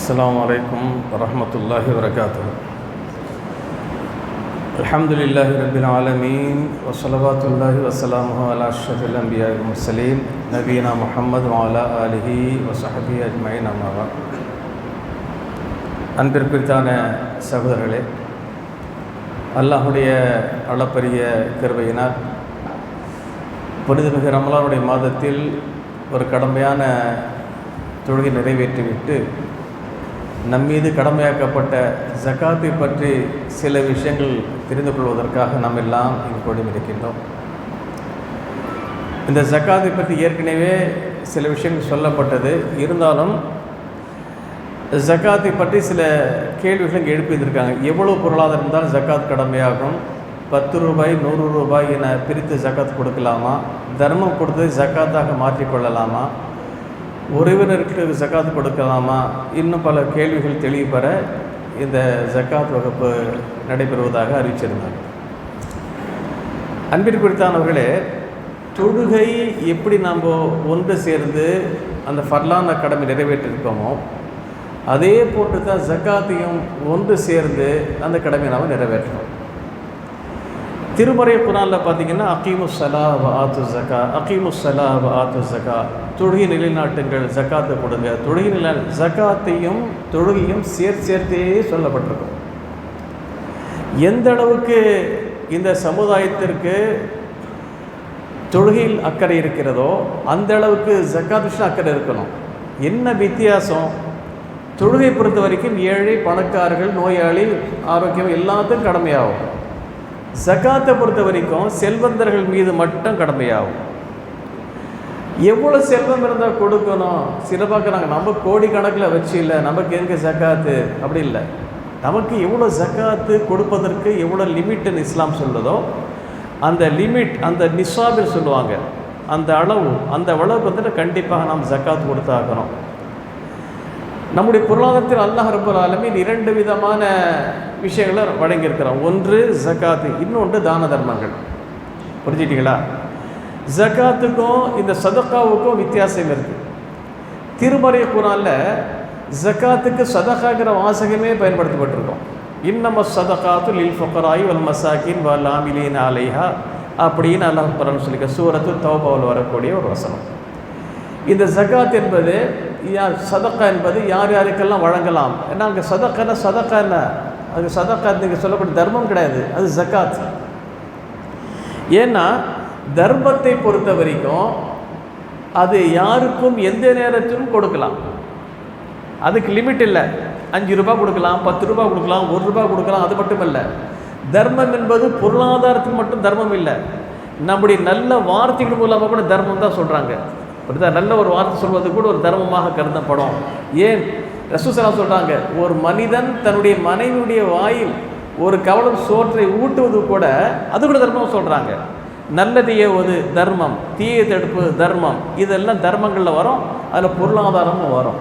السلام عليكم ورحمة الله وبركاته. الحمد لله رب العالمين وصلوات الله وسلامه على أشرف الأنبياء والمرسلين نبينا محمد وعلى آله وصحبه أجمعين أما بعد. அன்பிற்குரித்தான சகோதரர்களே, அல்லாஹுடைய அளப்பரிய கிருபையினால் புனிதமிகு ரமலானுடைய மாதத்தில் ஒரு கடமையான தொழுகை நிறைவேற்றிவிட்டு நம்மீது கடமையாக்கப்பட்ட ஜகாத்தை பற்றி சில விஷயங்கள் தெரிந்து கொள்வதற்காக நாம் எல்லாம் இங்கு கூடி இருக்கின்றோம். இந்த ஜகாத்தை பற்றி ஏற்கனவே சில விஷயங்கள் சொல்லப்பட்டது. இருந்தாலும் ஜகாத்தை பற்றி சில கேள்விகள் இங்கே எழுப்பியிருக்காங்க. எவ்வளோ பொருளாதாரம் இருந்தாலும் ஜகாத் கடமையாகும்? 10 ரூபாய் 100 ரூபாய் என பிரித்து ஜகாத் கொடுக்கலாமா? தர்மம் கொடுத்து ஜகாத்தாக மாற்றிக்கொள்ளலாமா? உறவினருக்கு ஜகாத் கொடுக்கலாமா? இன்னும் பல கேள்விகள் தெளிவுபெற இந்த ஜகாத் வகுப்பு நடைபெறுவதாக அறிவிச்சிருந்தாங்க. அன்பிற்குரித்தானவர்களே, தொழுகை எப்படி நாம் ஒன்று சேர்ந்து அந்த ஃபர்லான கடமை நிறைவேற்றிருக்கோமோ அதே போட்டு தான் ஜகாத்தையும் ஒன்று சேர்ந்து அந்த கடமையை நாம் நிறைவேற்றணும். திருமறை குர்ஆனில் பார்த்தீங்கன்னா அகீமுஸ்ஸலா வ ஆத்து ஜகா, அகீமுஸ்ஸலா வ ஆத்து ஜகா, தொழுகை நிலைநாட்டுங்கள், ஜகாத்தை கொடுங்க. தொழுகை ஜகாத்தையும் தொழுகையும் சேர்த்தே சொல்லப்பட்டிருக்கும். எந்த அளவுக்கு இந்த சமுதாயத்திற்கு தொழுகையில் அக்கறை இருக்கிறதோ அந்த அளவுக்கு ஜகாத் விஷயம் அக்கறை இருக்கணும். என்ன வித்தியாசம்? தொழுகை பொறுத்த வரைக்கும் ஏழை, பணக்காரர்கள், நோயாளி, ஆரோக்கியம் எல்லாத்துக்கும் கடமையாகும். ஜகாத்தை பொறுத்த வரைக்கும் செல்வந்தர்கள் மீது மட்டும் கடமையாகும். எவ்வளோ செல்வம் இருந்தால் கொடுக்கணும்? சில பார்க்குறாங்க, நம்ம கோடிக்கணக்கில் வச்சு இல்லை, நமக்கு எங்கே ஜகாத்து அப்படி இல்லை. நமக்கு எவ்வளோ ஜகாத்து கொடுப்பதற்கு எவ்வளோ லிமிட்டுன்னு இஸ்லாம் சொல்லுதோ அந்த லிமிட், அந்த நிசாபில் சொல்லுவாங்க, அந்த அளவுக்கு வந்துட்டு கண்டிப்பாக நாம் ஜகாத் கொடுத்தாக்கணும். நம்முடைய பொருளாதாரத்தில் அல்லாஹ் ரப்பல் ஆலமீன் 2 விதமான விஷயங்களை வழங்கியிருக்கிறோம். ஒன்று ஜகாத்து, இன்னொன்று தான தர்மங்கள். புரிஞ்சுட்டீங்களா? ஜகாத்துக்கும் இந்த சதக்காவுக்கும் வித்தியாசம் இருக்குது. திருமறை குர்ஆனில் ஜகாத்துக்கு சதகாங்கிற வாசகமே பயன்படுத்தப்பட்டிருக்கோம். இன்னம சதகாத்து லில் ஃபுகராஇ வல் மசாகின் வல் ஆமிலீன அலைஹா அப்படின்னு அல்லாஹ் குர்ஆன் சொல்லிக்க சூரத்து தௌபாவில் வரக்கூடிய ஒரு வசனம். இந்த ஜகாத் என்பது சதக்கா என்பது யார் யாருக்கெல்லாம் வழங்கலாம். ஏன்னா அங்கே சதக்கா என்ன? அது சதக்கா நீங்கள் சொல்லக்கூடிய தர்மம் கிடையாது, அது ஜகாத். ஏன்னா தர்மத்தை பொறுத்த வரைக்கும் அது யாருக்கும் எந்த நேரத்திலும் கொடுக்கலாம். அதுக்கு லிமிட் இல்லை. 5 ரூபாய் கொடுக்கலாம், 10 ரூபாய் கொடுக்கலாம், 1 ரூபாய் கொடுக்கலாம். அது மட்டும் இல்லை. தர்மம் என்பது பொருளாதாரத்துக்கு மட்டும் தர்மம் இல்லை, நம்முடைய நல்ல வார்த்தைகள் மூலமாக கூட தர்மம் தான் சொல்கிறாங்க. நல்ல ஒரு வார்த்தை சொல்வது கூட ஒரு தர்மமாக கருதப்படும். ஏன் ரசூல் ஸல்லல்லாஹு சொல்கிறாங்க, ஒரு மனிதன் தன்னுடைய மனைவியுடைய வாயில் ஒரு கவளம் சோற்றை ஊட்டுவது கூட அது கூட தர்மம் சொல்கிறாங்க. நல்லது ஏவது தர்மம், தீயை தடுப்பு தர்மம், இதெல்லாம் தர்மங்களில் வரும். அதில் பொருளாதாரமும் வரும்.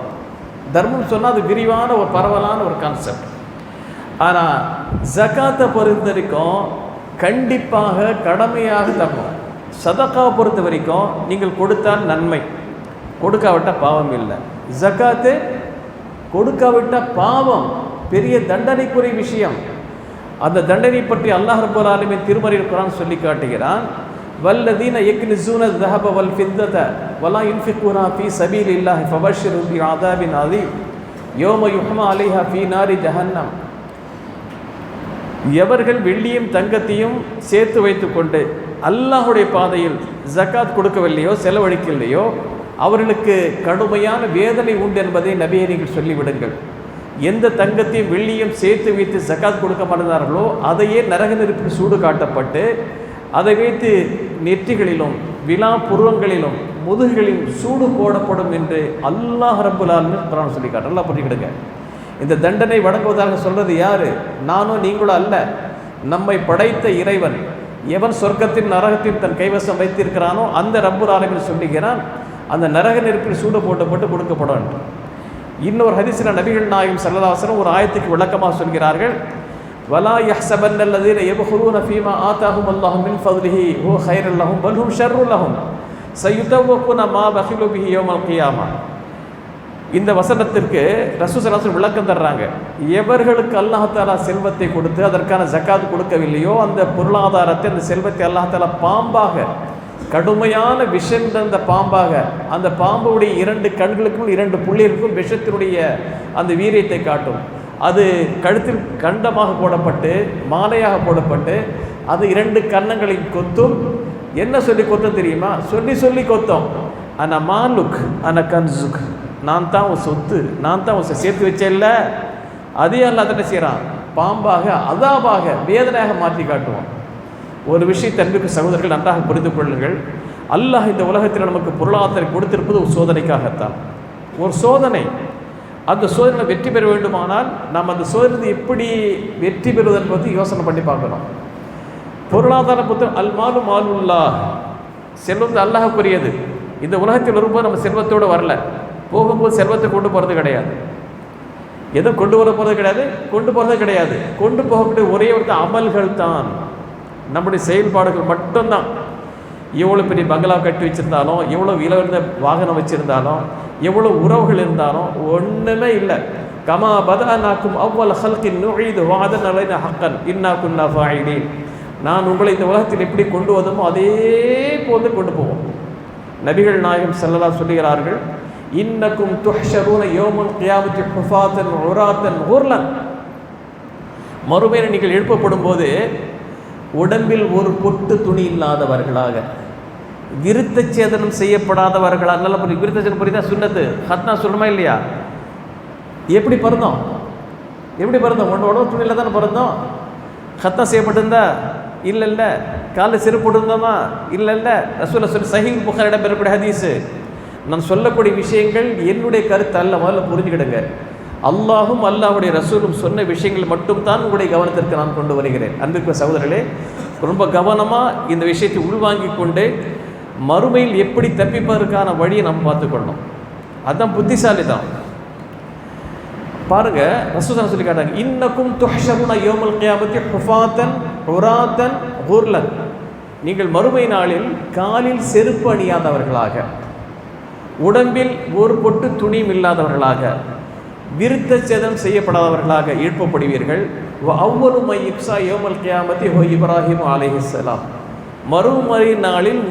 தர்மம் சொன்னால் அது விரிவான ஒரு பரவலான ஒரு கான்செப்ட். ஆனால் ஜகாத்தை பொறுத்த வரைக்கும் கண்டிப்பாக கடமையாக தர்மம். சதக்காவை பொறுத்த வரைக்கும் நீங்கள் கொடுத்தால் நன்மை, கொடுக்காவிட்டால் பாவம் இல்லை. ஜகாத்து கொடுக்காவிட்டால் பாவம், பெரிய தண்டனைக்குரிய விஷயம். அந்த தண்டனை பற்றி அல்லாஹ் ரப்பல் ஆலமீன் திருமறை குர்ஆன் சொல்லி காட்டுகிறான். வல்லதீன யக்னிஸூன ذهب والفضة ولا ينفقونها في سبيل الله فبشرهم بعذاب عظيم يوم يحمى عليها في نار جهنم. எவர்கள் வெள்ளியும் தங்கத்தையும் சேர்த்து வைத்து கொண்டு அல்லாஹுடைய பாதையில் ஜகாத் கொடுக்கவில்லையோ, செலவழிக்கவில்லையோ, அவர்களுக்கு கடுமையான வேதனை உண்டு என்பதை நபியே நீங்கள் சொல்லிவிடுங்கள். எந்த தங்கத்தையும் வெள்ளியும் சேர்த்து வைத்து ஜகாத் கொடுக்க மாட்டார்களோ அதையே நரக நெருப்பில் சூடு காட்டப்பட்டு அதை வைத்து நெற்றிகளிலும் விழா புருவங்களிலும் முதுகுகளிலும் சூடு போடப்படும் என்று அல்லாஹ் ரப்பல் ஆலமீன் குர்ஆன் சொல்லி காட்டு. நல்லா புரிஞ்சுக்கிடுங்க. இந்த தண்டனை வழங்குவதாக சொல்றது யாரு? நானும் நீங்களும் அல்ல, நம்மை படைத்த இறைவன். எவன் சொர்க்கத்தின் நரகத்தின் தன் கைவசம் வைத்திருக்கிறானோ அந்த ரப்பல் ஆலமீன் சொல்லுகிறான், அந்த நரக நெருப்பில் சூடு போட்டப்பட்டு கொடுக்கப்படும். இன்னொரு ஹதீஸில் நபிகள் நாயகம் ஸல்லல்லாஹு அலைஹி வஸல்லம் ஒரு ஆயத்துக்கு விளக்கமாக சொல்கிறார்கள். வலா யஹ்ஸபன்னல்லதீன யப்ஹுலூன ஃபீமா ஆதாஹும் அல்லாஹு மின் ஃபத்லிஹி ஹுவ கைருல் லஹும் பல் ஹும் ஷர்ருல் லஹும் சயுதவ்வகுன மா பகிலு பிஹி யௌமல் கியாமா. இந்த வசனத்திற்கு ரசூல் ஸல்லல்லாஹு அலைஹி வஸல்லம் விளக்கம் தர்றாங்க. எவர்களுக்கு அல்லாஹ் தஆலா செல்வத்தை கொடுத்து அதற்கான ஜக்காத் கொடுக்கவில்லையோ அந்த பொருளாதாரத்தை, அந்த செல்வத்தை அல்லாஹ் தஆலா பாம்பாக, கடுமையான விஷம் தந்த பாம்பாக, அந்த பாம்புடைய 2 கண்களுக்கும் 2 புள்ளிகளுக்கும் விஷத்தினுடைய அந்த வீரியத்தை காட்டும். அது கழுத்தில் கண்டமாக போடப்பட்டு மாலையாக போடப்பட்டு அது 2 கன்னங்களையும் கொத்தும். என்ன சொல்லி கொத்தும் தெரியுமா? சொல்லி சொல்லி கொத்தும். அன மாலுக் அன கன்சுக், நான் தான் உன் சொத்து, நான் தான் உன் சேர்த்து வச்சேல்ல. அதே அல்லாஹ் என்ன செய்கிறான்? பாம்பாக, அதாபாக, வேதனையாக மாற்றி காட்டுவான். ஒரு விஷயத்தை அன்புக்கு சகோதரர்கள் நன்றாக புரிந்து கொள்ளுங்கள். அல்லாஹ் இந்த உலகத்தில் நமக்கு பொருளாதாரம் கொடுத்திருப்பது ஒரு சோதனைக்காகத்தான். ஒரு சோதனை. அந்த சோதனை வெற்றி பெற வேண்டுமானால் நாம் அந்த சோதனை எப்படி வெற்றி பெறுவது என்பது யோசனை பண்ணி பார்க்கணும். பொருளாதார புத்தகம் அல் மாலு மாலுல்லா, செல்வம் அல்லாஹ்வுக்குரியது. இந்த உலகத்தில் வரும்போது நம்ம செல்வத்தோடு வரல, போகும்போது செல்வத்தை கொண்டு போகிறது கிடையாது, எதுவும் கொண்டு வர போகிறது கிடையாது, கொண்டு போகிறது கிடையாது. கொண்டு போகக்கூடிய ஒரே ஒரு அமல்கள் தான், நம்முடைய செயல்பாடுகள் மட்டும்தான். எவ்வளோ பெரிய பங்களா கட்டி வச்சுருந்தாலும், எவ்வளோ விலை உயர்ந்த வாகனம் வச்சுருந்தாலும், எவ்வளோ உறவுகள் இருந்தாலும் ஒன்றுமே இல்லை. கமா பதனாக்கும் அவ்வளவு ஹல்கின் நுஈது வாதன் அலைன ஹக்கன் இன்னா குன்னா ஃபாயிலீன். நான் உங்களை இந்த உலகத்தில் எப்படி கொண்டு வந்தோமோ அதே போது கொண்டு போவோம். நபிகள் நாயகம் ஸல்லல்லாஹு சொல்லுகிறார்கள், இன்னக்கும் துஹ்ஷரூன யௌமல் கியாமத்தி ஹுஃபாத்தன் உராத்தன் குர்லன். மறுமையில் நீங்கள் எழுப்பப்படும் போது உடம்பில் ஒரு பொட்டு துணி இல்லாதவர்களாக, விருத்த சேதனம் செய்யப்படாதவர்களாக. நல்ல விருத்த சேதனம் புரியுதா? சுன்னத்து ஹத்னா சொல்லணுமா இல்லையா? எப்படி பிறந்தோம்? எப்படி பிறந்தோம்? உடம்பு துணியில் தானே பிறந்தோம். ஹத்னா செய்யப்பட்டிருந்தா இல்லை இல்லை. காலில் செருப்பு போட்டிருந்தோமா? இல்லை இல்லை. ரசூலுல்லாஹ் சொல்லி சஹீஹ் புகாரிடம் பெறக்கூடிய ஹதீஸு. நான் சொல்லக்கூடிய விஷயங்கள் என்னுடைய கருத்து அல்ல, முதல்ல புரிஞ்சுக்கிடுங்க. அல்லாஹும் அல்லாஹுடைய ரசூலும் சொன்ன விஷயங்கள் மட்டும்தான் உங்களுடைய கவனத்திற்கு நான் கொண்டு வருகிறேன். அன்பிற்குரிய சகோதரர்களே, ரொம்ப கவனமாக இந்த விஷயத்தை உள்வாங்கி கொண்டு மறுமையில் எப்படி தப்பிப்பதற்கான வழியை நம்ம பார்த்துக்கொள்ளணும். அதுதான் புத்திசாலி தான். பாருங்க, ரசூலுல்லாஹ் சொல்லி காட்டாங்க, இன்னக்கும் துஹ்ஷருன யௌமல் கியாமத்தி ஹுஃபாத்தன் உராத்தன் குர்லன். நீங்கள் மறுமை நாளில் காலில் செருப்பு அணியாதவர்களாக, உடம்பில் ஒரு பொட்டு துணியும் இல்லாதவர்களாக, விருத்த சேதனம் செய்யப்படாதவர்களாக எழுப்பப்படுவீர்கள். அவ்வளவு மையுக்ஸா யௌமல் கியாமத்தி ஹோ இப்ராஹிம் அலைஹிஸ்ஸலாம். மறுமறை நாளில்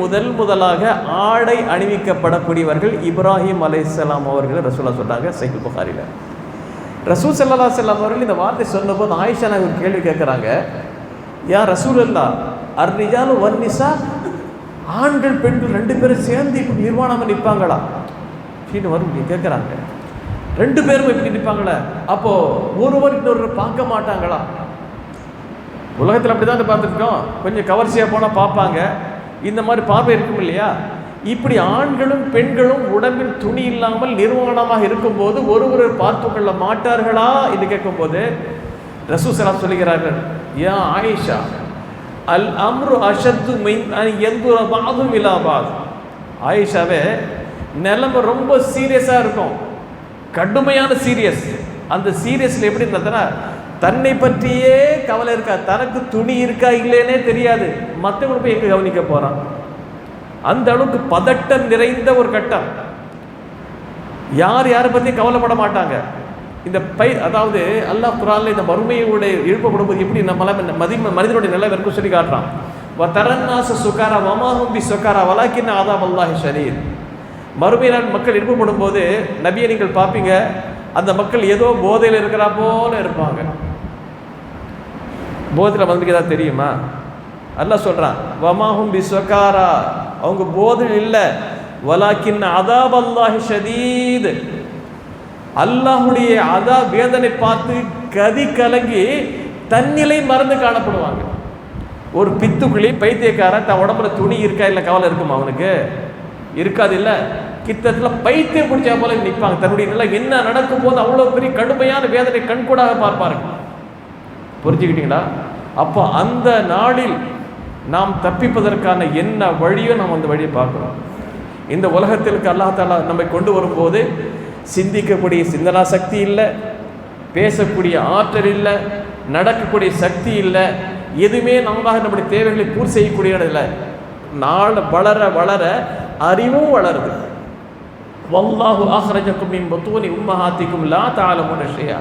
முதலாக ஆடை அணிவிக்கப்படக்கூடியவர்கள் இப்ராஹிம் அலைஹிஸ்ஸலாம் அவர்கள் ரசூலுல்லாஹ் சொன்னாங்க சஹீஹ் புகாரியில். ரசூல் ஸல்லல்லாஹு அலைஹி வஸல்லம் அவர்கள் இந்த வார்த்தை சொன்னபோது ஆயிஷா நபி ஒரு கேள்வி கேட்குறாங்க, யா ரசூலல்லாஹ் அர் ரிஜாலு வன் நிசா, ஆண்கள் பெண்கள் 2 பேரும் சேர்ந்து இப்படி நிர்வாணமாக நிற்பாங்களா அப்படின்னு வரும் கேட்குறாங்க. 2 பேரும் இப்படி நிற்பாங்களே, அப்போது ஒருவர் இன்னொருவர் பார்க்க மாட்டாங்களா? உலகத்தில் அப்படி தான் பார்த்துருக்கோம். கொஞ்சம் கவர்ச்சியாக போனால் பார்ப்பாங்க, இந்த மாதிரி பார்வை இருக்கும் இல்லையா? இப்படி ஆண்களும் பெண்களும் உடம்பில் துணி இல்லாமல் நிர்வாணமாக இருக்கும்போது ஒருவர் பார்த்து கொள்ள மாட்டார்களா என்று கேட்கும்போது ரசூல் ஸல்லல்லாஹு சொல்லுகிறார்கள், யா ஆயிஷா அல் அம்ரு அஷத்து மின் அன் யன்துர பஅதும் இலா பஅத். ஆயிஷாவே, நிலைமை ரொம்ப சீரியஸாக இருக்கும், கடுமையான சீரியஸ். அந்த சீரியஸில் எப்படி இருந்ததுன்னா, தன்னை பற்றியே கவலை இருக்கா, தனக்கு துணி இருக்கா இல்லைன்னே தெரியாது, மற்றவங்களை போய் எங்கே கவனிக்க போகிறான். அந்த அளவுக்கு பதட்டம் நிறைந்த ஒரு கட்டம். யாரை பற்றி கவலைப்பட மாட்டாங்க. இந்த அதாவது அல்லாஹ் குர்ஆனில் இந்த மறுமையுடைய எழுப்பப்படும்போது எப்படி மனிதனுடைய நிலை வரைக்கும் சொல்லி காட்டுறான். தரன்னாச சுகாரா வமாஹும் பி சுகாரா வலாக்கின் ஆதாப் அல்லாஹி ஷதீத். மறுமையினால் மக்கள் எழுப்பப்படும் போது நபியை நீங்கள் பார்ப்பீங்க, அந்த மக்கள் ஏதோ போதையில் இருக்கிறா போல இருப்பாங்க. போதையில் வந்துக்கிறதா தெரியுமா? அல்லாஹ் சொல்கிறான், வமாஹும் பி சுகாரா, அவங்க போதையில் இல்லை, வலாக்கின் ஆதாப் அல்லாஹி ஷதீத், அல்லாஹுடைய வேதனை பார்த்து கதி கலங்கி தன்னிலை மறந்து காணப்படுவாங்க. ஒரு பித்துக்குழி பைத்தியக்காரன் தன் உடம்புல துணி இருக்கா இல்லை கவலை இருக்குமா? அவனுக்கு இருக்காது. இல்லை, கித்தத்தில் பைத்தியம் பிடிச்சா போல நிற்பாங்க. தன்னுடைய நிலை என்ன நடக்கும் போது அவ்வளோ பெரிய கடுமையான வேதனை கண்கூடாக பார்ப்பாருங்க. புரிஞ்சுக்கிட்டீங்களா? அப்போ அந்த நாளில் நாம் தப்பிப்பதற்கான என்ன வழியோ நாம் அந்த வழியை பார்க்குறோம். இந்த உலகத்திற்கு அல்லாஹ் தஆலா நம்மை கொண்டு வரும்போது சிந்திக்கக்கூடிய சிந்தனா சக்தி இல்லை, பேசக்கூடிய ஆற்றல் இல்லை, நடக்கக்கூடிய சக்தி இல்லை, எதுவுமே நம்முடைய தேவைகளை பூர்த்தி செய்யக்கூடிய இல்லை. நாள் வளர வளர அறிவும் வளருது. வல்லாஹு அஹ்ரஜக்கும் மின் புத்தூனி உம்மஹாத்திக்கும் லா தஅலமூன ஷைஆ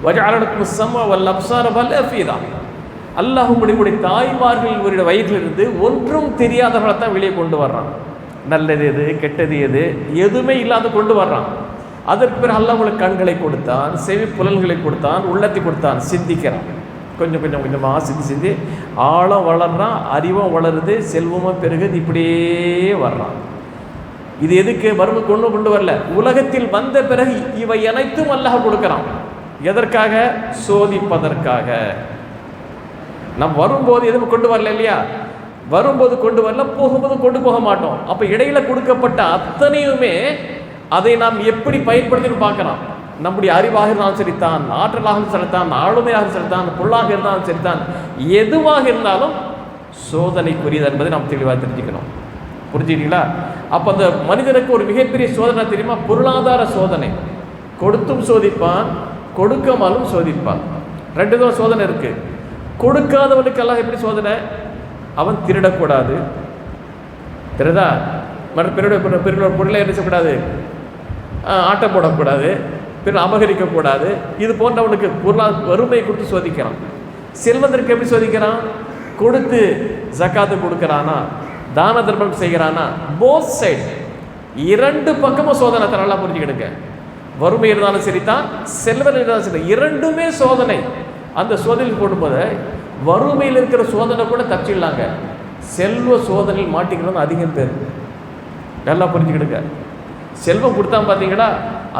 வஜஅல லக்கும் ஸம்அ வல் அப்ஸார வல் அஃபீதா. அல்லாஹ் உங்களுடைய தாய்மார்களுடைய வயிற்றிலிருந்து ஒன்றும் தெரியாதவர்களை தான் வெளியே கொண்டு வர்றான். நல்லது எது கெட்டது எது எதுவுமே இல்லாத கொண்டு வர்றான். அதற்கு பிறகு அல்லாஹ் உங்களுக்கு கண்களை கொடுத்தான், செவி புலன்களை கொடுத்தான், உள்ளத்தை கொடுத்தான், சிந்திக்கிறான். கொஞ்சம் கொஞ்சம் கொஞ்சமாக சிந்தி ஆழம் வளர்றான், அறிவும் வளருது, செல்வமும் பெருகுது, இப்படியே வர்றான். இது எதுக்கு வறுமை கொண்டு வரல, உலகத்தில் வந்த பிறகு இவை அனைத்தும் அல்லாஹ் கொடுக்குறான். எதற்காக? சோதிப்பதற்காக. நம் வரும்போது எதுவும் கொண்டு வரல இல்லையா, வரும்போது கொண்டு வரல, போகும்போது கொண்டு போக மாட்டோம். அப்போ இடையில கொடுக்கப்பட்ட அத்தனையுமே அதை நாம் எப்படி பயன்படுத்தின்னு பார்க்கலாம். நம்முடைய அறிவாக இருந்தாலும் சரித்தான், ஆற்றலாக சரித்தான், ஆளுமையாக சரித்தான், பொருளாக இருந்தாலும் சரித்தான், எதுவாக இருந்தாலும் சோதனைக்குரியது என்பதை நாம் தெளிவாக தெரிஞ்சுக்கணும். புரிஞ்சுக்கிட்டீங்களா? அப்போ அந்த மனிதனுக்கு ஒரு மிகப்பெரிய சோதனை தெரியுமா? பொருளாதார சோதனை. கொடுத்தும் சோதிப்பான், கொடுக்காமலும் சோதிப்பான். ரெண்டு தான் சோதனை இருக்கு. கொடுக்காதவனுக்கெல்லாம் எப்படி சோதனை? அவன் திருடக்கூடாது, திருடா பிறரோட பொருளை என்ன செய்யக்கூடாது, ஆட்டம் போடக்கூடாது, பிறர் அபகரிக்கக்கூடாது. இது போன்றவனுக்கு வறுமையை கொடுத்து சோதிக்கிறான். செல்வதற்கு எப்படி சோதிக்கிறான்? கொடுத்து ஜக்காத்து கொடுக்குறானா, தான தர்மம் செய்கிறானா, போத் சைடு இரண்டு பக்கமும் சோதனை. நல்லா புரிஞ்சுக்கிடுங்க. வறுமை இருந்தாலும் சரிதான், செல்வம் இருந்தாலும் சரி, இரண்டுமே சோதனை. அந்த சோதனையில் போடும்போது வறுமையில் இருக்கிற சோதனை கூட தப்பிச்சிடலாங்க, செல்வ சோதனையில் மாட்டிக்கிறது அதிகம் பேர். நல்லா புரிஞ்சுக்கிடுங்க. செல்வம் கொடுத்தா பார்த்தீங்களா,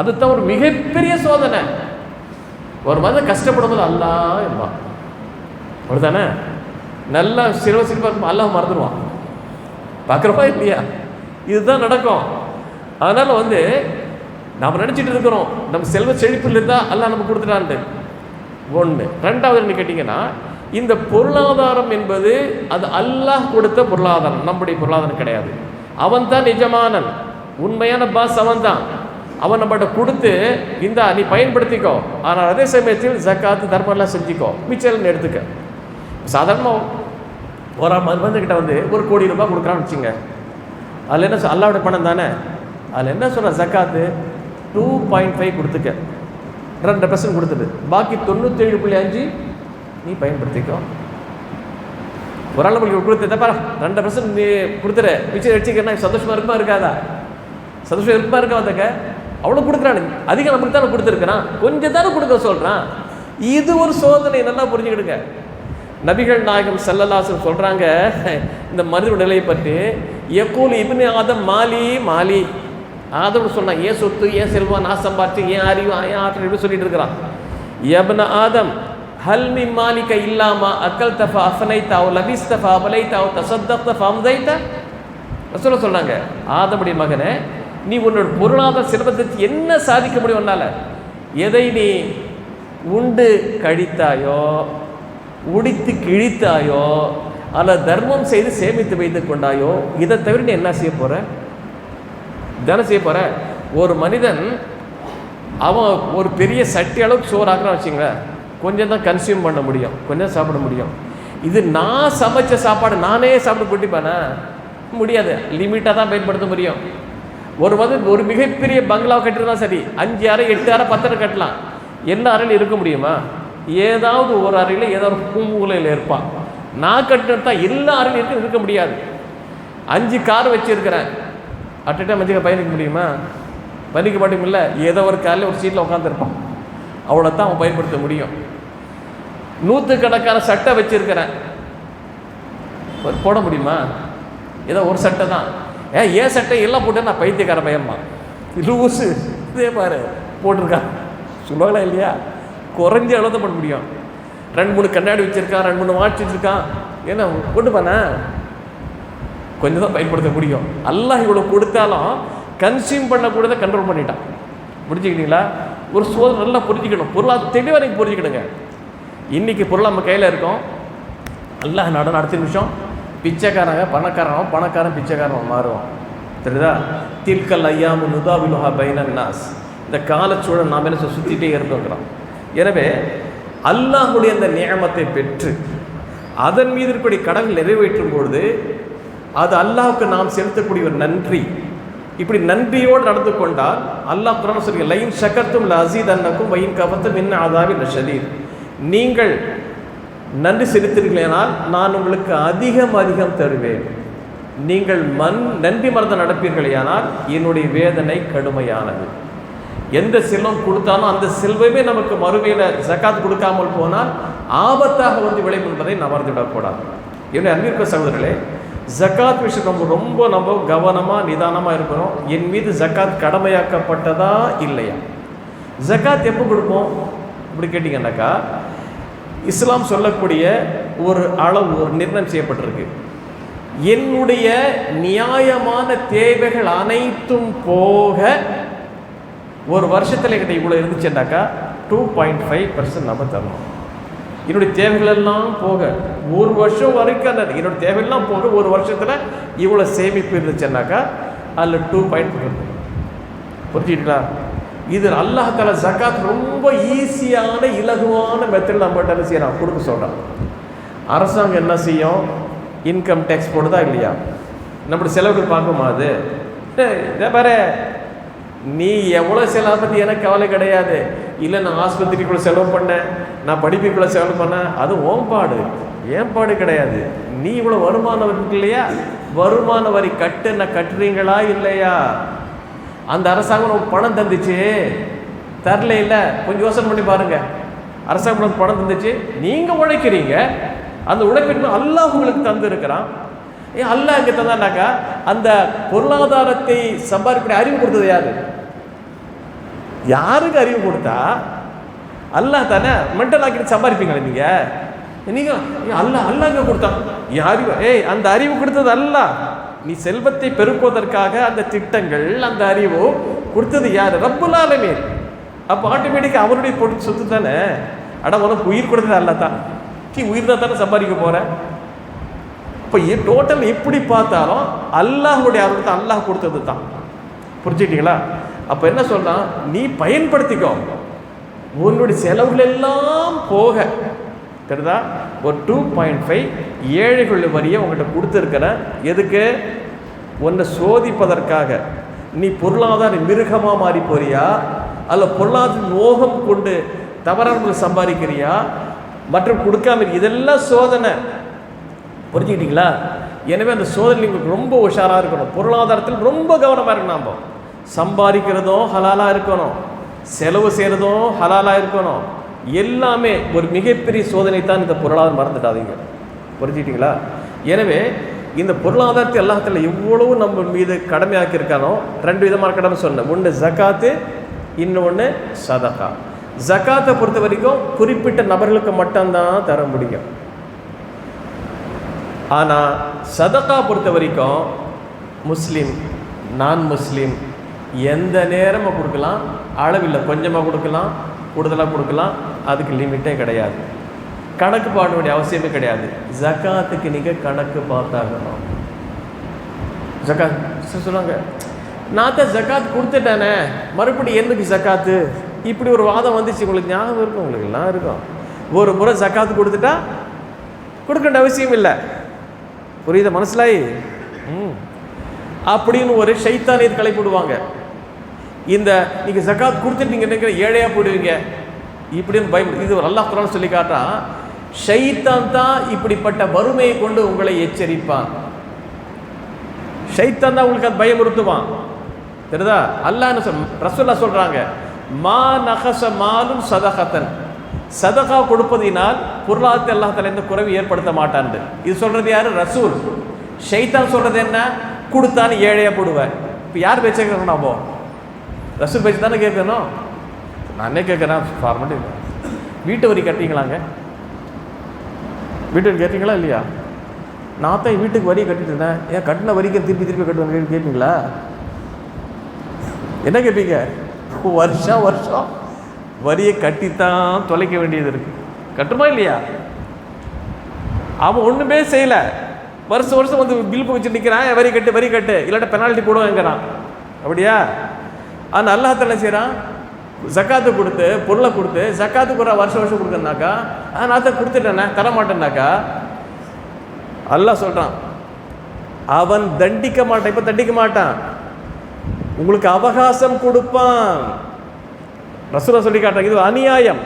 அதுதான் ஒரு மிகப்பெரிய சோதனை. ஒரு மனிதன் கஷ்டப்படும் போது அல்லாஹ் என்பான், அப்படித்தானே? நல்லா சிறுவ அல்லாஹ் மறந்துடுவான். பார்க்குறப்பா இல்லையா? இதுதான் நடக்கும். அதனால் நாம் நினச்சிட்டு இருக்கிறோம் நம்ம செல்வ செழிப்பில் இருந்தால் அல்லாஹ் நம்ம கொடுத்துட்டான்ட்டு. ஒன்று. ரெண்டாவது என்ன கேட்டிங்கன்னா, இந்த பொருளாதாரம் என்பது அது அல்லாஹ் கொடுத்த பொருளாதாரம், நம்முடைய பொருளாதாரம் கிடையாது. அவன் தான் நிஜமானன், உண்மையான பாஸ் அவன் தான். அவன் நம்மகிட்ட கொடுத்து இந்தா நீ பயன்படுத்திக்கோ, ஆனால் அதே சமயத்தில் ஜக்காத்து தர்மம்லாம் செஞ்சுக்கோ, மிச்சம் எடுத்துக்க. சாதாரணமாக ஒரு மருந்துக்கிட்ட 1 கோடி ரூபாய் கொடுக்குறான்னு வச்சுங்க, அதில் என்ன அல்லாவோட பணம் தானே, அதில் என்ன சொல்கிற, ஜக்காத்து 2.5 கொடுத்துக்க, 2% கொடுத்துட்டு பாக்கி 97.5 நீ பயன்படுத்திக்கோ. ஒரு ஆள் கொடுத்துட்டப்பா 2% நீ கொடுத்துற, மிச்சம் வச்சுக்கிறனா சந்தோஷமாக இருக்குமா இருக்காதா? சந்தோஷம் இருக்குமா இருக்கா? வந்தக்க அவ்வளோ கொடுக்குறானு, அதிகம் நமக்கு தானே கொடுத்துருக்குறான், கொஞ்சம் தானே கொடுக்க சொல்கிறான். இது ஒரு சோதனை. நல்லா புரிஞ்சுக்கிடுங்க. நபிகள் நாயகம் ஸல்லல்லாஹு அலைஹி வஸல்லம் சொல்கிறாங்க இந்த மனித நிலையை பற்றி, யக்கூல் இப்னு ஆதம் மாலி மாலி. ஆதம் சொன்னான், ஏன் சொத்து, ஏன் செல்வம், நான் சம்பாதிச்சு, ஏன் அறிவு, ஏன் ஆற்றல், எப்படி சொல்லிட்டு இருக்கிறான். யப்ன ஆதம் ஹல் மின் மாலிக இல்லாமா அக்கல் தஃபா அஃபனைதா அவ் லபிஸ் தஃபா அபலைதா அவ் தஸத்தக்த ஃபம்தைதா. ரசூலுல்லாஹ் சொல்கிறாங்க, ஆதமுடைய மகனே, நீ உன்னோட பொருளாதார செல்வத்தை என்ன சாதிக்க முடியும் உன்னால? எதை நீ உண்டு கழித்தாயோ, உடித்து கிழித்தாயோ, அல்ல தர்மம் செய்து சேமித்து வைத்து கொண்டாயோ, இதை தவிர நீ என்ன செய்ய போகிற? தானே செய்ய போகிற. ஒரு மனிதன் அவன் ஒரு பெரிய சட்டி அளவுக்கு சோறாக்குறான்னு வச்சுங்களேன், கொஞ்சம் தான் கன்சியூம் பண்ண முடியும், கொஞ்சம் சாப்பிட முடியும். இது நான் சமைச்ச சாப்பாடு நானே சாப்பிட கொட்டிப்பானே, முடியாது, லிமிட்டாக தான் பயன்படுத்த முடியும். ஒரு மிகப்பெரிய பங்களாவை கட்டிருந்தா சரி, 5 அறை 8 அறை 10 அறை கட்டலாம், எல்லா அறையிலும் இருக்க முடியுமா? ஏதாவது ஒரு அறையில் ஏதாவது ஒரு பூங்குலையில் இருப்பான். நான் கட்டினா எல்லா அறையிலும் இருக்க முடியாது. 5 கார் வச்சுருக்கிறேன், அட்ட டைம் 5 பயணிக்க முடியுமா? பயணிக்க மாட்டோம்ல. ஏதோ ஒரு காரில் ஒரு சீட்டில் உட்காந்துருப்பான், அவ்வளோதான் அவன் பயன்படுத்த முடியும். 100கணக்கான சட்டை வச்சுருக்கிறேன், போட முடியுமா? ஏதோ ஒரு சட்டை தான். ஏன் சட்டை எல்லாம் போட்டு நான் பைத்தியக்கார பயமா லூசு இதே பாரு போட்டிருக்கான் சொல்லுவாங்களா இல்லையா? குறைஞ்ச அளவு தான் பண்ண முடியும். 2-3 கண்ணாடி வச்சுருக்கான், 2-3 வாட்ச் வச்சுருக்கான், ஏன்னா போட்டுப்பானே கொஞ்சம் தான் பயன்படுத்த முடியும். அல்லாஹ் இவ்வளோ கொடுத்தாலும் கன்சியூம் பண்ணக்கூடாத கண்ட்ரோல் பண்ணிட்டான். புரிஞ்சுக்கிட்டீங்களா? ஒரு சோதனை நல்லா புரிஞ்சுக்கணும். பொருளாதார தெளிவாக நீங்கள் புரிஞ்சுக்கிடுங்க. இன்றைக்கி பொருள் நம்ம கையில் இருக்கோம், அல்லாஹ் அடுத்த நிமிஷம் பிச்சைக்காரங்க பணக்காரன், பணக்காரன் பிச்சைக்காரன் மாறுவோம். தெரியுதா? தில்கல் ஐயாமு நுதாவிலுஹா பைனன் நாஸ். இந்த காலச்சூழல் நாம் என்ன சுற்றிட்டே இருக்கிறோம். எனவே அல்லாஹுடைய அந்த நியமத்தை பெற்று அதன் மீது இருக்கக்கூடிய கடன்கள் நிறைவேற்றும் பொழுது அது அல்லாஹுக்கு நாம் செலுத்தக்கூடிய ஒரு நன்றி. இப்படி நன்றியோடு நடந்து கொண்டால் அல்லாஹ் குர்ஆன் சொல்லுங்க, லைன் ஷக்கர்தும் லஅஸீதன்னக்கும் வயின் கஃபர்தும் மின் அஸாபி லஷதீத். நீங்கள் நன்றி செலுத்தீர்களானால் நான் உங்களுக்கு அதிகம் தருவேன். நீங்கள் நன்றி மறந்து நடப்பீர்களேயானால் என்னுடைய வேதனை கடுமையானது. எந்த செல்வம் கொடுத்தாலும் அந்த செல்வமே நமக்கு மறுமையில் ஜக்காத் கொடுக்காமல் போனால் ஆபத்தாக வந்து விளையும் என்பதை நாம் மறந்துவிடக்கூடாது. என்னுடைய அன்பிற்குரிய சகோதரர்களே, ஜக்காத் விஷயம் ரொம்ப கவனமாக நிதானமாக இருக்கணும். என் மீது ஜக்காத் கடமையாக்கப்பட்டதா இல்லையா? ஜக்காத் எப்போ கொடுப்போம் அப்படி கேட்டிங்கன்னாக்கா, இஸ்லாம் சொல்லக்கூடிய ஒரு அளவு, ஒரு நிர்ணயம் செய்யப்பட்டிருக்கு. என்னுடைய நியாயமான தேவைகள் அனைத்தும் போக ஒரு வருஷத்தில் என்கிட்ட இவ்வளோ இருந்துச்சுன்னாக்கா 2.5% நம்ம தரணும். என்னுடைய தேவைகள் எல்லாம் போக ஒரு வருஷம் வரைக்கும் அந்த என்னுடைய தேவையெல்லாம் போக ஒரு வருஷத்தில் இவ்வளோ சேமிப்பு இருந்துச்சுன்னாக்கா அதில் 2.5 புரிஞ்சுக்கிட்டா? இது அல்லாஹ் தஆலா ஜக்காத் ரொம்ப ஈஸியான இலகுவான மெத்தட் நம்மகிட்ட என்ன செய்யறான், கொடுக்க சொல்கிறான். அரசாங்கம் என்ன செய்யும்? இன்கம் டேக்ஸ் போடுதா இல்லையா? நம்மளுடைய செலவுகள் பார்க்குமா? அது இதை பாரு, நீ எவ்வளோ செலவை பற்றி எனக்கு கவலை கிடையாது. இல்லை நான் ஆஸ்பத்திரிக்குள்ளே செலவு பண்ணேன், நான் படிப்புக்குள்ளே செலவு பண்ணேன், அது ஓம்பாடு, ஏன்பாடு கிடையாது. நீ இவ்வளோ வருமானம் இருக்கு இல்லையா, வருமான வரி கட்டுறீங்களா இல்லையா? அந்த அரசாங்கம் நமக்கு பணம் தந்துச்சு, தரல இல்லை, கொஞ்சம் யோசனை பண்ணி பாருங்க. அரசாங்கம் நமக்கு பணம் தந்துச்சு, நீங்கள் உழைக்கிறீங்க, அந்த உழைப்பிற்கு அல்லாஹ் உங்களுக்கு தந்து இருக்கிறான். அல்லாஹ் இங்கே தந்தானாக்கா அந்த பொருளாதாரத்தை சம்பாதிக்கக்கூடிய அறிவு கொடுத்தது யாரு? யாருக்கு அறிவு கொடுத்தா? அல்லாஹ் தானே. மென்டல் ஆக்கிட்டு சம்பாதிப்பீங்களே நீங்கள் அல்லாஹ் இங்கே கொடுத்தான். என் அறிவு அந்த அறிவு கொடுத்தது அல்லாஹ். நீ செல்வத்தை பெருக்குவதற்காக அந்த திட்டங்கள், அந்த அறிவு கொடுத்தது யார்? ரப்புல் ஆலமீன். அப்போ ஆட்டோமேட்டிக்காக அவருடைய பொருள் சொத்து தானே. உனக்கு உயிர் கொடுத்தது அல்லாஹ் தான். உயிர் தான் தானே சம்பாதிக்க போகிறேன். இப்போ டோட்டல் எப்படி பார்த்தாலும் அல்லாஹுடைய அருள் தான், அல்லாஹ் கொடுத்தது தான். புரிஞ்சுக்கிட்டீங்களா? அப்போ என்ன சொல்லலாம், நீ பயன்படுத்திக்கோ. உன்னுடைய செலவுகள் எல்லாம் போக தெரியுதா, ஒரு 2.5 ஏழைகள் வரியை உங்கள்கிட்ட கொடுத்துருக்கிறேன். எதுக்கு? உன்னை சோதிப்பதற்காக. நீ பொருளாதார மிருகமாக மாறி போறியா, அல்ல பொருளாதார மோகம் கொண்டு தவறான சம்பாதிக்கிறியா, மற்றும் கொடுக்காம, இதெல்லாம் சோதனை. புரிஞ்சுக்கிட்டீங்களா? எனவே அந்த சோதனை உங்களுக்கு ரொம்ப உஷாராக இருக்கணும். பொருளாதாரத்தில் ரொம்ப கவனமாக இருக்கணும். நம்ம சம்பாதிக்கிறதும் ஹலாலாக இருக்கணும், செலவு செய்கிறதும் ஹலாலாக இருக்கணும். எல்லாமே ஒரு மிகப்பெரிய சோதனை தான் இந்த பொருளாதாரம். மறந்துட்டாதீங்க. புரிஞ்சுக்கிட்டீங்களா? எனவே இந்த பொருளாதாரத்தை அல்லாஹ்தாலா எவ்வளவு நம்ம மீது கடமையாக்கியிருக்கானோ, 2 விதமான கடமை சொன்னேன். ஒன்று ஜக்காத்து, இன்னொன்று சதகா. ஜக்காத்தை பொறுத்த வரைக்கும் குறிப்பிட்ட நபர்களுக்கு மட்டும்தான் தர முடியும். ஆனால் சதகா பொறுத்த வரைக்கும் முஸ்லீம், நான் முஸ்லீம் எந்த நேரமாக கொடுக்கலாம், அளவில்லை. கொஞ்சமாக கொடுக்கலாம், கூடுதலாக கொடுக்கலாம், அதுக்கு லிமிட்டே கிடையாது. கணக்கு பாட வேண்டிய அவசியமே கிடையாது. ஜக்காத்துக்கு நீங்கள் கணக்கு பார்த்தாகணும். ஜக்காத் சொல்லுவாங்க, நான் தான் ஜக்காத் கொடுத்துட்டேனே, மறுபடியும் என்னுக்கு ஜக்காத்து? இப்படி ஒரு வாதம் வந்துச்சு. உங்களுக்கு ஞாபகம் இருக்கும், உங்களுக்கு எல்லாம் இருக்கும். ஒரு முறை ஜக்காத்து கொடுத்துட்டா கொடுக்க வேண்டிய அவசியம் இல்லை. புரியுத மனசிலாயி? அப்படின்னு ஒரு ஷைத்தானியத் கலைப்படுவாங்க. இந்த நீங்கள் ஜக்காத் கொடுத்துட்டீங்க ஏழையாக போடுவீங்க இப்படின்னு பயப்படு. இது ஒரு அல்லாஹ் குர்ஆன் சொல்லி காட்டான். ஷைத்தான் தான் இப்படிப்பட்ட வறுமையை கொண்டு உங்களை எச்சரிப்பான். ஷைத்தான் தான் உங்களுக்கு அது பயமுறுத்துவான். தெரியுதா? அல்லாஹ் ரசூலுல்லாஹ் சொல்கிறாங்க, மா நகச மாலும் சதகத்தன். சதகா கொடுப்பதினால் பொருளாதாரத்தை அல்லாஹ் தஆலா எந்த குறைவு ஏற்படுத்த மாட்டான். இது சொல்கிறது யார்? ரசூல். ஷைத்தான் சொல்கிறது என்ன? கொடுத்தான்னு ஏழையாக போடுவேன். இப்போ யார் பேச்ச கேட்கணும்? நாமோ ரசூல் பேச்சு தானே கேட்கணும். நானே கேட்குறேன், ஃபார்மெட்டு. வீட்டு வரி கட்டிங்களாங்க? வீட்டு வரி கேட்டீங்களா இல்லையா? நான் தான் வீட்டுக்கு வரி கட்டிட்டு இருந்தேன். ஏன் கட்டின வரிக்கு திருப்பி கட்டுவேன் கேட்பீங்களா? என்ன கேட்பீங்க? வருஷம் வரியை கட்டித்தான் தொலைக்க வேண்டியது இருக்கு. கட்டுமா இல்லையா? அவன் ஒன்றுமே செய்யலை, வருஷம் வந்து பில் வச்சு நிற்கிறான், வரி கட்டு இல்லாட்ட பெனால்ட்டி போடுவாங்கிறான். அப்படியா? ஆனால் அல்லாஹ் தஆலா செய்கிறான், ஜக்காத்து கொடுத்து பொருளை கொடுத்து ஜக்காத்துக்கு ஒரு வருஷம் கொடுக்குறனாக்கா, நான் தான் கொடுத்துட்டேனே தரமாட்டேன்னாக்கா அல்லாஹ் சொல்கிறான், அவன் தண்டிக்க மாட்டான். இப்போ தண்டிக்க மாட்டான். உங்களுக்கு அவகாசம் கொடுப்பான். ரசூலா சொல்லி காட்டுறாங்க, இது அநியாயம்.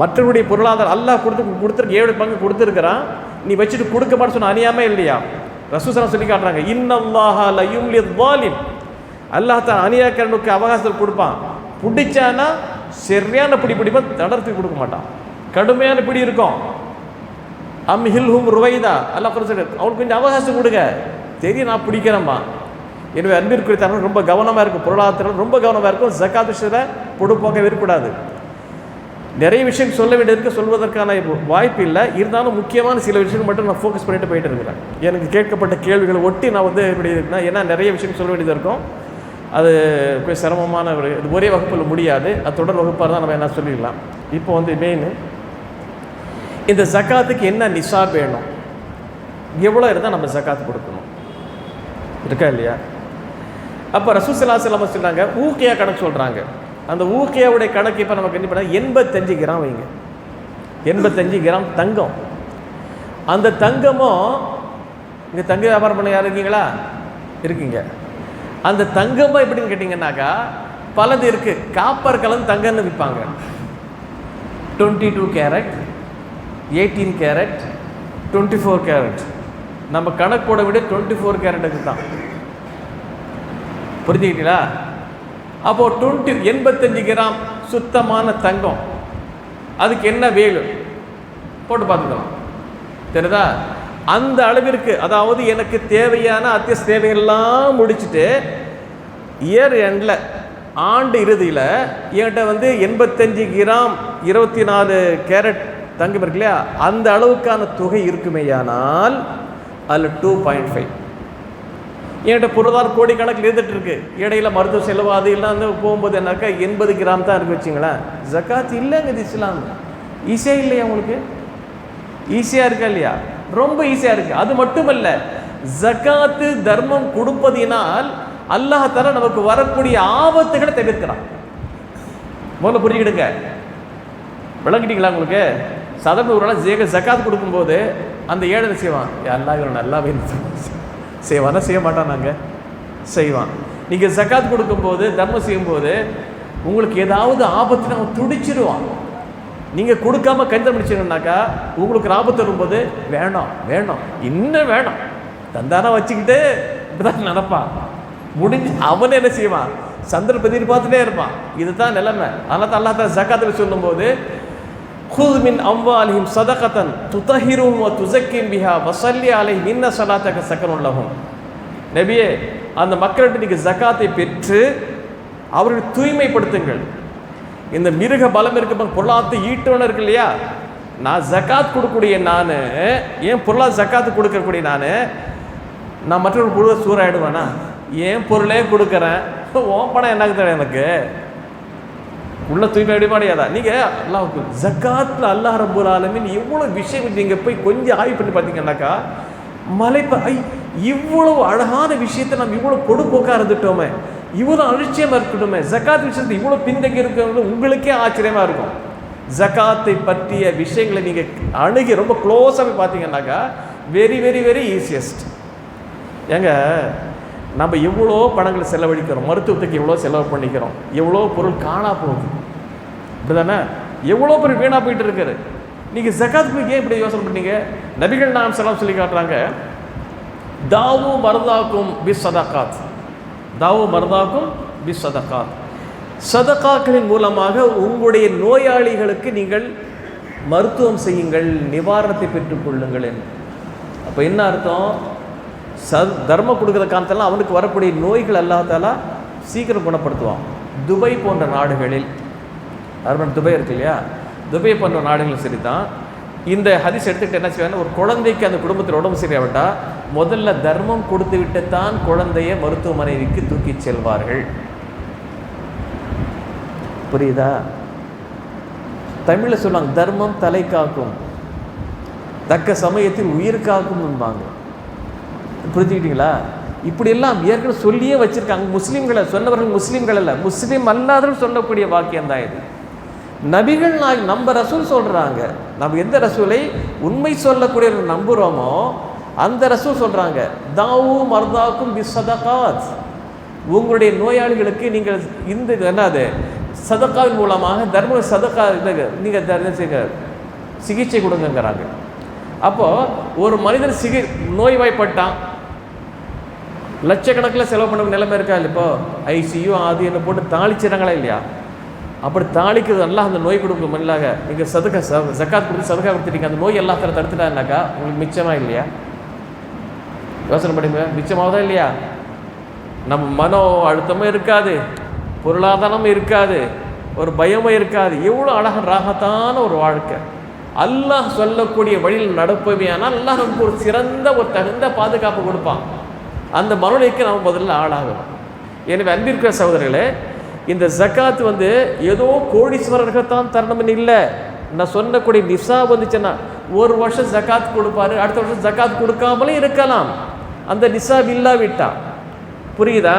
மற்றவருடைய பொருளாதாரம் அல்லாஹ் கொடுத்துருக்கு, 7 பங்கு கொடுத்துருக்கிறான், நீ வச்சுட்டு கொடுக்க மாட்டேன்னு சொன்ன அநியாயமே இல்லையா? ரசூலுல்லாஹ் சொல்லி காட்டுறாங்க, இன்னல்லாஹ லா யும்லில் ஸாலிம், அல்லாஹ் தான் அநியாயக்காரனுக்கு அவகாசம் கொடுப்பான். பிடிச்சானா சரியான பிடிப்பான், தடர்த்தி கொடுக்க மாட்டான், கடுமையான பிடி இருக்கும். அம்ஹில்ஹும் ருவைதா, அல்லாஹ் அவனுக்கு கொஞ்சம் அவகாசம் கொடுங்க, தெரியும் நான் பிடிக்கிறேம்மா. எனவே அன்பிற்குரிய தரணும் ரொம்ப கவனமாக இருக்கும், பொருளாதாரம் ரொம்ப கவனமாக இருக்கும். ஜக்காத் விஷயத்தில் பொடுப்போக்க இருக்கக்கூடாது. நிறைய விஷயம் சொல்ல வேண்டியதுக்கு சொல்வதற்கான வாய்ப்பு இல்லை. இருந்தாலும் முக்கியமான சில விஷயங்கள் மட்டும் நான் ஃபோக்கஸ் பண்ணிட்டு போயிட்டு இருக்கிறேன். எனக்கு கேட்கப்பட்ட கேள்விகளை ஒட்டி நான் எப்படி இருக்குன்னா, ஏன்னா நிறைய விஷயம் சொல்ல வேண்டியது இருக்கும். அது கொஞ்சம் சிரமமான ஒரே வகுப்பில் முடியாது, அது தொடர் வகுப்பாக தான் நம்ம என்ன சொல்லிடலாம். இப்போ மெயின் இந்த ஜக்காத்துக்கு என்ன நிசாப் வேணும், எவ்வளோ இருந்தால் நம்ம ஜக்காத்து கொடுக்கணும் இருக்கா இல்லையா? அப்போ ரசூல் ஸல்லல்லாஹு அலைஹி வஸல்லம் சொன்னாங்க, ஊக்கியா கணக்கு சொல்கிறாங்க. அந்த ஊக்கியாவுடைய கணக்கு இப்போ நமக்கு என்ன பண்ண 85 கிராம் வைங்க. 85 கிராம் தங்கம். அந்த தங்கமும் இங்கே தங்க வியாபாரம் பண்ண யாரும் இருக்கீங்களா? இருக்கீங்க. அந்த தங்கமும் எப்படின்னு கேட்டிங்கன்னாக்கா பலது இருக்குது. காப்பர் கலந்து தங்கம்னு விற்பாங்க. 22 கேரட், 18 கேரட், 24 கேரட். நம்ம கணக்கோட விட 24 கேரட்டுக்கு தான். புரிஞ்சுக்கிட்டீங்களா? அப்போது 85 கிராம் சுத்தமான தங்கம், அதுக்கு என்ன வேணும் போட்டு பார்த்துக்கலாம். தெரியுதா? அந்த அளவிற்கு, அதாவது எனக்கு தேவையான அத்தியாவசிய தேவையெல்லாம் முடிச்சுட்டு இயர் எண்டில், ஆண்டு இறுதியில் என்கிட்ட 85 கிராம் 24 கேரட் தங்கம் இருக்கு இல்லையா, அந்த அளவுக்கான தொகை இருக்குமேயானால் அதில் 2.5. என்கிட்ட பொருளாதார கோடிக்கணக்கில் இருந்துட்டு இருக்கு, இடையில மருத்துவ செலவு அது எல்லாம் போகும்போது என்னாக்கா 80 கிராம் தான் இருக்கு வச்சுங்களேன். ஜக்காத் இல்லைங்க இது இஸ்லாம். ஈஸியாக இல்லையா உங்களுக்கு? ஈஸியாக இருக்கா இல்லையா? ரொம்ப ஈஸியாக இருக்குது. அது மட்டுமல்ல, ஜக்காத்து தர்மம் கொடுப்பதினால் அல்லாஹ் தஆலா நமக்கு வரக்கூடிய ஆபத்துகளை தவிர்க்கிறான். முதல்ல புரிஞ்சுக்கிடுங்க. விளங்கிட்டீங்களா? உங்களுக்கு சாதாரண ஒரு நாள் ஜக்காத் கொடுக்கும்போது அந்த ஏழை செய்வான், அல்லாஹ் இவன் நல்லா செய்வானா? செய்ய மாட்டான். நாங்கள் செய்வான். நீங்கள் ஜக்காத் கொடுக்கும்போது, தர்மம் செய்யும்போது உங்களுக்கு ஏதாவது ஆபத்துன்னு அவன் துடிச்சிடுவான். நீங்கள் கொடுக்காம கஞ்சம் முடிச்சிங்கன்னாக்கா உங்களுக்கு ஆபத்து வரும்போது வேணாம் வேணாம் இன்னும் வேணாம் தந்தானா வச்சுக்கிட்டு இப்படிதான் நினைப்பான். முடிஞ்சு அவன் என்ன செய்வான்? சந்தர்ப்பத்தை பார்த்துட்டே இருப்பான். இதுதான் நிலைமை. அதனால தான் அல்லாஹ் தஆலா ஜக்காத்தில் சொல்லும்போது, குஸ் மின் அம்வாலிஹிம் ஸதகத்தன் துதஹிருஹும் வ துஸக்கிம் பிஹா வஸல்லி அலைஹிம் இன்ன ஸலாத்தக ஸகனுல் லஹும். நபியே, அந்த மக்கள்கிட்ட நீங்கள் ஜக்காத்தை பெற்று அவர்களை தூய்மைப்படுத்துங்கள். இந்த மிருக பலம் இருக்க பொருளாதாரத்தை ஈட்டவன இருக்கு இல்லையா, நான் ஜக்காத் கொடுக்கக்கூடிய நான், ஏன் பொருளாதார ஜக்காத்து கொடுக்கக்கூடிய நான் மற்றொரு பொருளை சூறாயிடுவேனா? ஏன் பொருளே கொடுக்குறேன், ஓன் பணம் என்னங்க தெரியும் எனக்கு உள்ள தூய்மை அடிமாடியாதா? நீங்கள் அல்லாஹ்வுக்கு ஜக்காத்தில் அல்லாஹ் ரப்பல் ஆலமீன் எவ்வளோ விஷயம் நீங்கள் போய் கொஞ்சம் ஆய்வு பண்ணி பார்த்தீங்கன்னாக்கா இவ்வளவு அழகான விஷயத்தை நம்ம இவ்வளோ பொடுப்போக்காக இருந்துட்டோமே, இவ்வளோ அலட்சியமாக இருக்கட்டுமே, ஜக்காத் விஷயத்தை இவ்வளோ பின்தங்கி இருக்கிறது உங்களுக்கே ஆச்சரியமாக இருக்கும். ஜக்காத்தை பற்றிய விஷயங்களை நீங்கள் அணுகி ரொம்ப க்ளோஸாக பார்த்தீங்கன்னாக்கா வெரி வெரி வெரி ஈஸியஸ்ட். ஏங்க, நம்ம எவ்வளோ பணங்களை செலவழிக்கிறோம், மருத்துவத்துக்கு எவ்வளோ செலவு பண்ணிக்கிறோம், எவ்வளோ பொருள் காணா போகுது, இப்படி தானே? எவ்வளோ பொருள் வீணாக போயிட்டு இருக்காரு. நீங்கள் ஜக்காத்துக்கு ஏன் இப்படி யோசனை பண்ணீங்க? நபிகள் நாயகம் ஸல்லல்லாஹு அலைஹி வஸல்லம் சொல்லி காட்டுறாங்க, தாவு மர்தாக்கும் பி சதகாத், தாவு மர்தாக்கும் பி சதகாத். சதகாக்களின் மூலமாக உங்களுடைய நோயாளிகளுக்கு நீங்கள் மருத்துவம் செய்யுங்கள், நிவாரணத்தை பெற்றுக்கொள்ளுங்கள். அப்போ என்ன அர்த்தம்? தர்மம் கொடுக்குற காலத்தெல்லாம் அவனுக்கு வரக்கூடிய நோய்கள் அல்லாஹ் தஆலா சீக்கிரம் குணப்படுத்துவான். துபை போன்ற நாடுகளில், துபை இருக்கு இல்லையா, துபை போன்ற நாடுகள் சரி தான். இந்த ஹதீஸ் எடுத்துக்கிட்டு என்ன செய்வாங்க, ஒரு குழந்தைக்கு அந்த குடும்பத்தில் உடம்பு சரியாவிட்டா முதல்ல தர்மம் கொடுத்து விட்டுத்தான் குழந்தைய மருத்துவமனைக்கு தூக்கி செல்வார்கள். புரியுதா? தமிழில் சொல்லுவாங்க, தர்மம் தலை காக்கும், தக்க சமயத்தில் உயிர் காக்கும் என்பாங்க. புரிஞ்சுக்கிட்டீங்களா? இப்படியெல்லாம் ஏற்கனவே சொல்லியே வச்சுருக்காங்க. முஸ்லீம்களை சொன்னவர்கள் முஸ்லீம்கள் அல்ல, முஸ்லீம் அல்லாதவர்கள் சொல்லக்கூடிய வாக்கியம் தான் இது. நபிகள் நம்ம ரசூல் சொல்கிறாங்க. நம்ம எந்த ரசூலை உண்மை சொல்லக்கூடிய நம்புகிறோமோ அந்த ரசூல் சொல்கிறாங்க, தாவு மர்தாக்கும் பி சதகாத், உங்களுடைய நோயாளிகளுக்கு நீங்கள் இந்த என்னது சதக்காவின் மூலமாக தர்ம சதக்கா நீங்கள் சிகிச்சை கொடுங்கங்கிறாங்க. அப்போது ஒரு மனிதன் நோய்வாய்ப்பட்டான், லட்சக்கணக்கில் செலவு பண்ண நிலைமை இருக்கா இல்லை? இப்போ ஐசியு அது என்ன போட்டு தாளிச்சிடறாங்களா இல்லையா? அப்படி தாளிக்கிறது எல்லாம் அந்த நோய் கொடுக்கும் மனிதாக நீங்கள் ஜக்காத் கொடுத்து சதக்கா கொடுத்துட்டீங்க, அந்த நோய் எல்லாத்தையும் தடுத்துட்டாருனாக்கா உங்களுக்கு மிச்சமாக இல்லையா? யோசனை பண்ணுங்க, மிச்சமாகதான் இல்லையா? நம்ம மனோ அழுத்தமும் இருக்காது, பொருளாதாரமும் இருக்காது, ஒரு பயமும் இருக்காது. எவ்வளோ அழகான ராகத்தான ஒரு வாழ்க்கை. அல்லாஹ் சொல்லக்கூடிய வழியில் நடப்பவே. ஆனால் அல்லாஹ் நமக்கு ஒரு சிறந்த ஒரு தகுந்த பாதுகாப்பு கொடுப்பான். அந்த மனநிலைக்கு நம்ம முதல்ல ஆளாகணும். எனவே அன்பிற்கிற சகோதரர்களே, இந்த ஜக்காத் ஏதோ கோடீஸ்வரர்கள் தான் தரணும்னு இல்லை. நான் சொன்னக்கூடிய நிசா வந்துச்சுன்னா ஒரு வருஷம் ஜக்காத் கொடுப்பாரு, அடுத்த வருஷம் ஜக்காத் கொடுக்காமலே இருக்கலாம். அந்த நிசாப் இல்லாவிட்டா, புரியுதா?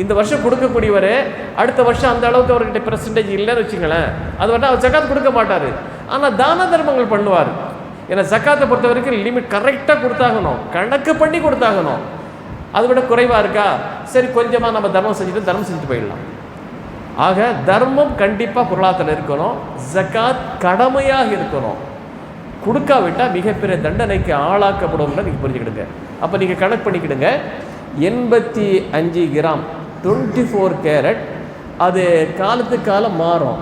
இந்த வருஷம் கொடுக்கக்கூடியவர் அடுத்த வருஷம் அந்த அளவுக்கு அவர்கிட்ட பெர்சன்டேஜ் இல்லைன்னு வச்சுங்களேன், அது வந்து அவர் ஜக்காத் கொடுக்க மாட்டார். ஆனால் தான தர்மங்கள் பண்ணுவார். ஏன்னா ஜக்காத்தை பொறுத்த வரைக்கும் லிமிட் கரெக்டாக கொடுத்தாகணும், கணக்கு பண்ணி கொடுத்தாகணும். அதை விட குறைவாக இருக்கா, சரி கொஞ்சமாக நம்ம தர்மம் செஞ்சுட்டு போயிடலாம். ஆக தர்மம் கண்டிப்பாக பொருளாதாரம் இருக்கணும், ஜக்காத் கடமையாக இருக்கணும். கொடுக்காவிட்டால் மிகப்பெரிய தண்டனைக்கு ஆளாக்கப்படும்னு நீங்கள் புரிஞ்சுக்கிடுங்க. அப்போ நீங்கள் கணக்கு பண்ணிக்கிடுங்க. 85 கிராம் 24 கேரட், அது காலத்துக்கு காலம் மாறும்.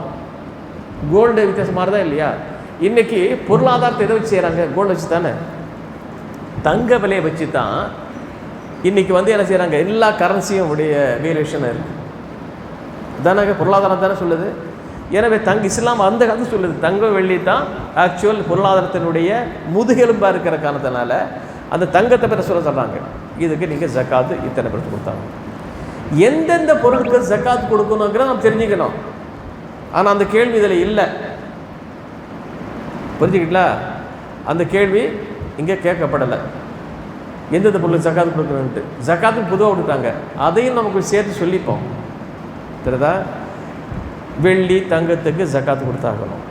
கோல்டு வித்தியாசம் மாறுதா இல்லையா? இன்றைக்கி பொருளாதாரத்தை எதை வச்சு செய்கிறாங்க? கோல்டு வச்சு தானே, தங்க விலையை வச்சு தான் இன்றைக்கி என்ன செய்கிறாங்க? எல்லா கரன்சியும் உடைய வேல்யூஷன் இருக்குது தானே, பொருளாதாரம் தானே சொல்லுது. எனவே இஸ்லாம் அந்த காலத்து சொல்லுது, தங்கம் வெள்ளி தான் ஆக்சுவல் பொருளாதாரத்தினுடைய முதுகெலும்பாக இருக்கிற காரணத்தினால அந்த தங்கத்தை பற்றி சொல்கிறாங்க. இதுக்கு நீங்கள் ஜக்காத்து இத்தனை பேருக்கு கொடுத்தாங்க. எந்தெந்த பொருளுக்கு ஜக்காத் கொடுக்கணுங்கிறத நம்ம தெரிஞ்சுக்கணும். ஆனால் அந்த கேள்வி இதில் இல்லை, புரிஞ்சுக்கிட்டா? அந்த கேள்வி இங்கே கேட்கப்படலை. எந்தெந்த பொருளுக்கு ஜக்காத்து கொடுக்கணுன்ட்டு ஜக்காத்துக்கு பொதுவாக கொடுத்தாங்க, அதையும் நமக்கு சேர்த்து சொல்லிப்போம். தெரியுதா? வெள்ளி தங்கத்துக்கு ஜக்காத்து கொடுத்தாகணும்,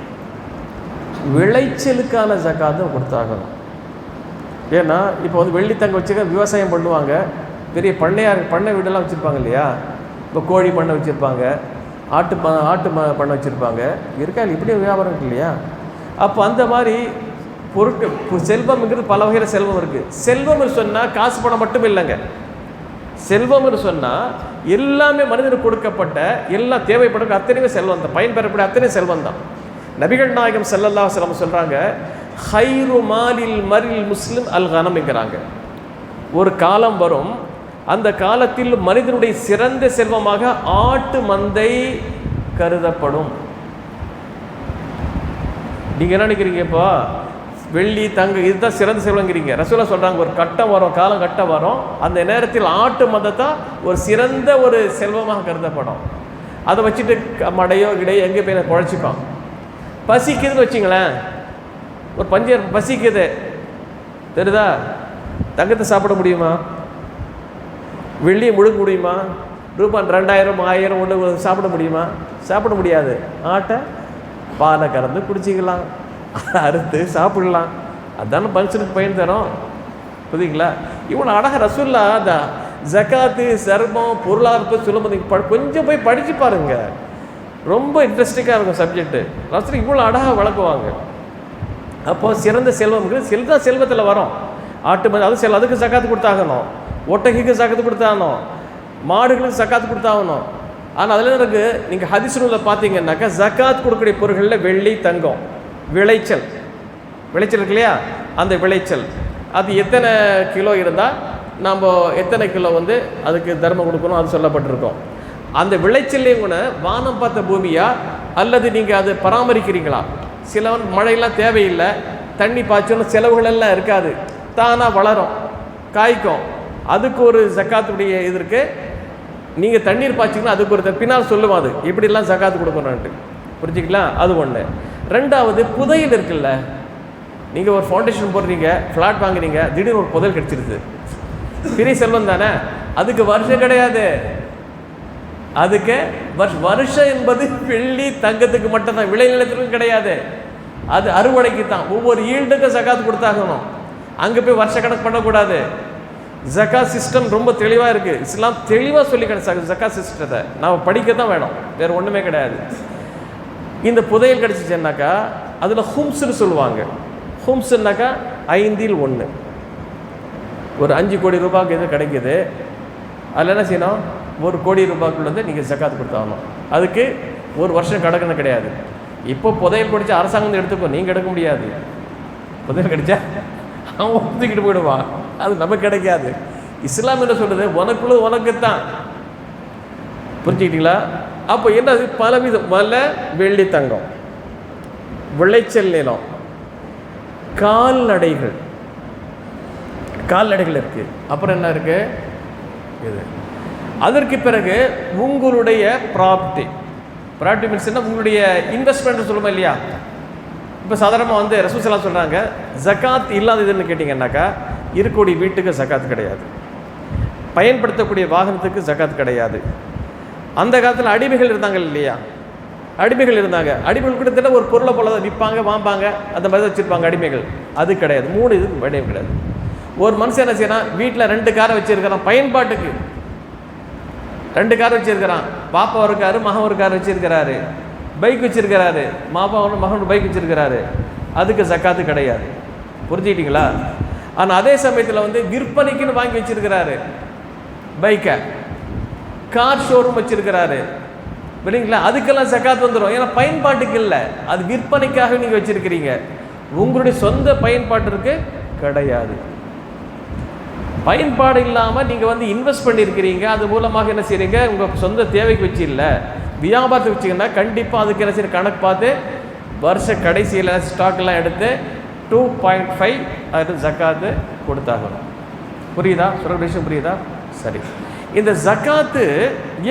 விளைச்சலுக்கான ஜக்காத்தும் கொடுத்தாகணும். ஏன்னா இப்போ வெள்ளி தங்கம் வச்சுக்க விவசாயம் பண்ணுவாங்க, பெரிய பண்ணை வீடெல்லாம் வச்சுருப்பாங்க இல்லையா? இப்போ கோழி பண்ணை வச்சுருப்பாங்க, ஆட்டு பண்ணை வச்சுருப்பாங்க, இருக்கா இப்படி வியாபாரம் இருக்கு இல்லையா? அப்போ அந்த மாதிரி பொருட்கள் செல்வம்ங்கிறது பல வகையில் செல்வம் இருக்குது. செல்வம்னு சொன்னால் காசு பணம் மட்டும் இல்லைங்க. செல்வம்னு சொன்னால் எல்லாமே மனிதனுக்கு கொடுக்கப்பட்ட எல்லா தேவைப்படும் அத்தனையுமே செல்வம் தான், பயன்பெறக்கூடிய அத்தனை செல்வம் தான். நபிகள் நாயகம் ஸல்லல்லாஹு அலைஹி வஸல்லம் சொல்கிறாங்க, ஹைரு மாலில் மரில் முஸ்லிம் அல் கனம்ங்கிறாங்க. ஒரு காலம் வரும், அந்த காலத்தில் மனிதனுடைய சிறந்த செல்வமாக ஆட்டு மந்தை கருதப்படும். நீங்கள் என்ன நினைக்கிறீங்க? இப்போ வெள்ளி தங்கம் இதுதான் சிறந்த செல்வங்கிறீங்க. ரசூலுல்லாஹ் சொல்கிறாங்க, ஒரு கட்டம் வரும், காலம் கட்டம் வரும், அந்த நேரத்தில் ஆட்டு மந்தை தான் ஒரு சிறந்த ஒரு செல்வமாக கருதப்படும். அதை வச்சுட்டு மடையோ கிடையோ எங்கே போய் குழைச்சிப்பான். பசிக்குதுன்னு வச்சிங்களேன், ஒரு பஞ்சர் பசிக்குது, தெரியுதா? தங்கத்தை சாப்பிட முடியுமா? வெள்ளியை முழுங்க முடியுமா? ரூபாய் 2000 1000 ஒன்று சாப்பிட முடியுமா? சாப்பிட முடியாது. ஆட்டை பாலை கறந்து குடிச்சிக்கலாம், அறுத்து சாப்பிடலாம், அதுதானே மனுஷனுக்கு பயன் தரும். புரியுங்களா? இவனை அழகாக ரசூலுல்லாஹ் அந்த ஜக்காத்து சர்மம் பொருளாதாரத்தை சொல்லும்போது கொஞ்சம் போய் படித்து பாருங்க, ரொம்ப இன்ட்ரெஸ்டிங்காக இருக்கும் சப்ஜெக்டு. ரசூல் இவ்வளோ அழகாக வளர்க்குவாங்க. அப்போது சிறந்த செல்வம்ங்கிறது செல்வத்தில் வரும். ஆட்டு மந்தை அது அதுக்கு ஜக்காத்து கொடுத்தாகணும், ஒட்டகைக்கு ஜக்காத்து கொடுத்தாகணும், மாடுகளுக்கு ஜக்காத்து கொடுத்தாகணும். ஆனால் அதில் எனக்கு நீங்கள் ஹதீஸ் நூலில் பார்த்தீங்கன்னாக்கா ஜக்காத் கொடுக்கக்கூடிய பொருட்களில் வெள்ளி தங்கம் விளைச்சல் இருக்கு இல்லையா? அந்த விளைச்சல் அது எத்தனை கிலோ இருந்தால் நம்ம எத்தனை கிலோ அதுக்கு தர்மம் கொடுக்கணும் அது சொல்லப்பட்டிருக்கோம். அந்த விளைச்சல்லையும் கூட வானம் பார்த்த பூமியா அல்லது நீங்கள் அதை பராமரிக்கிறீங்களா? சிலவன் மழையெல்லாம் தேவையில்லை, தண்ணி பாய்ச்சணும், செலவுகள் எல்லாம் இருக்காது, தானாக வளரும் காய்க்கும், அதுக்கு ஒரு ஜக்காத்துடைய இது இருக்குது. நீங்கள் தண்ணீர் பாய்ச்சிங்கன்னா அதுக்கு ஒரு பின்னால் சொல்லுவோம், அது இப்படிலாம் ஜக்காத்து கொடுக்கணுன்ட்டு. புரிஞ்சுக்கலாம்? அது ஒன்று. ரெண்டாவது புதையல் இருக்குல்ல, நீங்கள் ஒரு ஃபவுண்டேஷன் போடுறீங்க, ஃப்ளாட் வாங்குறீங்க, திடீர்னு ஒரு புதையல் கிடச்சிருது, பெரிய செல்வம் தானே. அதுக்கு வருஷம் கிடையாது, அதுக்கு வருஷம் என்பது வெள்ளி தங்கத்துக்கு மட்டும்தான், விளைநிலத்துக்கும் கிடையாது, அது அறுவடைக்கு தான். ஒவ்வொரு ஈல்டுக்கும் ஜக்காத்து கொடுத்தாகணும், அங்கே போய் வருஷ கணக்கு பண்ணக்கூடாது. ஜக்காத் சிஸ்டம் ரொம்ப தெளிவாக இருக்குது. இஸ்லாம் தெளிவாக சொல்லி கிடைச்சாங்க ஜக்காத் சிஸ்டத்தை. நாம் படிக்க தான் வேணும், வேறு ஒன்றுமே கிடையாது. இந்த புதையல் கிடச்சிச்சுன்னாக்கா அதில் ஹும்ஸ்ன்னு சொல்லுவாங்க. ஹும்ஸ்னாக்கா 1/5. ஒரு 5 கோடி ரூபாய்க்கு எது கிடைக்கிது, அதில் என்ன செய்யணும், 1 கோடி ரூபாய்க்குள்ள வந்து நீங்கள் ஜக்காத் கொடுத்தாகணும். அதுக்கு ஒரு வருஷம் கிடக்குன்னு கிடையாது. இப்போ புதையல் படித்து அரசாங்கம் எடுத்துக்கோ, நீங்கள் எடுக்க முடியாது. புதையல் கிடைச்சா அவன் ஒத்துக்கிட்டு போயிடுவான், அது நமக்கு கிடைக்காது. இஸ்லாம் என்ன சொல்கிறது, உனக்குள்ள உனக்குத்தான். புரிஞ்சுக்கிட்டீங்களா? அப்போ என்ன, பலவிதம். முதல்ல வெள்ளி தங்கம், விளைச்சல் நிலம், கால்நடைகள் இருக்குது. அப்புறம் என்ன இருக்குது இது. அதற்கு பிறகு உங்களுடைய ப்ராப்பர்ட்டி மீன்ஸ் என்ன, உங்களுடைய இன்வெஸ்ட்மெண்ட் சொல்லுமா இல்லையா. இப்போ சாதாரணமாக வந்து ரசூலுல்லாஹ் சொல்கிறாங்க, ஜக்காத் இல்லாததுன்னு கேட்டிங்கன்னாக்கா இருக்கக்கூடிய வீட்டுக்கு ஜக்காத் கிடையாது, பயன்படுத்தக்கூடிய வாகனத்துக்கு ஜக்காத் கிடையாது. அந்த காலத்தில் அடிமைகள் இருந்தாங்க இல்லையா, அடிமைகள் கிட்டத்தட்ட ஒரு பொருளை போல தான் விற்பாங்க, வாம்பாங்க, அந்த மாதிரி வச்சுருப்பாங்க அடிமைகள். அது கிடையாது. 3 இது அடிமை கிடையாது. ஒரு மனுஷன் என்ன செய்யறான், வீட்டில் 2 காரை வச்சுருக்கிறான், பயன்பாட்டுக்கு 2 கார் வச்சுருக்கிறான். பாப்பா ஒரு காரு, மகன் ஒரு கார் வச்சுருக்கிறாரு, பைக் வச்சுருக்கிறாரு, மாப்பா ஒன்று மகன் பைக் வச்சுருக்கிறாரு. அதுக்கு ஜக்காத்து கிடையாது. புரிஞ்சுக்கிட்டீங்களா? ஆனால் அதே சமயத்தில் வந்து விற்பனைக்குன்னு வாங்கி வச்சுருக்கிறாரு பைக்கை, கார் ஷோரூம் வச்சுருக்கிறாரு இல்லைங்களா, அதுக்கெல்லாம் ஜக்காத் வந்துடும். ஏன்னா பயன்பாட்டுக்கு இல்லை, அது விற்பனைக்காக நீங்கள் வச்சுருக்கிறீங்க, உங்களுடைய சொந்த பயன்பாட்டிற்கு கிடையாது. பயன்பாடு இல்லாமல் நீங்கள் வந்து இன்வெஸ்ட் பண்ணியிருக்கிறீங்க, அது மூலமாக என்ன செய்கிறீங்க, உங்கள் சொந்த தேவைக்கு வச்சு இல்லை, வியாபாரத்தை வச்சிங்கன்னா கண்டிப்பாக அதுக்கு என்ன செய்ய கணக்கு பார்த்து வருஷ கடைசியில் ஸ்டாக்கெல்லாம் எடுத்து 2.5 அது ஜக்காத்து கொடுத்தாகணும். புரியுதா? சொல்கிற விஷயம் புரியுதா? சரி. இந்த ஜக்காத்து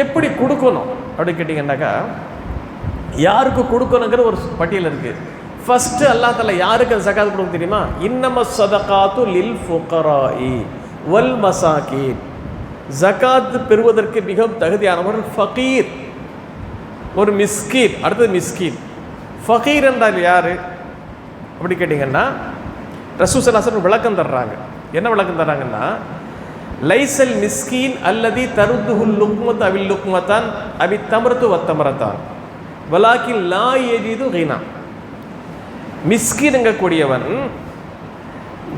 எப்படி கொடுக்கணும் அப்படின்னு கேட்டிங்கன்னாக்கா, யாருக்கு கொடுக்கணுங்கிற ஒரு பட்டியல் இருக்குது. ஃபஸ்ட்டு அல்லாஹ் தஆலா யாருக்கு அந்த ஜக்காத் கொடுக்க தெரியுமா? இன்னம ஸதகாத்து லில் ஃபுகராஇ வல் மசாகீன். ஜக்காத் பெறுவதற்கு மிகவும் தகுதியானவர் ஃபகீர், ஒரு மிஸ்கீன். அடுத்தது மிஸ்கீன். ஃபகீர் என்றால் யார் அப்படி கேட்டிங்கன்னா, ரசூல் ஸல்லல்லாஹு அலைஹி வஸல்லம் விளக்கம் தர்றாங்க. என்ன விளக்கம் தர்றாங்கன்னா, லைசல் மிஸ்கீன் அல்லதி தருதுஹுல் லுக்மத் அவில் லுக்மத்தான் அபி தம்ரத்து வத்தமரத்தான் வலாக்கின் லா யஜிது கினா. மிஸ்கீனுங்க கூடியவன்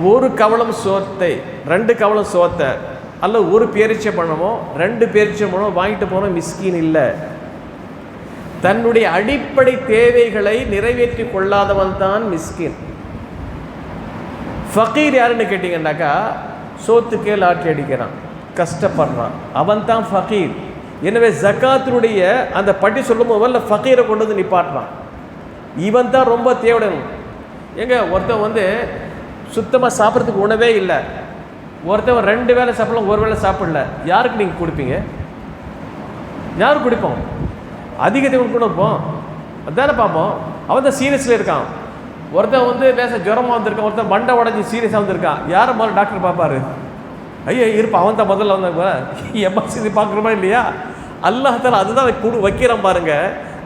ஒரு கவளம் சோத்தை, 2 கவளம் சோத்தை அல்ல ஒரு பேரிச்சை பழமோ 2 பேரிச்சை பழமோ வாங்கிட்டு போன மிஸ்கீன் இல்லை. தன்னுடைய அடிப்படை தேவைகளை நிறைவேற்றி கொள்ளாதவன் தான் மிஸ்கின். ஃபகீர் யாருன்னு கேட்டிங்கன்னாக்கா, சோத்துக்கே லாட்டி அடிக்கிறான், கஷ்டப்படுறான், அவன் தான் ஃபகீர். எனவே ஜக்காத்தினுடைய அந்த பட்டி சொல்லும் போது ஃபகீரை கொண்டு வந்து நிப்பாட்டுறான். இவன் தான் ரொம்ப தேவைடணும். ஒருத்தன் வந்து சுத்தமாக சாப்பிட்றதுக்கு உணவே இல்லை, ஒருத்தன் 2 வேளை சாப்பிடலாம், 1 வேளை சாப்பிடல, யாருக்கு நீங்கள் கொடுப்பீங்க? யாருக்கு கொடுப்போம்? அதிகத்தை கொடுப்போம், அதானே பார்ப்போம். அவன் தான் சீரியஸில் இருக்கான். ஒருத்தன் வந்து லேசாக ஜுரமாக வந்திருக்கான், ஒருத்தன் மண்டை உடஞ்சி சீரியஸாக வந்திருக்கான். யாரை முதல்ல டாக்டர் பார்ப்பாரு? ஐயோ இருப்பான், அவன் தான் முதல்ல வந்தாங்க. எமர்ஜென்சி பார்க்குறோமா இல்லையா? அல்லாஹ் தஆலா அதுதான் வைக்கிறான் பாருங்க.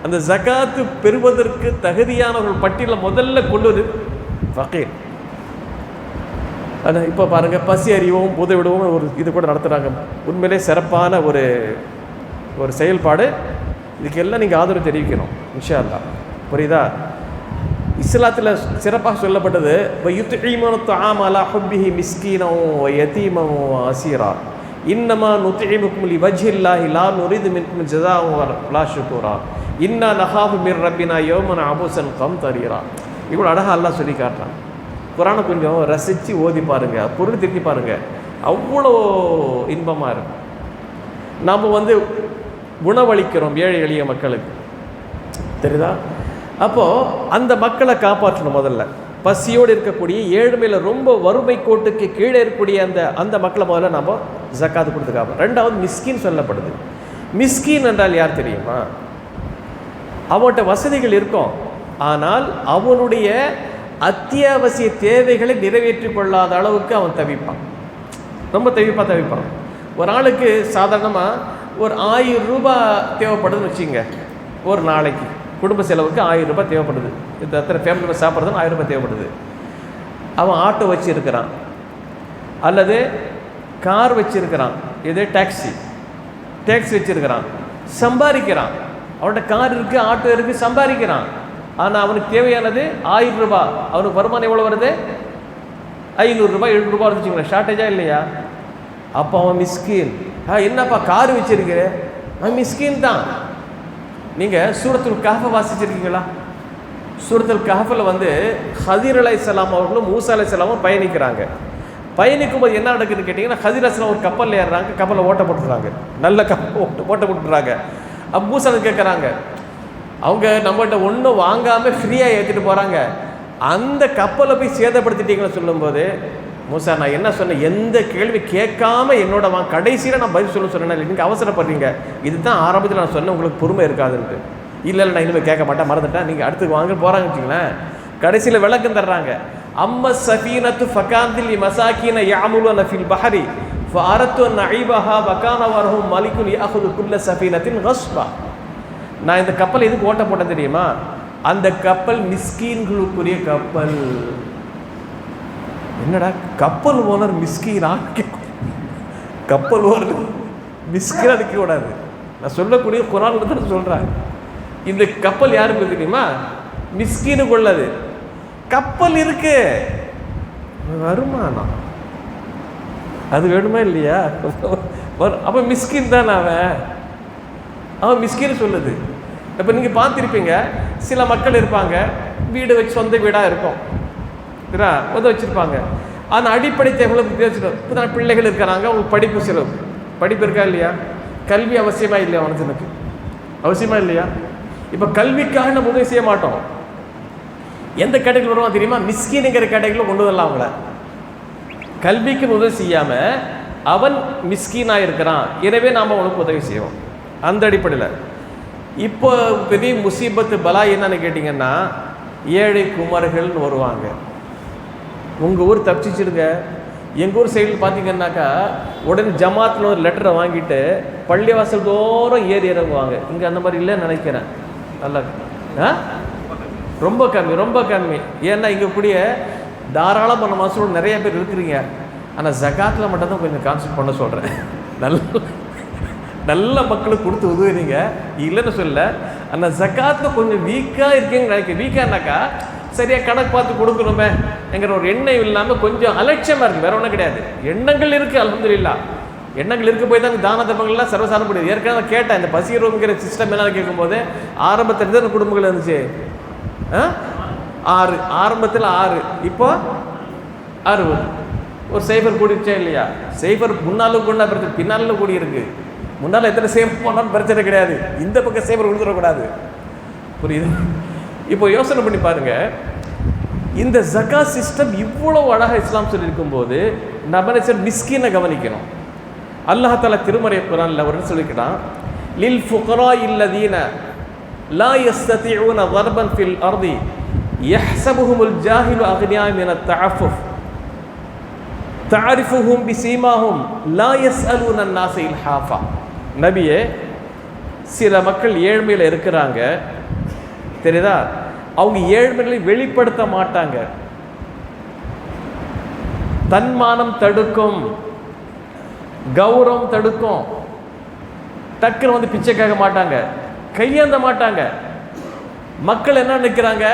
அந்த ஜக்காத்து பெறுவதற்கு தகுதியானவர்கள் பட்டியலில் முதல்ல கொண்டு வந்து ஃபகீர். ஆனால் இப்போ பாருங்கள், பசி அறிவோம் உதவிடுவோம் ஒரு இது கூட நடத்துகிறாங்க. உண்மையிலே சிறப்பான ஒரு செயல்பாடு. இதுக்கெல்லாம் நீங்கள் ஆதரவு தெரிவிக்கணும் இன்ஷா அல்லாஹ். புரியுதா? இஸ்லாத்தில் சிறப்பாக சொல்லப்பட்டது, யுத்ஈமுன த்ஆம அலா ஹுப்பிஹி மிஸ்கீனன் வ யதீமன் வ அஸீரா இன்னமா நுத்இமுக்கும் லிவஜ்ஹில்லாஹி லா நுரீது மின்கும் ஜஸாஅன் வலா ஷுக்கூரா இன்னா நஹாஃபு மிர் ரப்பினா யௌமன் அபூஸன் கம்தரீரா. இவ்வளோ அழகாக அல்லாஹ் சொல்லி காட்டுறான். குரானை கொஞ்சம் ரசித்து ஓதி பாருங்கள், பொருள் திருப்பி பாருங்கள், அவ்வளோ இன்பமாக இருக்கும். நாம் வந்து உணவளிக்கிறோம் ஏழை எளிய மக்களுக்கு, தெரியுதா? அப்போது அந்த மக்களை காப்பாற்றணும். முதல்ல பசியோடு இருக்கக்கூடிய, ஏழ்மையில் ரொம்ப வறுமை கோட்டுக்கு கீழே இருக்கக்கூடிய அந்த மக்களை முதல்ல நம்ம ஜக்காத்து கொடுத்து காப்போம். 2வது மிஸ்கின் சொல்லப்படுது. மிஸ்கின் என்றால் யார் தெரியுமா? அவன்கிட்ட வசதிகள் இருக்கும், ஆனால் அவனுடைய அத்தியாவசிய தேவைகளை நிறைவேற்றி கொள்ளாத அளவுக்கு அவன் தவிப்பான், ரொம்ப தவிப்பான். ஒரு ஆளுக்கு சாதாரணமாக ஒரு 1000 ரூபாய் தேவைப்படுதுன்னு வச்சுங்க. ஒரு நாளைக்கு குடும்ப செலவுக்கு 1000 ரூபாய் தேவைப்படுது. இந்த அத்தனை ஃபேமிலி சாப்பிட்றதுன்னு 1000 ரூபாய் தேவைப்படுது. அவன் ஆட்டோ வச்சு இருக்கிறான், அல்லது கார் வச்சிருக்கிறான், இதே டாக்ஸி வச்சிருக்கிறான், சம்பாதிக்கிறான். அவன்கிட்ட கார் இருக்கு, ஆட்டோ இருக்கு, சம்பாதிக்கிறான். ஆனால் அவனுக்கு தேவையானது 1000 ரூபாய். அவனுக்கு வருமானம் எவ்வளோ வருது? 500 ரூபாய் 700 ரூபாய் வச்சுக்கோங்களேன். ஷார்ட்டேஜா இல்லையா? அப்போ அவன் மிஸ்கின். என்னப்பா கார் வச்சிருக்கிற? அவன் மிஸ்கின் தான். நீங்கள் சூரத்துல் கஹஃப் வாசிச்சிருக்கீங்களா? சூரத்துல் கஹஃபில் வந்து ஹதீர் அலைஹிஸ்ஸலாம் அவர்களும் மூசா அலைஹிஸ்ஸலாமும் பயணிக்கிறாங்க. பயணிக்கும் போது என்ன நடக்குதுன்னு கேட்டிங்கன்னா, ஹதீர் அலைஹிஸ்ஸலாம் ஒரு கப்பலில் ஏறுறாங்க, கப்பலில் ஓட்ட போட்டுறாங்க, நல்ல கப்பல் ஓட்ட போட்டுறாங்க. அப்போ மூசா கேட்குறாங்க, அவங்க நம்மகிட்ட ஒன்றும் வாங்காமல் ஃப்ரீயாக ஏற்றிட்டு போகிறாங்க, அந்த கப்பலை போய் சேதப்படுத்திட்டீங்கன்னு சொல்லும்போது, மூசா நான் என்ன சொன்னேன், எந்த கேள்வி கேட்காம என்னோட கடைசியில் நான் பதில் சொன்னேன், நீங்கள் அவசரப்படுறீங்க, இதுதான் ஆரம்பத்தில் நான் சொன்னேன், உங்களுக்கு பொறுமை இருக்காதுன்ட்டு. இல்லை நான் இனிமேல் கேட்க மாட்டேன், மறந்துட்டேன், நீங்கள் அடுத்து வாங்க போகிறாங்க வச்சுங்களேன். கடைசியில் விளக்கம் தர்றாங்க. அம்ம சஃபீனத்து ஃபகாந்தில் மசாக்கீன யாமுலுன ஃபில் பஹரி ஃபஅரத்து அன் நஈபஹா வகான வரஹும் மலிகுன் யாஹுது குல்ல சஃபீனத்தின் கஸ்பா. நான் இந்த கப்பல் எதுக்கு ஓட்ட போட்டேன் தெரியுமா? அந்த கப்பல் மிஸ்கீன்களுக்குரிய கப்பல். என்னடா கப்பல் ஓனர் மிஸ்கீனா? கப்பல் ஓனர் மிஸ்கீனா இருக்க கூடாது. நான் சொல்லக்கூடிய குர்ஆன்ல தான் சொல்றேன். இந்த கப்பல் யாருக்கு தெரியுமா? மிஸ்கீனுக்கு உள்ளது. கப்பல் இருக்கு, வருமானம் அது வேணுமா இல்லையா? அப்போ மிஸ்கின் தான் அவன் மிஸ்கின்னு சொல்லுது. இப்போ நீங்கள் பார்த்துருப்பீங்க, சில மக்கள் இருப்பாங்க, வீடு வச்சு சொந்த வீடாக இருக்கும், வச்சுருப்பாங்க. அந்த அடிப்படை தேவைகளும் இப்போ தான் பிள்ளைகள் இருக்கிறாங்க, அவங்களுக்கு படிப்பு செலவு, படிப்பு இருக்கா இல்லையா? கல்வி அவசியமா இல்லையா? மனுஷனுக்கு அவசியமா இல்லையா? இப்போ கல்விக்காக நம்ம உதவி செய்ய மாட்டோம். எந்த கேட்டகரியில் வருவான் தெரியுமா? மிஸ்கின்ங்கிற கேட்டகரியில் கொண்டு வரலாம். அவங்கள கல்விக்கு உதவி செய்யாமல் அவன் மிஸ்கீனாக இருக்கிறான், எனவே நாம் அவனுக்கு உதவி செய்வோம். அந்த அடிப்படையில் இப்போ பெரிய முசீபத்து பலா என்னன்னு கேட்டிங்கன்னா, ஏழை குமர்கள்னு வருவாங்க. உங்கள் ஊர் தப்பிச்சிடுங்க. எங்கள் ஊர் சைடில் பார்த்தீங்கன்னாக்கா உடனே ஜமாத்தில் ஒரு லெட்டரை வாங்கிட்டு பள்ளிவாசல் தோறும் ஏறி இறங்குவாங்க. இங்கே அந்த மாதிரி இல்லைன்னு நினைக்கிறேன். நல்லா ரொம்ப கம்மி. ஏன்னா இங்கே கூடிய தாராளமான மாதம் நிறைய பேர் இருக்கிறீங்க. ஆனால் ஜகாத்தில் மட்டும்தான் கொஞ்சம் கான்சன்ட்ரேட் பண்ண சொல்கிறேன். நல்ல மக்களுக்கு கொடுத்து உதவுறீங்க, இல்லைன்னு சொல்ல. ஆனால் ஜகாத்தில் கொஞ்சம் வீக்காக இருக்கீங்கன்னு நினைக்கிறேன். வீக்கானாக்கா சரியாக கணக்கு பார்த்து கொடுக்கணுமே என்கிற ஒரு எண்ணம் இல்லாமல் கொஞ்சம் அலட்சியமாக இருக்குது, வேறு ஒன்றும் கிடையாது. எண்ணங்கள் இருக்குது, அல்ஹம்துலில்லாஹ். எண்ணங்கள் இருக்க போய் தான் தான தர்மங்கள்லாம் சர்வசாதாரண முடியாது. ஏற்கனவே கேட்டேன், இந்த பசிக்கிறவங்கிற சிஸ்டம் என்னன்னு கேட்கும்போது ஆரம்பத்தில் தான் குடும்பங்கள் இருந்துச்சு. 6 ஆரம்பத்தில் 6, இப்போ 60. ஒரு சைபர் கூடிடுச்சா இல்லையா? சைபர் முன்னாலும் கூட பிரச்சனை, பின்னாலும் கூடி இருக்கு. முன்னால் எத்தனை சைபர் போனாலும் பிரச்சனை கிடையாது, இந்த பக்கம் சைபர் கொடுத்துடக்கூடாது. புரியுது? இப்போ யோசனை பண்ணி பாருங்க, இந்த ஜகாத் சிஸ்டம் இவ்வளோ அழகாக இஸ்லாம் சொல்லியிருக்கும் போது நம்ம மிஸ்கீனை கவனிக்கணும். அல்லாஹ் தஆலா திருமறை குர்ஆன்ல ஒரு சொல்லிக்கிறான், லில் ஃபுகரா இல்லதீன லா யஸ்ததிஊன ضربன் ஃபில் அர்தி யஹ்ஸபுஹுமுல் ஜாஹிலு அக்னியா மின தஅஃஃபுஃப் தஅரிஃபுஹும் பிஸீமாஹும் லா யஸ்அலூன அன்-நாஸ இல்ஹாஃபா. நபியே, சில மக்கள் ஏழ்மையில் இருக்கிறாங்க, தெரியுதா? அவங்க ஏழ்மைகளை வெளிப்படுத்த மாட்டாங்க. தன்மானம் தடுக்கும், கௌரவம் தடுக்கும். டக்குன்னு வந்து பிச்சை கேட்க மாட்டாங்க, கையேந்த மாட்டாங்க. மக்கள் என்ன நினைக்கிறாங்க?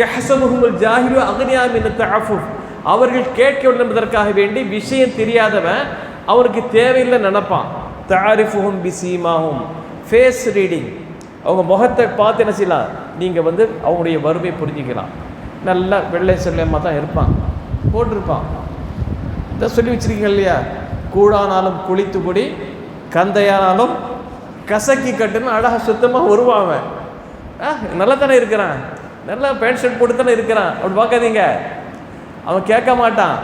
யஹ்ஸபுஹுமுல் ஜாஹிலு அக்னியா மின தஅஃபுஃப். அவர்கள் கேட்க வேண்டும் என்பதற்காக வேண்டி விஷயம் தெரியாதவன் அவருக்கு தேவையில்லை நினைப்பான். தஅரிஃபுஹும் பிஸீமாஹும், ஃபேஸ் ரீடிங், அவங்க முகத்தை பார்த்து என்ன செய்யலாம், நீங்கள் வந்து அவங்களுடைய வறுமை புரிஞ்சிக்கலாம். நல்லா வெள்ளை செல்லமாக தான் இருப்பான், போட்டிருப்பான். இதை சொல்லி வச்சுருக்கீங்க இல்லையா? கூழானாலும் குளித்து குடி, கந்தையானாலும் கசக்கி கட்டுன்னு அழகாக சுத்தமாக வருவான். நல்லா தானே இருக்கிறான், நல்லா பேண்ட் ஷர்ட் போட்டு தானே இருக்கிறான். அப்படி பார்க்காதீங்க, அவன் கேட்க மாட்டான்.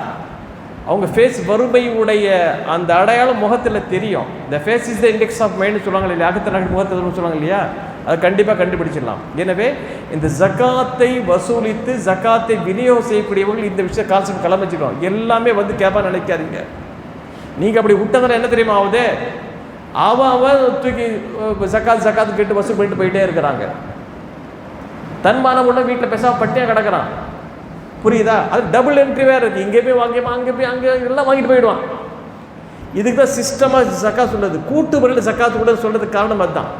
அவங்க ஃபேஸ் வறுமையுடைய அந்த அடையாளம் முகத்தில் தெரியும். இந்த face is the index of mind சொல்லுவாங்க இல்லையா? அகத்தின முகத்தை சொல்லுவாங்க இல்லையா? அதை கண்டிப்பாக கண்டுபிடிச்சிடலாம். எனவே இந்த ஜக்காத்தை வசூலித்து ஜக்காத்தை விநியோகம் செய்யக்கூடியவர்கள் இந்த விஷயம் கான்செப்ட் கிளம்பிச்சிடும். எல்லாமே வந்து கேட்பான்னு நினைக்காதீங்க. நீங்கள் அப்படி விட்டதில் என்ன தெரியுமா ஆகுது? அவன் தூக்கி ஜக்காத்து கேட்டு வசூல் பண்ணிட்டு போயிட்டே இருக்கிறாங்க. தன்மானம் உள்ள வீட்டில் பேசாமல் பட்டியாக கிடக்கிறான். புரியுதா? அது டபுள் என்ட்ரி வேறு இருக்குது. இங்கே போய் வாங்கி அங்கே போய் அங்கே எல்லாம் வாங்கிட்டு போயிடுவான். இதுக்கு தான் சிஸ்டமாக ஜக்காத் சொல்றது. கூட்டு முறையில் ஜக்காத் கூட சொல்றதுக்கு காரணம் அதுதான்.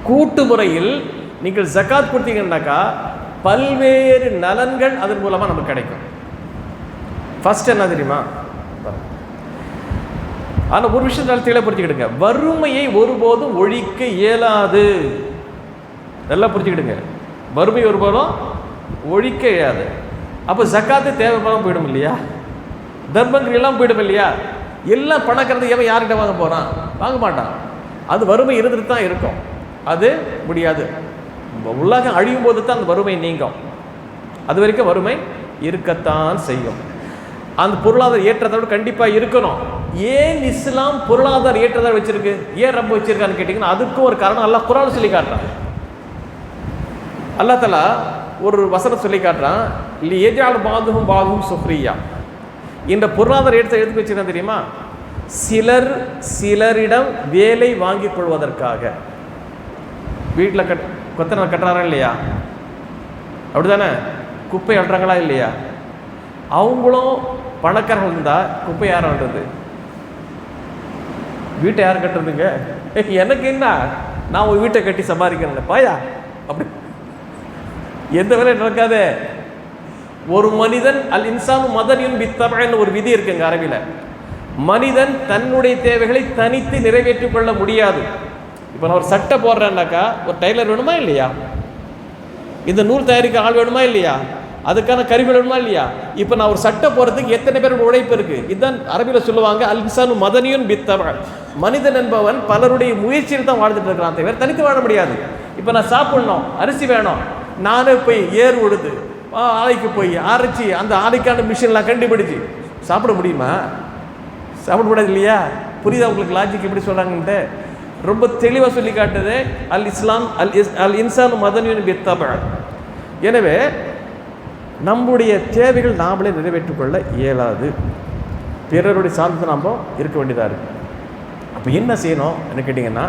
கூட்டு முறையில் நீங்கள் ஜக்காத் கொடுத்தீங்கன்னாக்கா பல்வேறு நலன்கள் அதன் மூலமாக நமக்கு கிடைக்கும். ஃபர்ஸ்ட் என்ன தெரியுமா? ஆனால் ஒரு விஷயம் தெளிவாக புரிஞ்சுக்கிடுங்க, வறுமையை ஒருபோதும் ஒழிக்க இயலாது. நல்லா புரிஞ்சுக்கிடுங்க, வறுமை ஒருபோதும் ஒழிக்க இயலாது. அப்போ ஜக்காத்து தேவைப்படாமல் போயிடும் இல்லையா? தர்மங்கள் எல்லாம் போயிடும் இல்லையா? எல்லாம் பணக்கிறது எவன் யார்கிட்ட வாங்க போகிறான்? வாங்க மாட்டான். அது வறுமை இருந்துட்டு தான் இருக்கும், அது முடியாது. உலகம் அழியும் போது தான் அந்த வறுமை நீங்கும். அது வரைக்கும் வறுமை இருக்கத்தான் செய்யும். அந்த பொருளாதார ஏற்றத்தோடு கண்டிப்பாக இருக்கணும். ஏன் இஸ்லாம் பொருளாதார ஏற்றத்தாழ் வச்சிருக்கு, ஏன் ரப்ப வச்சிருக்கான்னு கேட்டிங்கன்னா அதுக்கும் ஒரு காரணம் அல்லாஹ் குர்ஆன்ல சொல்லி காட்டுறான். அல்லாஹ் தஆலா ஒரு வசனம் சொல்லி காட்டுறான், லியஜஅல் பாதுஹும் பாதுஹும் சுக்ரியா. இந்த பொருளாதார ஏற்றத்தை எதுக்கு வச்சிருக்கா தெரியுமா? சிலரிடம் வேலை வாங்கி கொள்வதற்காக. வீட்டில் கொத்தனார் கட்டுறாரா இல்லையா? அப்படிதானே? குப்பை அள்ளுறாங்களா இல்லையா? அவங்களும் பணக்காரர்கள் இருந்தால் குப்பை யார் அள்ளுறது? வீட்டை யார் கட்டுறதுங்க? எனக்கு என்ன, நான் ஒரு வீட்டை கட்டி சம்பாதிக்கிறேன் பாயா, அப்படி எந்த வேலையும் நடக்காது. ஒரு மனிதன் அல் இன்சானு மதனின் பித்தபன்னு ஒரு விதி இருக்குங்க அரபியில். மனிதன் தன்னுடைய தேவைகளை தனித்து நிறைவேற்றிக் கொள்ள முடியாது. இப்போ நான் ஒரு சட்டை போடுறேன்னாக்கா ஒரு டைலர் வேணுமா இல்லையா? இந்த நூல் தயாரிக்க ஆள் வேணுமா இல்லையா? அதுக்கான கருவிகள் வேணுமா இல்லையா? இப்போ நான் ஒரு சட்டை போடுறதுக்கு எத்தனை பேரோட உழைப்பு இருக்குது? இதுதான் அரபியில் சொல்லுவாங்க அல் இன்சானு மதனியுன் பித்தபன். மனிதன் என்பவன் பலருடைய முயற்சியில் தான் வாழ்ந்துட்டு இருக்கிறான், தவிர தனித்து வாழ முடியாது. இப்போ நான் சாப்பிடணும், அரிசி வேணும், நானே போய் ஏர் உழுது ஆலைக்கு போய் அரைச்சி அந்த ஆலைக்கான மிஷின்லாம் கண்டுபிடிச்சி சாப்பிட முடியுமா? சாப்பிட முடியாது இல்லையா? புரியுதா உங்களுக்கு லாஜிக் எப்படி சொல்கிறாங்கன்ட்டு? ரொம்ப தெளிவாக சொல்லி காட்டுது அல் இன்சானு மதனியுன் பித்தபன். எனவே நம்முடைய தேவைகள் நாமளே நிறைவேற்றிக் கொள்ள இயலாது, பிறருடைய சார்ந்து நாம் இருக்க வேண்டியதாக இருக்குது. அப்போ என்ன செய்யணும் என்ன கேட்டிங்கன்னா,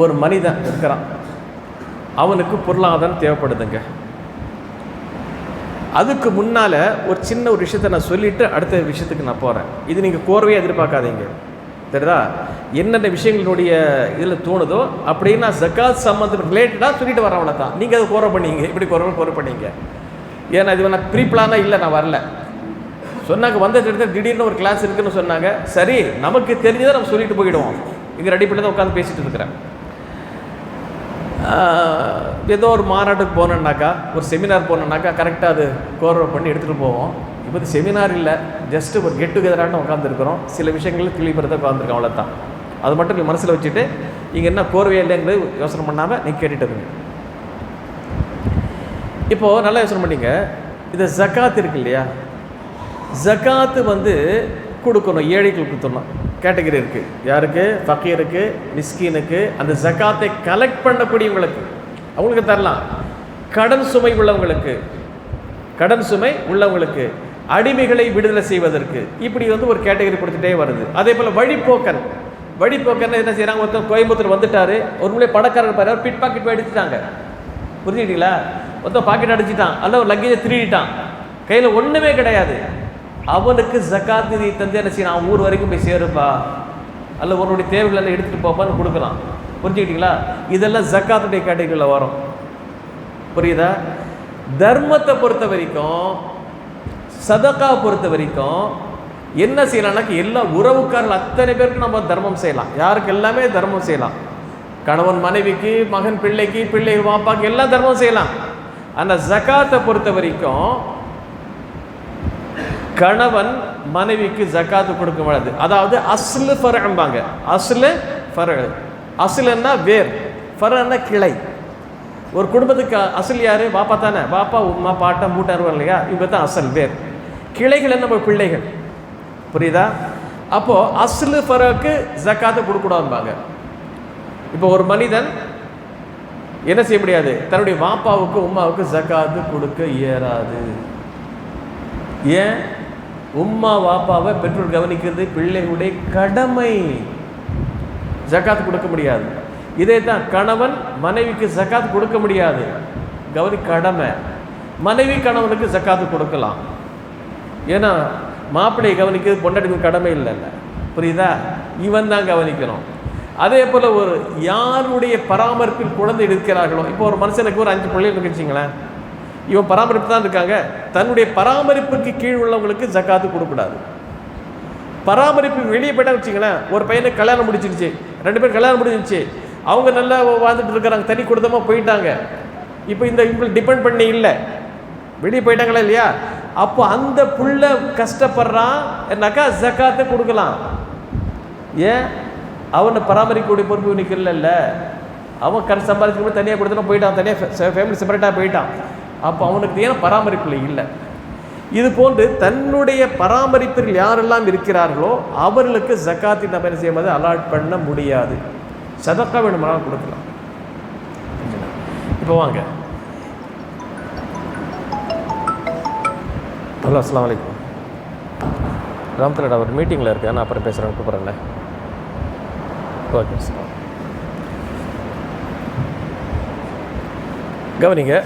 ஒரு மனிதன் இருக்கிறான், அவனுக்கு பொருளாதாரம் தேவைப்படுதுங்க. அதுக்கு முன்னால் ஒரு சின்ன ஒரு விஷயத்தை நான் சொல்லிவிட்டு அடுத்த விஷயத்துக்கு நான் போகிறேன். இது நீங்கள் கோர்வையாக எதிர்பார்க்காதீங்க, தெரியுதா? என்னென்ன விஷயங்களுடைய இதில் தோணுதோ அப்படின்னு நான் ஜக்காத் சம்மந்தம் ரிலேட்டடாக சொல்லிட்டு வரேன், அவ்வளோ தான். நீங்கள் அதை கோர பண்ணீங்க, இப்படி கோர பண்ணீங்க. ஏன்னா இது நான் ப்ரீ பிளானாக இல்லை, நான் வரல. சொன்னாங்க வந்த இடத்துல திடீர்னு ஒரு கிளாஸ் இருக்குன்னு சொன்னாங்க. சரி, நமக்கு தெரிஞ்சதை நம்ம சொல்லிட்டு போயிடுவோம். இங்கே அடிப்படையில் தான் உட்காந்து பேசிகிட்டு இருக்கிறேன். ஏதோ ஒரு மாநாட்டுக்கு போனோன்னாக்கா, ஒரு செமினார் போனோன்னாக்கா கரெக்டாக அது கோர்வை பண்ணி எடுத்துகிட்டு போவோம். இப்போ இது செமினார் இல்லை, ஜஸ்ட்டு ஒரு கெட் டுகெதரான உட்காந்துருக்குறோம். சில விஷயங்களில் தெளிவுபடுத்த உட்காந்துருக்கோம், அவ்வளோ தான். அது மட்டும் நீ மனசில் வச்சுட்டு இங்கே என்ன கோர்வையாக இல்லைங்கிறது யோசனை பண்ணாமல் நீங்கள் கேட்டுட்டுருங்க. இப்போது நல்லா யோசனை பண்ணிங்க, இது ஜக்காத் இருக்கு இல்லையா? ஜக்காத்து கொடுக்கணும், ஏழைகளுக்கு கொடுத்துடணும். கேட்டகரி இருக்குது, யாருக்கு? ஃபக்கீருக்கு, மிஸ்கீனுக்கு. அந்த ஜக்காத்தை கலெக்ட் பண்ணக்கூடியவங்களுக்கு அவங்களுக்கு தரலாம். கடன் சுமை உள்ளவங்களுக்கு, அடிமைகளை விடுதலை செய்வதற்கு, இப்படி ஒரு கேட்டகரி கொடுத்துட்டே வருது. அதே போல் வழிப்போக்கன் என்ன செய்கிறாங்க? ஒருத்தர் கோயம்புத்தூர் வந்துட்டார், ஒரு முறை பணக்காரர் பாரு, பிட் பாக்கெட் போய் அடிச்சுட்டாங்க. புரிஞ்சுக்கிட்டீங்களா? ஒருத்தர் பாக்கெட் அடிச்சுட்டான், அல்ல ஒரு லக்கேஜை திருடிட்டான், கையில் ஒன்றுமே கிடையாது. அவனுக்கு ஜக்காத் நிதி தந்து என்ன செய்யணும்? அவன் ஊர் வரைக்கும் போய் சேருப்பா, அல்ல உன்னுடைய தேவைகளெல்லாம் எடுத்துகிட்டு போப்பான்னு கொடுக்குறான். புரிஞ்சுக்கிட்டீங்களா? இதெல்லாம் ஜக்காத்துடைய கேட்டகரியில் வரும். புரியுதா? தர்மத்தை பொறுத்த வரைக்கும், சதக்கா பொறுத்த வரைக்கும் என்ன செய்யலாம்னாக்க, எல்லா உறவுக்காரர்கள் அத்தனை பேருக்கு நம்ம தர்மம் செய்யலாம். யாருக்கு? எல்லாமே தர்மம் செய்யலாம். கணவன் மனைவிக்கு, மகன் பிள்ளைக்கு, பிள்ளை வாப்பாக்கு எல்லாம் தர்மம் செய்யலாம். ஆனால் ஜக்காத்தை பொறுத்த வரைக்கும் கணவன் மனைவிக்கு ஜக்காத்து கொடுக்க முடியாது. அதாவது அஸ்லு ஃபர்அம்பாங்க. அஸ்லுன்னா வேர், ஃபர்அன்னா கிளை. ஒரு குடும்பத்துக்கு அசல் யார்? பாப்பா தானே. பாப்பா, உம்மா, பாட்டா, மூட்டா வருவாங்க இல்லையா? இவங்க தான் அசல், வேர். கிளைகள் நம்ம பிள்ளைகள். புரியுதா? அப்போது அஸ்லு ஃபர்அக்கு ஜக்காத்து கொடுக்கூடாதும்பாங்க. இப்போ ஒரு மனிதன் என்ன செய்ய முடியாது? தன்னுடைய பாப்பாவுக்கு உம்மாவுக்கு ஜக்காத்து கொடுக்க இயலாது. ஏன்? உம்மா வாப்பாவை பெற்றோர் கவனிக்கிறது பிள்ளைகளுடைய கடமை. ஜக்காத்து கொடுக்க முடியாது. இதே தான் கணவன் மனைவிக்கு ஜக்காத்து கொடுக்க முடியாது, கடமை. மனைவி கணவனுக்கு ஜக்காத்து கொடுக்கலாம். ஏன்னா மாப்பிள்ளையை கவனிக்கிறது பொண்டாட்டிக்கு கடமை இல்லைல்ல. புரியுதா? இவன் தான் கவனிக்கணும். அதே போல் ஒரு யாருடைய பராமரிப்பில் குழந்தை இருக்கிறார்களோ, இப்போ ஒரு மனுஷனுக்கு ஒரு 5 பிள்ளைகள் வச்சுங்களேன், இவன் பராமரிப்பு தான் இருக்காங்க, தன்னுடைய பராமரிப்புக்கு கீழ் உள்ளவங்களுக்கு ஜக்காத்து கொடுக்கூடாது. பராமரிப்பு வெளியே போயிட்டா வச்சுங்களேன், ஒரு பையனுக்கு கல்யாணம் முடிச்சிருச்சு, 2 பேர் கல்யாணம் முடிஞ்சிருச்சு, அவங்க நல்லா வாழ்ந்துட்டு இருக்கிறாங்க, தனி குடும்பமாக போயிட்டாங்க, இப்போ இந்த இவங்களுக்கு டிபெண்ட் பண்ணி இல்லை, வெளியே போயிட்டாங்களா இல்லையா? அப்போ அந்த புள்ள கஷ்டப்படுறான் என்னாக்கா ஜக்காத்தை கொடுக்கலாம். ஏன்? அவனை பராமரிக்கக்கூடிய பொறுப்பு நிற்கல, அவன் சம்பாதிச்சு தனியாக கொடுத்தா போயிட்டான், தனியாக ஃபேமிலி செப்பரேட்டாக போயிட்டான். அப்போ அவனுக்கு ஏன்னா பராமரிப்பில் இல்லை. இது போன்று தன்னுடைய பராமரிப்பில் யாரெல்லாம் இருக்கிறார்களோ அவர்களுக்கு ஜக்காத்தின் நம்ம என்ன செய்யும்போது அலாட் பண்ண முடியாது. சதக்கா வேணுமானாலும் கொடுக்கலாம். இப்போ வாங்க. ஹலோ, அஸ்ஸலாமு அலைக்கும். ராம்தலடா ஒரு மீட்டிங்கில் இருக்கேன், நான் அப்புறம் பேசுகிறேன், கூப்பிட்றேன்ல. ஓகே சார், கவனிங்க.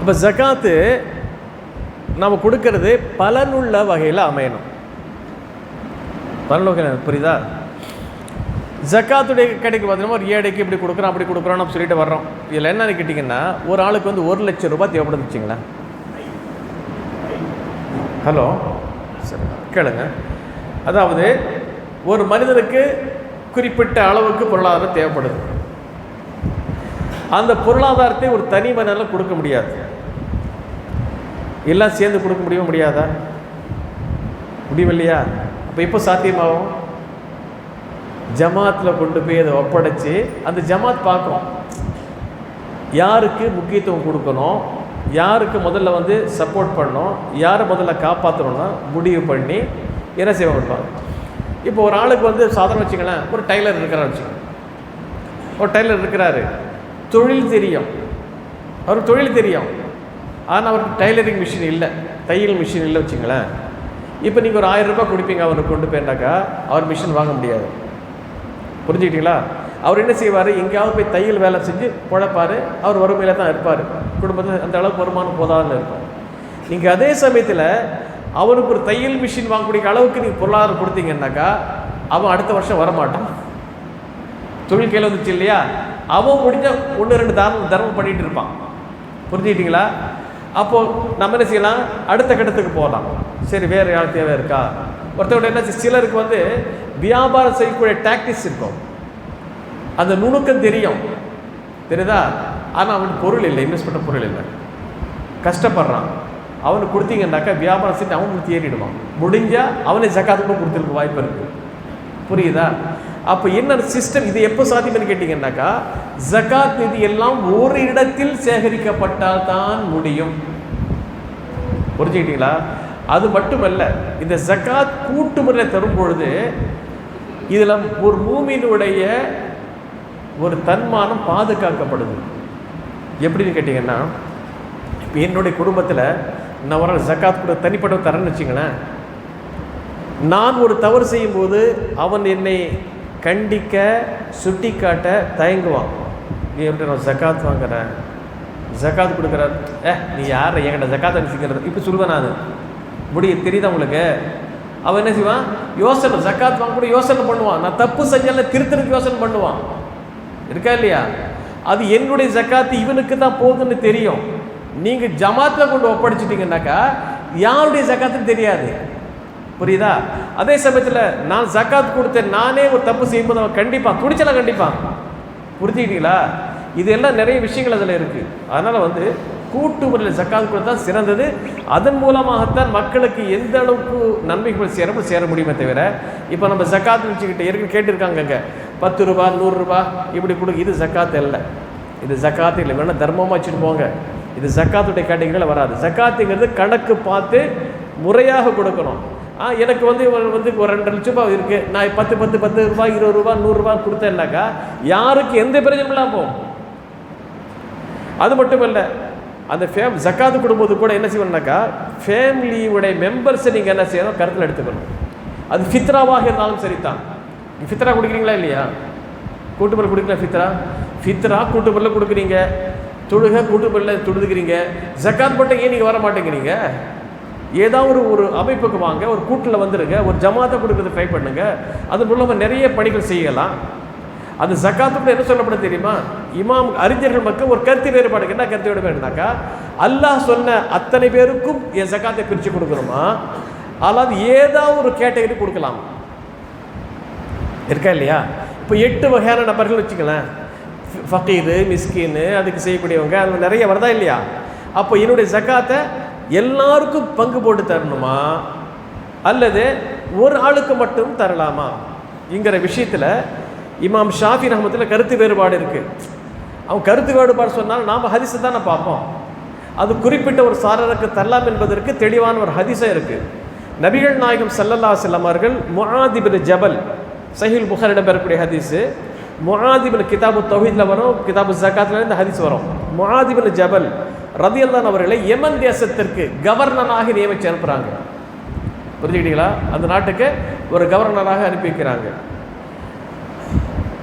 இப்போ ஜக்காத்து நம்ம கொடுக்கறது பலனுள்ள வகையில் அமையணும். பலனுள்ள வகையில், புரியுதா? ஜக்காத்துடைய கிடைக்கு பார்த்தீங்கன்னா ஒரு ஏழைக்கு இப்படி கொடுக்குறோம் அப்படி கொடுக்குறோன்னு சொல்லிட்டு வர்றோம். இதில் என்னன்னு கேட்டிங்கன்னா, ஒரு ஆளுக்கு வந்து 1 லட்சம் ரூபாய் தேவைப்படுது வச்சுங்களேன். ஹலோ, சரி கேளுங்க. அதாவது ஒரு மனிதனுக்கு குறிப்பிட்ட அளவுக்கு பொருளாதாரம் தேவைப்படுது. அந்த பொருளாதாரத்தை ஒரு தனி மனிதனால் கொடுக்க முடியாது. எல்லாம் சேர்ந்து கொடுக்க முடியாதா? முடியும் இல்லையா? அப்போ எப்போ சாத்தியமாகும்? ஜமாத்தில் கொண்டு போய் அதை ஒப்படைச்சி அந்த ஜமாத் பார்க்கும் யாருக்கு முக்கியத்துவம் கொடுக்கணும், யாருக்கு முதல்ல வந்து சப்போர்ட் பண்ணணும், யாரை முதல்ல காப்பாற்றணும்னா முடிவு பண்ணி என்ன செய்வாங்க கொடுப்பாங்க. இப்போ ஒரு ஆளுக்கு வந்து சாதாரண வச்சுங்களேன், ஒரு டைலர் இருக்கிறாரு வச்சுக்கோங்க. ஒரு டைலர் இருக்கிறாரு, தொழில் தெரியும், அவருக்கு தொழில் தெரியும், ஆனால் அவருக்கு டைலரிங் மிஷின் இல்லை, தையல் மிஷின் இல்லை வச்சுங்களேன். இப்போ நீங்கள் ஒரு 1000 ரூபாய் கொடுப்பீங்க அவருக்கு கொண்டு போயிட்டாக்கா அவர் மிஷின் வாங்க முடியாது. புரிஞ்சுக்கிட்டீங்களா? அவர் என்ன செய்வார், எங்கேயாவது போய் தையல் வேலை செஞ்சு பொழைப்பார், அவர் வறுமையில் தான் இருப்பார், குடும்பத்தில் அந்த அளவுக்கு வருமானம் போதாதுன்னு இருக்கும். நீங்கள் அதே சமயத்தில் அவனுக்கு ஒரு தையல் மிஷின் வாங்கக்கூடிய அளவுக்கு நீங்கள் பொருளாதாரம் கொடுத்தீங்கன்னாக்கா அவன் அடுத்த வருஷம் வரமாட்டான். தொழில் கையில் வந்துச்சு இல்லையா? அவன் முடிஞ்ச 1-2 தர்மம் பண்ணிகிட்டு இருப்பான். புரிஞ்சுக்கிட்டீங்களா? அப்போது நம்ம என்ன செய்யலாம், அடுத்த கட்டத்துக்கு போகலாம். சரி, வேறு யார் தேவை இருக்கா? ஒருத்தரோட என்ன, சிலருக்கு வந்து வியாபாரம் செய்யக்கூடிய டாக்டிக்ஸ் இருக்கும், அந்த நுணுக்கம் தெரியும், தெரியுதா? ஆனால் அவனுக்கு பொருள் இல்லை, இன்வெஸ்ட் பண்ண பொருள் இல்லை, கஷ்டப்படுறான். அவனுக்கு கொடுத்தீங்கன்னாக்கா வியாபாரம் செஞ்சு அவனுக்கு ஏறிடுவான். முடிஞ்சால் அவனை ஜக்காத்துக்கும் கொடுத்துருக்க வாய்ப்பு இருக்குது. புரியுதா? அப்போ என்ன சிஸ்டம் இது எப்போ சாத்தியம்னு கேட்டிங்கன்னாக்கா, ஜக்காத் நிதி எல்லாம் ஒரு இடத்தில் சேகரிக்கப்பட்டால் தான் முடியும். புரிஞ்சுக்கிட்டீங்களா? அது மட்டுமல்ல, இந்த ஜக்காத் கூட்டு முறையில் தரும் பொழுது இதில் ஒரு மூமினுடைய ஒரு தன்மானம் பாதுகாக்கப்படுது. எப்படின்னு கேட்டிங்கன்னா, இப்போ என்னுடைய குடும்பத்தில் நான் ஒரு ஜக்காத் கூட தனிப்பட்ட தரேன்னு வச்சுங்களேன், நான் ஒரு தவறு செய்யும்போது அவன் என்னை கண்டிக்க சுட்டி காட்ட தயங்குவான். நீ எப்படி நான் ஜக்காத் வாங்குறேன், ஜக்காத் கொடுக்குறேன், நீ யார் என்கிட்ட ஜக்காத் அனுப்பிக்கிறது இப்படி சொல்லுவேன் நான். முடியும், தெரியுதா உங்களுக்கு? அவன் என்ன செய்வான், யோசனை, ஜக்காத் வாங்க கூட யோசனை பண்ணுவான், நான் தப்பு செஞ்சாலும் திருத்தனுக்கு யோசனை பண்ணுவான், இருக்கா இல்லையா? அது என்னுடைய ஜக்காத்து இவனுக்கு தான் போகுதுன்னு தெரியும். நீங்கள் ஜமாத்தில் கொண்டு ஒப்படைச்சிட்டிங்கன்னாக்கா யாருடைய ஜக்காத்துன்னு தெரியாது. புரியுதா? அதே சமயத்தில் நான் ஜக்காத் கொடுத்தேன், நானே ஒரு தப்பு செய்யும்போது அவன் கண்டிப்பான், துடிச்சலாம் கண்டிப்பான். புரிஞ்சுக்கிட்டீங்களா? இதெல்லாம் நிறைய விஷயங்கள் அதில் இருக்குது. அதனால் வந்து கூட்டு முறையில் ஜக்காத் கொடுத்தா சிறந்தது. அதன் மூலமாகத்தான் மக்களுக்கு எந்த அளவுக்கு நன்மைகள் சேர முடியுமே தவிர, இப்போ நம்ம ஜக்காத் வச்சுக்கிட்டு ஏற்கனவே கேட்டிருக்காங்கங்க, 10 ரூபா 100 ரூபா இப்படி கொடுக்கு, இது ஜக்காத் இல்லை, இது ஜக்காத்து இல்லை, வேணால் தர்மமாக வச்சுட்டு போங்க, இது ஜக்காத்துடைய கேட்டகரியில் வராது. ஜக்காத்துங்கிறது கணக்கு பார்த்து முறையாக கொடுக்கணும். எனக்கு வந்து ஒரு 2 லட்சம் ரூபாய் இருக்குது, நான் 10 ரூபாய் 20 ரூபா 100 ரூபா கொடுத்தேன்னாக்கா யாருக்கு எந்த பிரயோஜனம் இல்லாமல் போகும். அது மட்டும் இல்லை, அந்த ஜக்காத்து கொடுக்கும்போது கூட என்ன செய்யணும்னாக்கா ஃபேமிலியுடைய மெம்பர்ஸை நீங்கள் என்ன செய்யணும், கருத்தில் எடுத்துக்கணும். அது ஃபித்ராவாக இருந்தாலும் சரிதான். ஃபித்ரா கொடுக்குறீங்களா இல்லையா? கூட்டுப்பொருள் கொடுக்குறீங்களா? ஃபித்ரா கூட்டுப்பொருள் கொடுக்குறீங்க, தொழுகை கூட்டுப்பொருள் தொழுதுக்கிறீங்க, ஜக்காத் மட்டும் ஏன் நீங்கள் வர மாட்டேங்கிறீங்க? ஏதாவது ஒரு அமைப்புக்கு வாங்க, ஒரு கூட்டில் வந்துடுங்க, ஒரு ஜமாத்தை கொடுக்கறது ட்ரை பண்ணுங்க. அது மூலமாக நிறைய பணிகள் செய்யலாம். அது ஜக்காத்துக்கு என்ன சொல்லப்படும் தெரியுமா? இமாம் அறிஞர்கள் மக்கள் ஒரு கருத்து வேறுபாடு. என்ன கருத்து வேறுபாடுனாக்கா, அல்லாஹ் சொன்ன அத்தனை பேருக்கும் என் ஜக்காத்தை பிரித்து கொடுக்கணுமா, அல்லாது ஏதாவது ஒரு கேட்டகரி கொடுக்கலாம் இருக்கா இல்லையா? இப்போ 8 வகையான நபர்கள் வச்சுக்கலாம். ஃபக்கீரு, மிஸ்கின்னு, அதுக்கு செய்யக்கூடியவங்க, அது நிறைய வருதா இல்லையா? அப்போ என்னுடைய ஜக்காத்தை எல்லாருக்கும் பங்கு போட்டு தரணுமா, அல்லது ஒரு ஆளுக்கு மட்டும் தரலாமா என்கிற விஷயத்தில் இமாம் ஷாஃபி ரஹ்மத்துல கருத்து வேறுபாடு இருக்குது. அவன் கருத்து வேறுபாடு சொன்னால் நாம் ஹதீஸை தானே பார்ப்போம். அது குறிப்பிட்ட ஒரு சாரருக்கு தரலாம் என்பதற்கு தெளிவான ஒரு ஹதீஸே இருக்குது. நபிகள் நாயகம் ஸல்லல்லாஹு அலைஹி வஸல்லம் அவர்கள் முஆத் இப்னு ஜபல், சஹீஹுல் புகாரியில் பெறக்கூடிய ஹதீஸு, முஆத் இப்னு கிதாபு தௌஹீதில் வரும், கிதாபு ஜகாத்தில் இந்த ஹதீஸ் வரும். முஆத் இப்னு ஜபல் ரலியல்லாஹு அவர்களை யமன் தேசத்திற்கு கவர்னராக நியமித்து அனுப்புகிறாங்க. புரிஞ்சுக்கிட்டீங்களா? அந்த நாட்டுக்கு ஒரு கவர்னராக அனுப்பி வைக்கிறாங்க.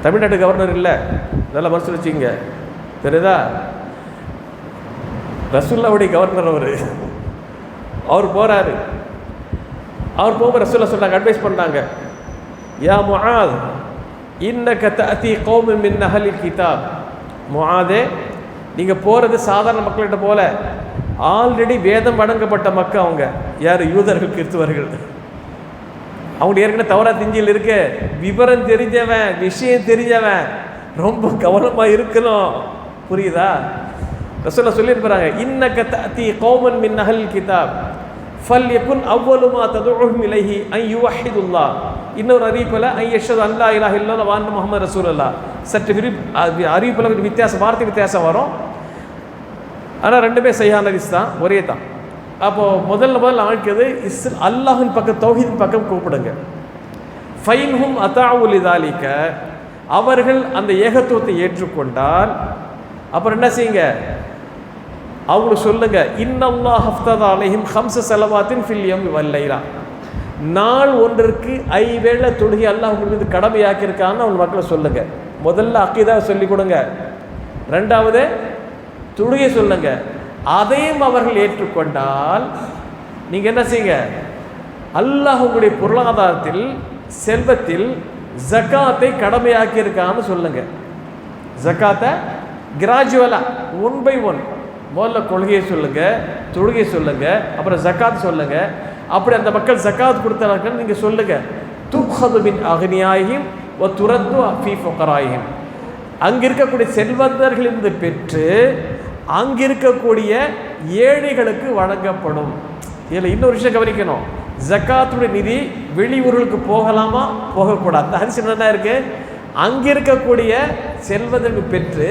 தமிழ்நாட்டு கவர்னர் இல்லை, நல்லா மனசு வச்சுங்க, தெரியுதா? ரசூலுல்லாஹ்வுடைய கவர்னர் அவர் போகிறாரு. அவர் போக ரசூலுல்லாஹ் சொன்னாங்க, அட்வைஸ் பண்ணாங்க, யா முஆத் இன்னக தஅதி கௌமன் மின் அஹ்லில் கிதாப். முஆதே, நீங்கள் போகிறது சாதாரண மக்கள்கிட்ட போல, ஆல்ரெடி வேதம் வழங்கப்பட்ட மக்கள் அவங்க. யார்? யூதர்கள், கிறிஸ்துவர்கள். அவங்க ஏற்கனவே தௌராத் இன்ஜீல் இருக்கு, விவரம் தெரிஞ்சவன், விஷயம் தெரிஞ்சவன், ரொம்ப கவனமாக இருக்கணும். புரியுதா? ரசூலுல்லாஹ் சொல்லியிருப்பாங்க, இன்னக தஅதி கௌமன் மின் அஹ்லில் கிதாப் ஃபல்யகுன் அவ்வலு மா ததுஉஹும் இலைஹி அன் யுவஹிதுல்லாஹ். இன்னொரு அறிவிப்பில் ஐ யஷ்ஹது அல்லா இலாஹ இல்லல்லாஹ் வ அன்ன முஹம்மது ரசூலுல்லாஹ். சற்று அறிவிப்பில் வித்தியாசம், வார்த்தை வித்தியாசம் வரும். ஆனால் ரெண்டுமே சஹீஹான ஹதீஸ் தான், ஒரே தான். அப்போது முதல்ல ஆழ்க்கிறது அல்லாஹின் பக்கம், தௌஹீதின் பக்கம் கூப்பிடுங்க. ஃபைன்ஹும் அதாஉ லிதாலிக, அவர்கள் அந்த ஏகத்துவத்தை ஏற்றுக்கொண்டால் அப்புறம் என்ன செய்யுங்க? அவங்களுக்கு சொல்லுங்க, இன்னல்லாஹ் ஹஃப்தத அலைஹிம் ஹம்ஸ ஸலவாத்தின் ஃபில் யௌமி வல் லைலா. நாள் ஒன்றிற்கு 5 வேளை தொழுகை அல்லாஹ் உங்களுக்கு மீது கடமையாக்கியிருக்கான்னு அவங்க மக்களை சொல்லுங்க. முதல்ல அக்கீதாவை சொல்லிக் கொடுங்க, ரெண்டாவது தொழுகை சொல்லுங்க. அதையும் அவர்கள் ஏற்றுக்கொண்டால் நீங்கள் என்ன செய்யுங்க? அல்லாஹ் உங்களுடைய பொருளாதாரத்தில், செல்வத்தில் ஜக்காத்தை கடமையாக்கியிருக்கான்னு சொல்லுங்க. ஜக்காத்தை கிராஜுவலாக 1 by 1 முதல்ல கொள்கையை சொல்லுங்க, தொழுகை சொல்லுங்க, அப்புறம் ஜக்காத் சொல்லுங்க. அப்படி அந்த மக்கள் ஜக்காத் கொடுத்தார்கள் நீங்கள் சொல்லுங்க, துஹது மின் அக்னியாயிஹிம் வ துரத்து ஃபீ ஃபுகராயிஹிம். அங்கே இருக்கக்கூடிய செல்வந்தர்களிலிருந்து பெற்று அங்கே இருக்கக்கூடிய ஏழைகளுக்கு வழங்கப்படும். இதில் இன்னொரு விஷயம் கவனிக்கணும், ஜக்காத்துடைய நிதி வெளியூர்களுக்கு போகலாமா, போகக்கூடாது. அந்த ஹதீஸ் என்ன இருக்கு? அங்கே இருக்கக்கூடிய செல்வந்தர்கள் பெற்று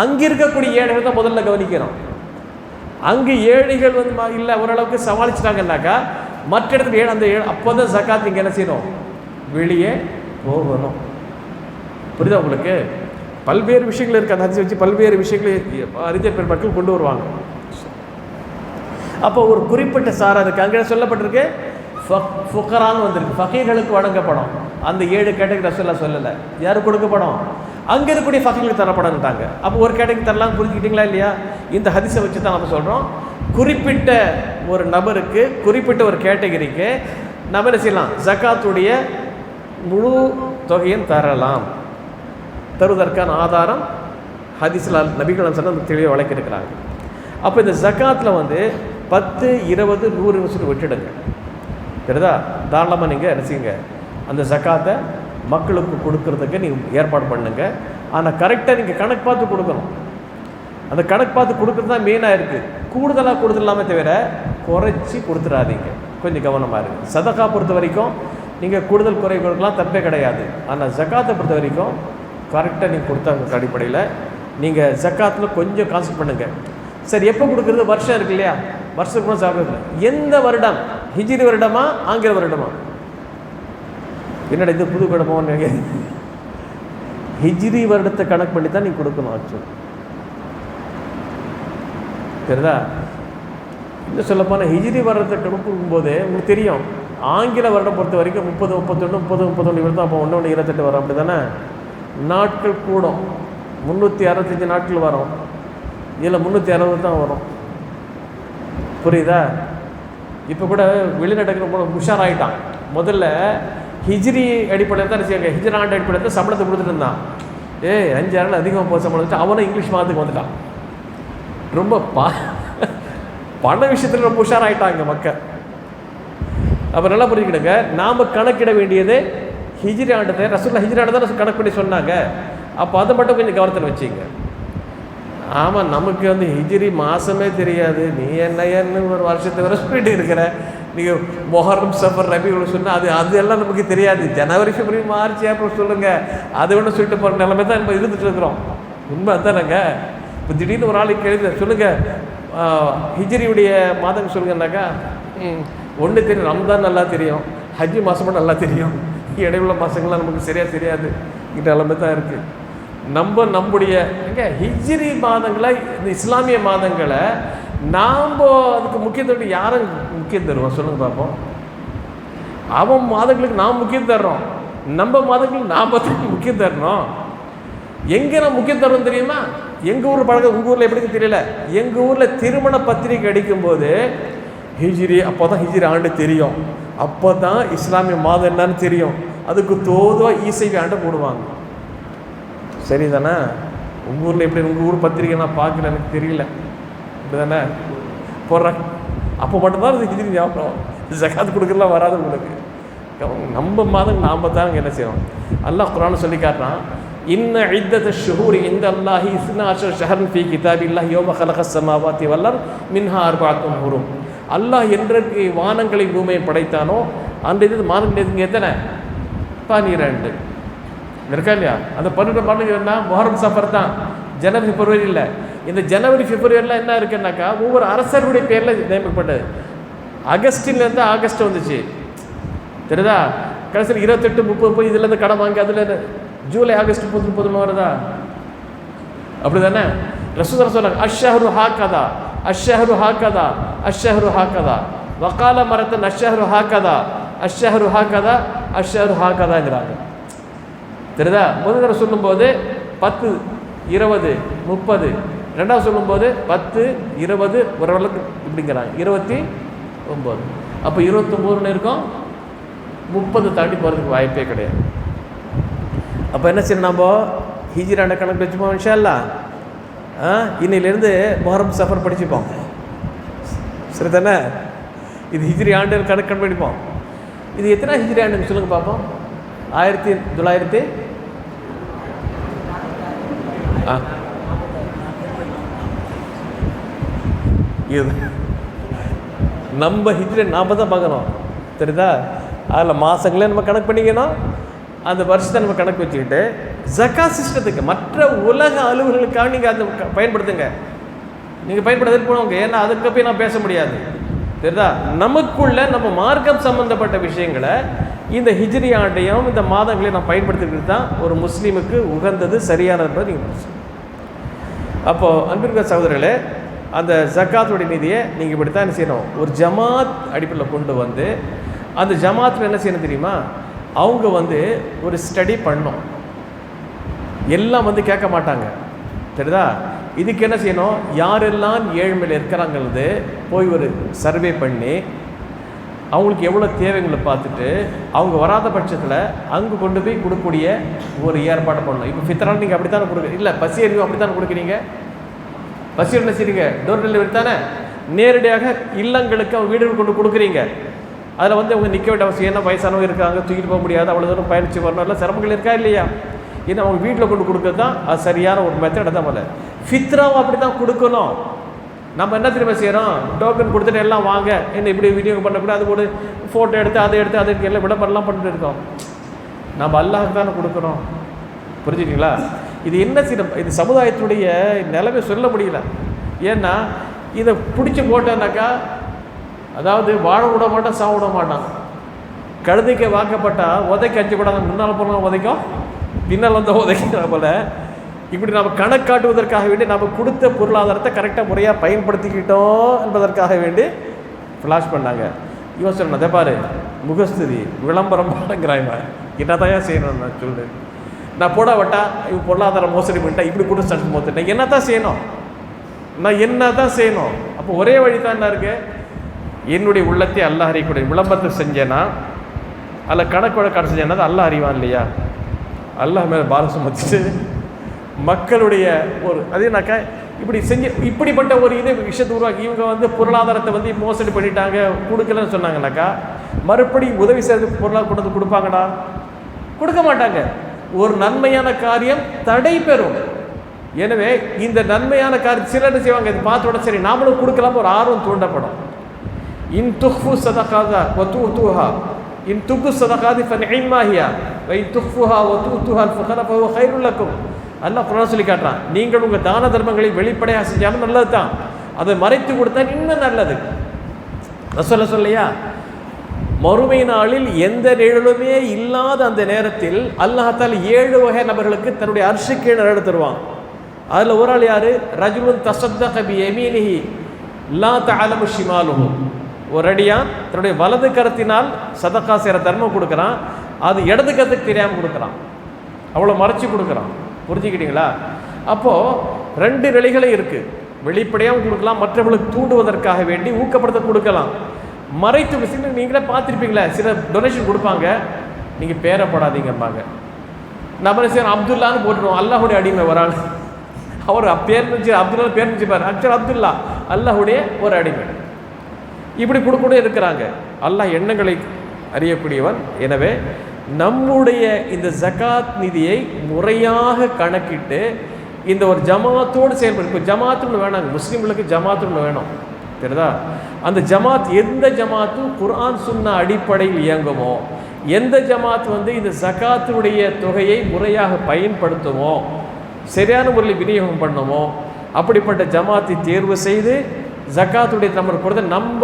அங்கே இருக்கக்கூடிய ஏழைகள் தான் முதல்ல கவனிக்கணும். அங்கே ஏழைகள் இல்லை, ஓரளவுக்கு சமாளிச்சிட்டாங்கன்னாக்கா மற்ற இடத்துல அந்த அப்போ தான் ஜக்காத் நீங்கள் என்ன செய்யணும்? வெளியே போகணும். புரியுதா உங்களுக்கு? பல்வேறு விஷயங்கள் இருக்குது. அந்த ஹதீஸை வச்சு பல்வேறு விஷயங்களை அறிஞர் பெருமக்கள் கொண்டு வருவாங்க. அப்போ ஒரு குறிப்பிட்ட சாராருக்கு அங்கே சொல்லப்பட்டிருக்கு, ஃபுகரான்னு வந்திருக்கு, ஃபகீர்களுக்கு வழங்கப்படும். அந்த 7 கேட்டகரி ரசூலுல்லாஹ் சொல்லலை, யாருக்கு கொடுக்கப்படும்? அங்கே இருக்கக்கூடிய ஃபகீர்களுக்கு தரப்படன்ட்டாங்க. அப்போ ஒரு கேட்டகரி தரலாம், புரிஞ்சுக்கிட்டீங்களா இல்லையா? இந்த ஹதீஸை வச்சு தான் நம்ம சொல்கிறோம், குறிப்பிட்ட ஒரு நபருக்கு, குறிப்பிட்ட ஒரு கேட்டகரிக்கு நம்ம என்ன செய்யலாம்? ஜக்காத்துடைய முழு தொகையும் தரலாம். தருவதற்கான ஆதாரம் ஹதீஸில் நபிகள் சொன்ன தெளிவாக வழக்கியிருக்கிறாங்க. அப்போ இந்த ஜக்காத்தில் 10, 20, 100 சொல்லி விட்டுடுங்க. சரிதா? தாராளமாக நீங்கள் என்ன செய்யுங்க? அந்த ஜக்காத்தை மக்களுக்கு கொடுக்கறதுக்கு நீங்கள் ஏற்பாடு பண்ணுங்க. ஆனால் கரெக்டாக நீங்கள் கணக்கு பார்த்து கொடுக்கணும். அந்த கணக்கு பார்த்து கொடுக்குறது தான் மெயினாக இருக்குது. கூடுதலாக கொடுத்துடலாமே தவிர குறைச்சி கொடுத்துடாதீங்க. கொஞ்சம் கவனமாக இருக்குது. சதக்கா பொறுத்த வரைக்கும் நீங்கள் கூடுதல் குறை கொடுக்கலாம், தப்பே கிடையாது. ஆனால் ஜக்காத்தை பொறுத்த வரைக்கும் கரெக்டாக நீங்கள் கொடுத்தாங்க அடிப்படையில் நீங்கள் ஜக்காத்தில் கொஞ்சம் கான்சன்ட்ரேட் பண்ணுங்கள். சரி, எப்போ கொடுக்குறது? வருஷம் இருக்கு இல்லையா? வருஷத்துக்கு கூட சாப்பிட எந்த வருடம்? ஹிஜ்ரி வருடமா, ஆங்கில வருடமா? என்னடா இது புது குடும்பம்னு ஹிஜ்ரி வருடத்தை கணக்கு பண்ணி தான் நீங்கள் கொடுக்கணும். ஆக்சுவலி சரிதா? இன்னும் சொல்லப்போனால் ஹிஜ்ரி வருடத்தை கொடுக்கும்போதே உங்களுக்கு தெரியும், ஆங்கில வருடம் பொறுத்த வரைக்கும் 30, 31, 30, 31 இவர் தான். அப்போ 1, 28 வரும். அப்படி தானே? நாட்கள் கூடும். 365 நாட்கள் வரும். இதில் 360 தான் வரும். புரியுதா? இப்போ கூட வெளிநாட்டுக்கு ரொம்ப உஷாராயிட்டான். முதல்ல ஹிஜ்ரி அடிப்படையில் தான் செய்யுங்க, ஹிஜ்ரி ஆண்டு அடிப்படையில் தான் சம்பளத்தை கொடுத்துட்டு இருந்தான். 5,000 நாள் அதிகமாக போக சம்பளம் அவனும் இங்கிலீஷ் மாதத்துக்கு வந்துட்டான். ரொம்ப பண விஷயத்தில் ரொம்ப உஷாராயிட்டாங்க மக்கள். அப்போ நல்லா புரிஞ்சுக்கிடுங்க, நாம் கணக்கிட வேண்டியது ஹிஜ்ரி ஆண்டத்தை. ரசூலுல்லாஹ் ஹிஜ்ரி ஆண்டு தான் கணக்கு பண்ணி சொன்னாங்க. அப்போ அதை மட்டும் கொஞ்சம் கவனத்தில் வச்சுங்க. ஆமாம், நமக்கு வந்து ஹிஜ்ரி மாதமே தெரியாது. நீ என்னன்னு ஒரு வருஷத்தை வரை சொல்லிட்டு இருக்கிற. நீங்கள் மொஹர்ரம், சஃபர், ரபியுல் சொன்னால் அது எல்லாம் நமக்கு தெரியாது. ஜனவரி, பிப்ரவரி, மார்ச், ஏப்ரல் சொல்லுங்கள், அது ஒன்று சொல்லிட்டு போகிற நிலைமை தான் நம்ம இருந்துட்டு இருக்கிறோம். உண்மை அதுதானங்க. இப்போ திடீர்னு ஒரு ஆளுக்கு எழுத சொல்லுங்கள் ஹிஜ்ரியுடைய மாதம் சொல்லுங்கன்னாக்கா ஒன்று தெரியும், ரம்தான் நல்லா தெரியும், ஹஜ்ஜி மாதமும் நல்லா தெரியும், இடையுள்ள மாதங்கள்லாம் நமக்கு சரியாக தெரியாது. இந்த நிலைமை தான் இருக்குது. நம்முடைய ஹிஜ்ரி மாதங்களை, இந்த இஸ்லாமிய மாதங்களை நாம் அதுக்கு முக்கியத்துவம் யாரும் முக்கியம் தருவோம் சொல்லுங்க பார்ப்போம். அவன் மாதங்களுக்கு நாம் முக்கியம் தர்றோம், நம்ம மாதங்களுக்கு நாம் முக்கியம் தரணும். எங்கே நான் முக்கியம் தரோம் தெரியுமா? எங்கள் ஊர் பழக்கம், உங்கள் ஊரில் எப்படின்னு தெரியல. எங்கள் ஊரில் திருமண பத்திரிக்கை அடிக்கும்போது ஹிஜ்ரி, அப்போ தான் ஹிஜ்ரி ஆண்டு தெரியும், அப்போ தான் இஸ்லாமிய மாதம் என்னன்னு தெரியும். அதுக்கு தோதுவாக ஈசைவி ஆண்டு போடுவாங்க. சரி தானே? உங்கள் ஊரில் எப்படி? உங்கள் ஊர் பத்திரிக்கை நான் பார்க்கல, எனக்கு தெரியல. இப்படி தானே போடுறாங்க. அப்போ மட்டும்தான் அது ஹிஜ்ரி ஞாபகம். ஜகாத் கொடுக்கலாம் வராது உங்களுக்கு. நம்ம மாதம் நாம் தான் என்ன செய்யணும். அல்லாஹ் குர்ஆன் சொல்லி காட்டுறான், இன்ன இத்தத ஷுஹூரி இந்த அல்லாஹி 12 ஷஹரன் ஃபீ கிதாபில்லாஹி யௌம ஹலகஸ் ஸமாவாத்தி வல் அர்த் மின்ஹா அர்பஅத்துன் ஹுரும். அல்லாஹ் என்றைக்கு வானங்களை பூமியை படைத்தானோ அன்றைய மாதங்கள் எத்தனை? 12 இருக்கா இல்லையா? அந்த 12 மாதங்கள் என்ன? முஹர்ரம், சஃபர் தான். ஜனவரி, பிப்ரவரி இல்லை. இந்த ஜனவரி, பிப்ரவரியில் என்ன இருக்குன்னாக்கா ஒவ்வொரு அரசருடைய பேரில் நியமிக்கப்பட்டது. ஆகஸ்டிலேருந்து ஆகஸ்ட் வந்துச்சு தெரியுதா? கடைசியில் 28, 30 இதுலேருந்து கடன் வாங்கி அதில் ஜூலை, ஆகஸ்ட், 30 வருதா? அப்படி தானே? ரசூலுல்லாஹ் சொன்னாங்க, அஷ்ஷஹ்ரு ஹாகதா, அஷ்ஷஹ்ரு ஹாகதா, அஷ்ஷஹ்ரு ஹாகதா, வகால மரத்தன் அஷ்ஷஹ்ரு ஹாகதா, அஷ்ஷஹ்ரு ஹாகதா, அஷ்ஷஹ்ரு ஹாகதாங்கிறாங்க. தெரியுதா? முதல் தடவை சொல்லும்போது 10, 20, 30, ரெண்டாவது சொல்லும்போது 10, 20 ஓரளவுக்கு இப்படிங்கிறாங்க, 29. அப்போ 29 இருக்கும், 30 தாண்டி போகிறதுக்கு வாய்ப்பே கிடையாது. அப்போ என்ன செய்யணும்? நம்ம ஹிஜ்ரி ஆண்டு கணக்கு வச்சுப்போம் இன்ஷா அல்லாஹ். இன்னிலேருந்து முஹர்ரம், சஃபர் படிச்சுப்போம். சரி தானே? இது ஹிஜ்ரி ஆண்டு கணக்கு படிப்போம். இது எத்தனை ஹிஜ்ரி ஆண்டுன்னு சொல்லுங்க பார்ப்போம். 1900 இது நம்ம ஹிஜ்ரி நாம் தான் பார்க்கணும். தெரியுதா? அதில் மாதங்களே நம்ம கணக்கு பண்ணிக்கணும். அந்த வருஷத்தை நம்ம கணக்கு வச்சுக்கிட்டு ஜக்காத் சிஸ்டத்துக்கு மற்ற உலக அலுவல்களுக்காக நீங்கள் அதை பயன்படுத்துங்க. நீங்கள் பயன்படுத்திட்டு போனவங்க, ஏன்னா அதுக்கு போய் நான் பேச முடியாது. தெரியுதா? நமக்குள்ள நம்ம மார்க்கம் சம்பந்தப்பட்ட விஷயங்களை இந்த ஹிஜ்ரி ஆண்டையும் இந்த மாதங்களையும் நான் பயன்படுத்திக்கிட்டு தான் ஒரு முஸ்லீமுக்கு உகந்தது, சரியானது நீங்கள். அப்போது அன்பிற்குரிய சகோதரர்களே, அந்த ஜக்காத்துடைய நிதியை நீங்கள் இப்படி தான் என்ன செய்யணும், ஒரு ஜமாத் அடிப்படையில் கொண்டு வந்து அந்த ஜமாத்தில் என்ன செய்யணும் தெரியுமா? அவங்க வந்து ஒரு ஸ்டடி பண்ணணும். எல்லாம் வந்து கேட்க மாட்டாங்க. தெரியுதா? இதுக்கு என்ன செய்யணும்? யாரெல்லாம் ஏழ்மையில் இருக்கிறாங்கிறது போய் ஒரு சர்வே பண்ணி அவங்களுக்கு எவ்வளோ தேவைங்களை பார்த்துட்டு அவங்க வராத பட்சத்தில் அங்கே கொண்டு போய் கொடுக்கக்கூடிய ஒரு ஏற்பாடு பண்ணணும். இப்போ ஃபித்ரான் நீங்கள் அப்படி தானே கொடுக்குறீங்க, இல்லை பசி அறிவு அப்படி தானே கொடுக்குறீங்க. பசி என்ன செய்றீங்க? டோர் டெலிவரி தானே, நேரடியாக இல்லங்களுக்கு அவங்க வீடுகள் கொண்டு கொடுக்குறீங்க. அதில் வந்து அவங்க நிற்க வேண்டிய அவசியம், ஏன்னா வயசானவங்க இருக்காங்க, தூக்கிட்டு போக முடியாது, அவ்வளோ தூரம் பயணித்து வரணும், எல்லாம் சிரமங்கள் இருக்கா இல்லையா? ஏன்னா அவங்க வீட்டில் கொண்டு கொடுக்குறது தான் அது சரியான ஒரு மெத்தட் தான். போல ஃபித்ராவும் அப்படி தான் கொடுக்கணும். நம்ம என்ன திரும்ப செய்கிறோம்? டோக்கன் கொடுத்துட்டு எல்லாம் வாங்க, என்ன இப்படி வீடியோ பண்ணக்கூடாது, அது கூட ஃபோட்டோ எடுத்து அதை எடுத்து அதை எடுத்து எல்லாம் விளம்பரம்லாம் பண்ணிட்டு இருக்கோம். நம்ம அல்லாஹ்க்கு தானே கொடுக்குறோம். புரிஞ்சுக்கிங்களா? இது என்ன செய்யணும்? இது சமுதாயத்துடைய நிலைமை சொல்ல முடியல. ஏன்னா இதை பிடிச்சி போட்டோன்னாக்கா, அதாவது வாழ விட மாட்டான், சாக விட மாட்டான். கழுதைக்கு வாக்கப்பட்டால் உதைக்க அஞ்சு கூட முன்னால் போனால் உதைக்கும், பின்னால் வந்தால் உதைக்கிற போல் இப்படி நம்ம கணக்காட்டுவதற்காக வேண்டி நம்ம கொடுத்த பொருளாதாரத்தை கரெக்டாக முறையாக பயன்படுத்திக்கிட்டோம் என்பதற்காக வேண்டி ஃப்ளாஷ் பண்ணாங்க. இவன் சொன்ன அதை பாரு, முகஸ்துதி விளம்பரம் பண்ணுங்கிறாங்க. என்ன தான் செய்யணும்? நான் சொல்லு, நான் போடாவட்டா இவன் பொருளாதார மோசடி பண்ணிட்டா, இப்படி கூட சட்டு மோத்துட்டேன், என்ன தான் செய்யணும்? நான் என்ன தான் செய்யணும்? அப்போ ஒரே வழி தான் என்ன இருக்குது? என்னுடைய உள்ளத்தை அல்லாஹ் அறியக்கூடிய விளம்பரத்தை செஞ்சேன்னா அல்ல கணக்கு வழக்காடு செஞ்சேன்னா அது அல்லாஹ் அறிவான் இல்லையா? அல்லாஹ் மேலே பாரம் சுமத்திட்டு மக்களுடைய ஒரு அதேனாக்கா இப்படி செஞ்சு இப்படிப்பட்ட ஒரு விஷயத்தை உருவாக்கி இவங்க வந்து பொருளாதாரத்தை வந்து மோசடி பண்ணிட்டாங்க கொடுக்கலன்னு சொன்னாங்கன்னாக்கா மறுபடியும் உதவி செய்யறதுக்கு பொருளாதார கொண்டு வந்து கொடுப்பாங்கடா? கொடுக்க மாட்டாங்க. ஒரு நன்மையான காரியம் தடை பெறும். எனவே இந்த நன்மையான காரியம் சிலர் செய்வாங்க, இது பார்த்தோட சரி நாமளும் கொடுக்கலாம் ஒரு ஆர்வம் தூண்டப்படும். இன் துஃபு சதகாதா வதூதுஹா இன் துபு சதகாதி ஃபனிமாஹியா வைன் துஃபுஹா வதூதுஹா ஃபகர ஃபஹுவ கைருல் லக்கும். அல்லாஹ் குர்ஆன் சொல்லி காட்டுறான், நீங்கள் உங்கள் தான தர்மங்களை வெளிப்படையாக செஞ்சாலும் நல்லது தான், அதை மறைத்து கொடுத்தா இன்னும் நல்லது. ரசூலுல்லாஹ் சொல்லையா, மறுமை நாளில் எந்த நிழலுமே இல்லாத அந்த நேரத்தில் அல்லாஹால 7 வகை நபர்களுக்கு தன்னுடைய அர்ஷுக்கு நிழல் தருவான். அதில் ஒரு ஆள் யாரு? ரஜுலுன் தஸத்தக பியமீனிஹி லா தஅலமு ஷிமாலுஹு. ஒரு அடியான் தன்னுடைய வலது கரத்தினால் சதக்கா செய்கிற தர்மம் கொடுக்குறான், அது இடது கரத்துக்கு தெரியாமல் கொடுக்குறான், அவ்வளோ மறைச்சி கொடுக்குறான். புரிஞ்சுக்கிட்டீங்களா? அப்போது 2 நிலைகளும் இருக்குது. வெளிப்படையாகவும் கொடுக்கலாம், மற்றவர்களுக்கு தூண்டுவதற்காக வேண்டி ஊக்கப்படுத்த கொடுக்கலாம். மறைத்து விஷயம் நீங்களே பார்த்துருப்பீங்களே, சில டொனேஷன் கொடுப்பாங்க, நீங்கள் பேரை போடாதீங்கம்பாங்க. நம்ம சார் அப்துல்லான்னு போட்டுருவோம், அல்லாஹுடைய அடிமை வராங்க, அவர் பேர் நினச்சி அப்துல்லா பேர் நினச்சிப்பார், ஆக்சுவல் அப்துல்லா அல்லாஹுடைய ஒரு அடிமை. இப்படி கொடுக்கூட இருக்கிறாங்க. அல்லாஹ் எண்ணங்களை அறியக்கூடியவன். எனவே நம்முடைய இந்த ஜகாத் நிதியை முறையாக கணக்கிட்டு இந்த ஒரு ஜமாத்தோடு செயல்படும். இப்போ ஜமாத்துன்னு வேணாங்க, முஸ்லீம்களுக்கு ஜமாத்துன்னு வேணும், தெரியுதா? அந்த ஜமாத் எந்த ஜமாத்தும் குர்ஆன் சுன்னா அடிப்படையில் இயங்குமோ, எந்த ஜமாத் வந்து இந்த ஜகாத்துடைய தொகையை முறையாக பயன்படுத்துமோ, சரியான முறையில் விநியோகம் பண்ணுமோ, அப்படிப்பட்ட ஜமாத்தை தேர்வு செய்து ஜக்காத்துடைய நம்ம கொடுத்த நம்ம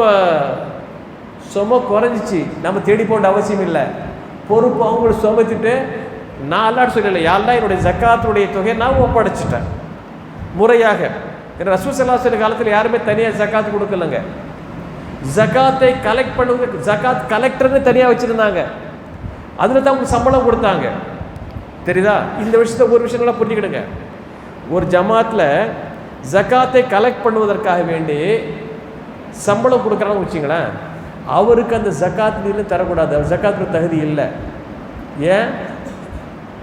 சும குறைஞ்சிச்சு, நம்ம தேடி போட அவசியம் இல்லை. பொறுப்பு அவங்கள சுமத்திட்டு நான் அல்லாஹ் சொல்லலை, யாரெல்லாம் என்னுடைய ஜக்காத்துடைய தொகையை நான் ஒப்படைச்சிட்டேன் முறையாக. ஏன்னா ரசூல் ஸல்லல்லாஹு அலைஹி வஸல்லம் காலத்தில் யாருமே தனியாக ஜக்காத்து கொடுக்கலங்க. ஜக்காத்தை கலெக்ட் பண்ணுவது ஜக்காத் கலெக்டர்னு தனியாக வச்சுருந்தாங்க, அதில் தான் உங்களுக்கு சம்பளம் கொடுத்தாங்க, தெரியுதா? இந்த விஷயத்தை ஒரு விஷயங்களா புரிஞ்சுக்கிடுங்க. ஒரு ஜமாத்தில் ஜக்காத்தை கலெக்ட் பண்ணுவதற்காக வேண்டி சம்பளம் கொடுக்குறான்னு வச்சிங்களேன், அவருக்கு அந்த ஜக்காத் நிதியிலும் தரக்கூடாது, அவர் ஜக்காத்துக்கு தகுதி இல்லை. ஏன்?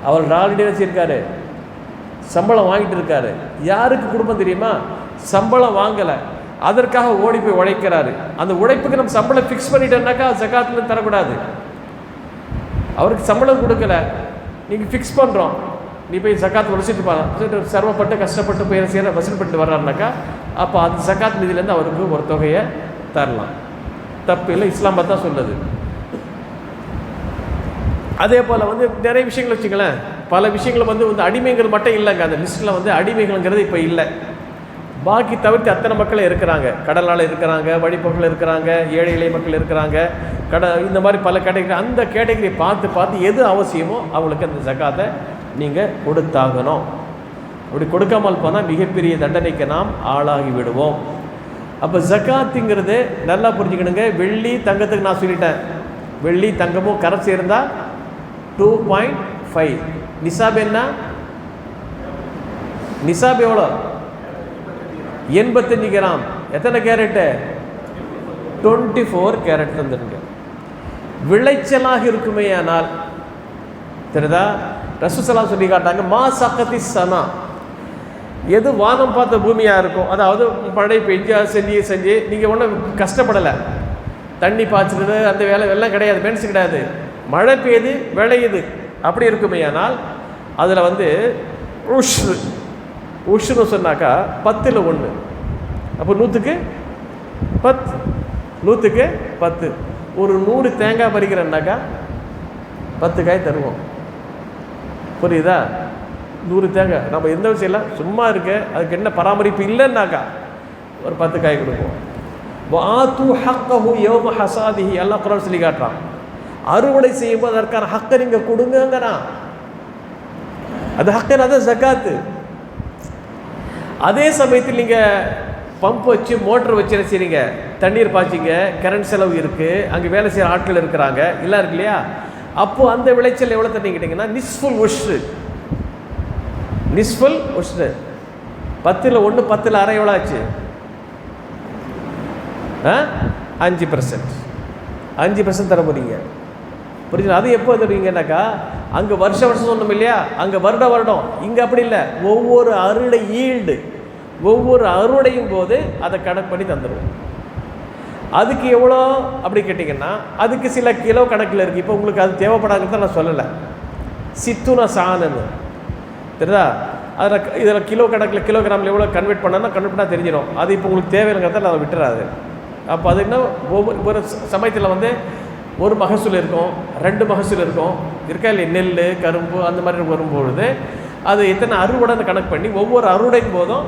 அவர் ஆல்ரெடி வச்சுருக்காரு, சம்பளம் வாங்கிட்டு இருக்காரு. யாருக்கு குடும்பம் தெரியுமா? சம்பளம் வாங்கலை, அதற்காக ஓடி போய் உழைக்கிறாரு. அந்த உழைப்புக்கு நம்ம சம்பளம் ஃபிக்ஸ் பண்ணிட்டோம்னாக்கா ஜக்காத்துலேருந்து தரக்கூடாது. அவருக்கு சம்பளம் கொடுக்கல, நீங்கள் ஃபிக்ஸ் பண்ணுறோம், நீ போய் ஜக்காத் வசிட்டு போகலாம், சிரமப்பட்டு கஷ்டப்பட்டு போய் செய்கிற வசூல் பண்ணிட்டு வர்றாருனாக்கா அப்போ அந்த ஜக்காத் நிதியிலேருந்து அவருக்கு ஒரு தொகையை தரலாம், தப்பு இல்லை, இஸ்லாம் தான் சொல்லுது. அதே போல் வந்து நிறைய விஷயங்கள் வச்சுங்களேன், பல விஷயங்கள் வந்து அடிமைகள் மட்டும் இல்லைங்க, அந்த லிஸ்ட்டில் வந்து அடிமைகள்ங்கிறது இப்போ இல்லை. பாக்கி தவிர்த்து அத்தனை மக்கள் இருக்கிறாங்க, கடலால் இருக்கிறாங்க, வழிபோக்கில் இருக்கிறாங்க, ஏழை எளிய மக்கள் இருக்கிறாங்க, இந்த மாதிரி பல கேட்டகரி. அந்த கேட்டகரியை பார்த்து எது அவசியமோ அவங்களுக்கு அந்த ஜக்காத்தை நீங்கள் கொடுத்தாகணும். அப்படி கொடுக்காமல் போனால் மிகப்பெரிய தண்டனைக்கு நாம் ஆளாகி விடுவோம். அப்போ ஜக்காத்துங்கிறது நல்லா புரிஞ்சுக்கணுங்க. வெள்ளி தங்கத்துக்கு நான் சொல்லிட்டேன், வெள்ளி தங்கமும் கரைச்சி இருந்தால் 2.5. நிசாப் என்ன? நிசாப் எவ்வளோ? 85 கிராம். எத்தனை கேரட்டு? 24 கேரட் தந்துடுங்க. விளைச்சலாக இருக்குமே ஆனால், தெரியுதா? ரசூலுல்லாஹி ஸல்லல்லாஹு அலைஹி வஸல்லம் சொல்லி காட்டாங்க, மா சக்கத்தி சனா, எது வானம் பார்த்த பூமியாக இருக்கும், அதாவது மழை பெஞ்சா செஞ்சு நீங்கள் ஒன்றும் கஷ்டப்படலை, தண்ணி பாய்ச்சிறது அந்த வேலை எல்லாம் கிடையாது, பென்ஸ் கிடையாது, மழை பெய்யுது விளையுது, அப்படி இருக்குமே ஆனால் அதில் வந்து உஷ்னு சொன்னாக்கா 10ல் 1, அப்போ 100க்கு 10, 100க்கு 10. ஒரு 100 தேங்காய் பறிக்கிறேன்னாக்கா 10 காய் தருவோம், புரியுதா? 100 தேங்காய் நம்ம எந்த விஷயம் இல்லை, சும்மா இருக்க, அதுக்கு என்ன பராமரிப்பு இல்லைன்னாக்கா ஒரு 10 காய் கொடுப்போம். வாத்து ஹக்கஹு யௌம ஹசாதிஹி, அல்லாஹ் குர்ஆன் சொல்லி காட்டுறான், அறுவடை செய்யும்போது அதற்கான ஹக்கை நீங்கள் கொடுங்கங்கிறான். அது ஹக்கன், அது ஜக்காத்து. அதே சமயத்தில் நீங்கள் பம்ப் வச்சு மோட்டர் வச்சு என்ன செய்றீங்க, தண்ணீர் பாய்ச்சிங்க, கரண்ட் செலவு இருக்குது, அங்கே வேலை செய்கிற ஆட்கள் இருக்கிறாங்க, எல்லாம் இருக்கு இல்லையா? அப்போது அந்த விளைச்சல் எவ்வளோ தண்ணி கேட்டிங்கன்னா நிஸ்ஃபுல் உஷ்ரு, நிஸ்ஃபுல் உஷ்ரு. 10ல் 1, 10ல் அரை எவ்வளோ ஆச்சு? 5%. 5% தர போகிறீங்க. புரியுது? அது எப்போ தருவீங்கன்னாக்கா, அங்கே வருஷம் சொன்னோம் இல்லையா, அங்கே வருடம். இங்கே அப்படி இல்லை, ஒவ்வொரு அறுவடை ஈல்டு, ஒவ்வொரு அறுவடையும் போது அதை கணக்கு பண்ணி தந்துடுவோம். அதுக்கு எவ்வளோ அப்படி கேட்டிங்கன்னா, அதுக்கு சில கிலோ கணக்கில் இருக்குது. இப்போ உங்களுக்கு அது தேவைப்படாதுன்னு நான் சொல்லலை. சித்துன சாணன்னு தெரியுதா? அதில் இதில் கிலோ கணக்கில் கிலோகிராமில் எவ்வளோ கன்வெர்ட் பண்ணால் தெரிஞ்சிடும். அது இப்போ உங்களுக்கு தேவைங்கிறத அதை விட்டுறாது. அப்போ அது என்ன, ஒவ்வொரு சமயத்தில் வந்து ஒரு மகசூல் இருக்கும், 2 மகசூல் இருக்கும், இருக்கா இல்லை, நெல் கரும்பு அந்த மாதிரி வரும்பொழுது அது எத்தனை அறுவடைன்னு கணக்கு பண்ணி ஒவ்வொரு அறுவடையும் போதும்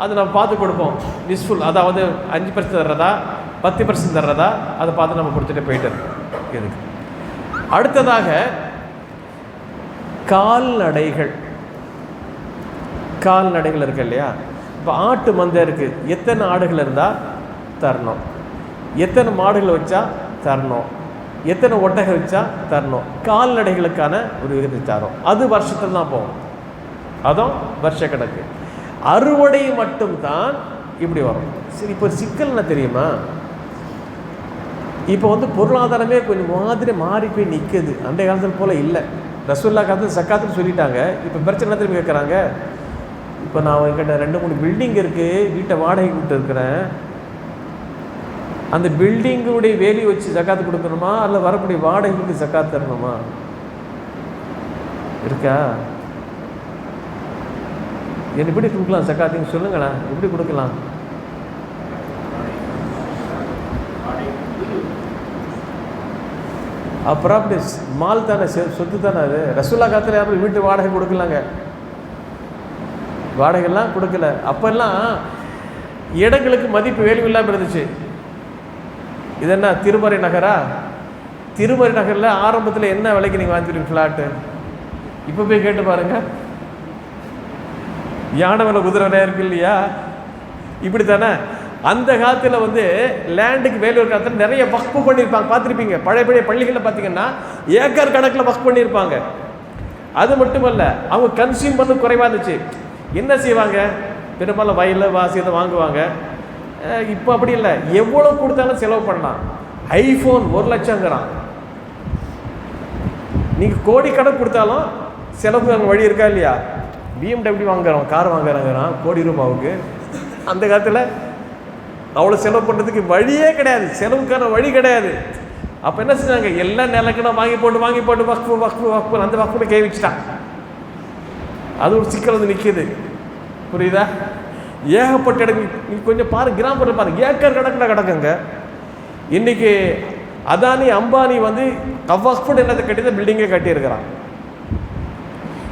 அதை நம்ம பார்த்து கொடுப்போம். மிஸ்ஃபுல், அதாவது 5% தர்றதா 10% தர்றதா அதை பார்த்து நம்ம கொடுத்துட்டு போயிட்டு இருக்கோம். இதுக்கு அடுத்ததாக கால்நடைகள் இருக்கு இல்லையா. இப்போ ஆட்டு மந்தை இருக்குது, எத்தனை ஆடுகள் இருந்தால் தரணும், எத்தனை மாடுகள் வச்சா தரணும், எத்தனை ஒட்டகை வச்சா தரணும், கால்நடைகளுக்கான ஒரு விகிதாச்சாரம். அது வருஷத்தில் தான் போகும், அதுவும் வருஷ கணக்கு. அறுவடை மட்டும்தான் இப்படி வரும். சரி, இப்போ சிக்கல் என்ன தெரியுமா, இப்போ வந்து பொருளாதாரமே கொஞ்சம் மாதிரி மாறி போய் நிற்குது. அன்றைய காலத்தில் போல் இல்லை. ரசூல்லா காலத்தில் சக்காத்துன்னு சொல்லிட்டாங்க. இப்போ பிரச்சனை திரும்பி கேட்குறாங்க. இப்போ நான் என்கிட்ட 2-3 பில்டிங் இருக்குது, வீட்டை வாடகை விட்டு இருக்கிறேன். அந்த பில்டிங்குடைய வேலையை வச்சு ஜக்காத்து கொடுக்கணுமா, அல்ல வரக்கூடிய வாடகைக்கு ஜக்காத்து தரணுமா? இருக்கா? என்ன எப்படி கொடுக்கலாம் ஜக்காத்துன்னு சொல்லுங்களேன், எப்படி கொடுக்கலாம்? அப்புறம் அப்படி மால் தானே, சொத்து தானே அது. ரசூல்லா காலத்தில் யாரும் வீட்டு வாடகை கொடுக்கலாங்க, வாடகைலாம் கொடுக்கல. அப்போல்லாம் இடங்களுக்கு மதிப்பு வேல்யூ இல்லாமல் இருந்துச்சு. இது என்ன திருமறை நகரா? திருமறை நகரில் ஆரம்பத்தில் என்ன விலைக்கு நீங்கள் வாங்கிடுவீங்க ஃப்ளாட்டு? இப்போ போய் கேட்டு பாருங்க, யானை விலை குதிரை விலை இருக்கு இல்லையா? இப்படி தானே அந்த காலத்தில் வந்து லேண்டுக்கு வேல்யூ காலத்தில் நிறைய வக்ஃபு பண்ணியிருப்பாங்க, பார்த்துருப்பீங்க. பழைய பள்ளிகளில் பார்த்தீங்கன்னா ஏக்கர் கணக்கில் வக்ஃப் பண்ணியிருப்பாங்க. அது மட்டுமல்ல, அவங்க கன்சியூம் பண்ண குறைவாக இருந்துச்சு. என்ன செய்வாங்க, பெரும்பாலும் வயலில் வாசி இதை வாங்குவாங்க. இப்போ அப்படி இல்லை, எவ்வளோ கொடுத்தாலும் செலவு பண்ணலாம். ஐஃபோன் 1 லட்சங்கிறான், நீங்கள் கோடிக்கணக்கு கொடுத்தாலும் செலவு அங்கே வழி இருக்கா இல்லையா? BMW வாங்குறோம், கார் வாங்குறாங்கிறான் ₹1,00,00,000. அந்த காலத்தில் அவ்வளோ செலவு பண்ணுறதுக்கு வழியே கிடையாது, செலவுக்கான வழி கிடையாது. அப்போ என்ன செஞ்சாங்க, எல்லாம் நிலக்கணும் வாங்கி போட்டு வக்ஃபு அந்த வக்ஃபுல கை வச்சுட்டான். அது ஒரு சிக்கல் வந்து நிற்கிது. புரியுதா? ஏகப்பட்ட இடம். கொஞ்சம் பாருங்க, கிராமப்புறம் பாருங்க, ஏக்கர் கணக்கில் கிடக்குங்க. இன்னைக்கு அதானி அம்பானி வந்து வக்ஃபு என்னத்தை கட்டி தான் பில்டிங்கே கட்டியிருக்கிறான்.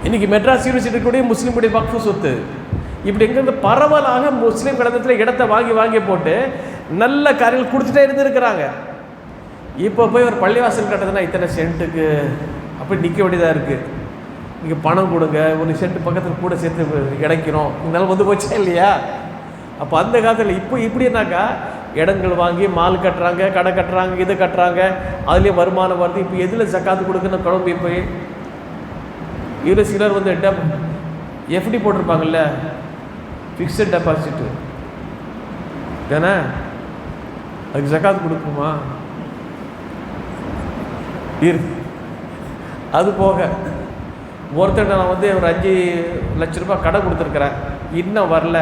இன்னைக்கு மெட்ராஸ் யூனிவர்சிட்டி கூட முஸ்லீமுடைய வக்ஃபு சொத்து. இப்படி எங்கேருந்து பரவலாக முஸ்லீம் கடந்தத்தில் இடத்தை வாங்கி போட்டு நல்ல காரியங்கள் கொடுத்துட்டே இருந்துருக்கிறாங்க. இப்போ போய் ஒரு பள்ளிவாசல் கட்டுறதுன்னா இத்தனை சென்ட்டுக்கு அப்படி நிற்க வேண்டியதாக இருக்குது. நீங்கள் பணம் கொடுங்க, ஒரு சென்ட் பக்கத்தில் கூட சேர்த்து இடைக்கிறோம், இதனால வந்து போச்சா இல்லையா? அப்போ அந்த காலத்தில் இப்போ இப்படின்னாக்கா இடங்கள் வாங்கி மால் கட்டுறாங்க, கடை கட்டுறாங்க, இது கட்டுறாங்க, அதுலேயும் வருமானம் வருது. இப்போ எதில் ஜக்காத்து கொடுக்குன்னு குழம்பு போய் இதில் சிலர் வந்து எஃப்டி போட்டிருப்பாங்கல்ல, ஃபிக்ஸட் டெபாசிட்டு தானே, அதுக்கு ஜக்காத்து கொடுக்குமா? அது போக ஒருத்தர் நான் வந்து ஒரு 5 லட்ச ரூபாய் கடை கொடுத்துருக்குறேன், இன்னும் வரல,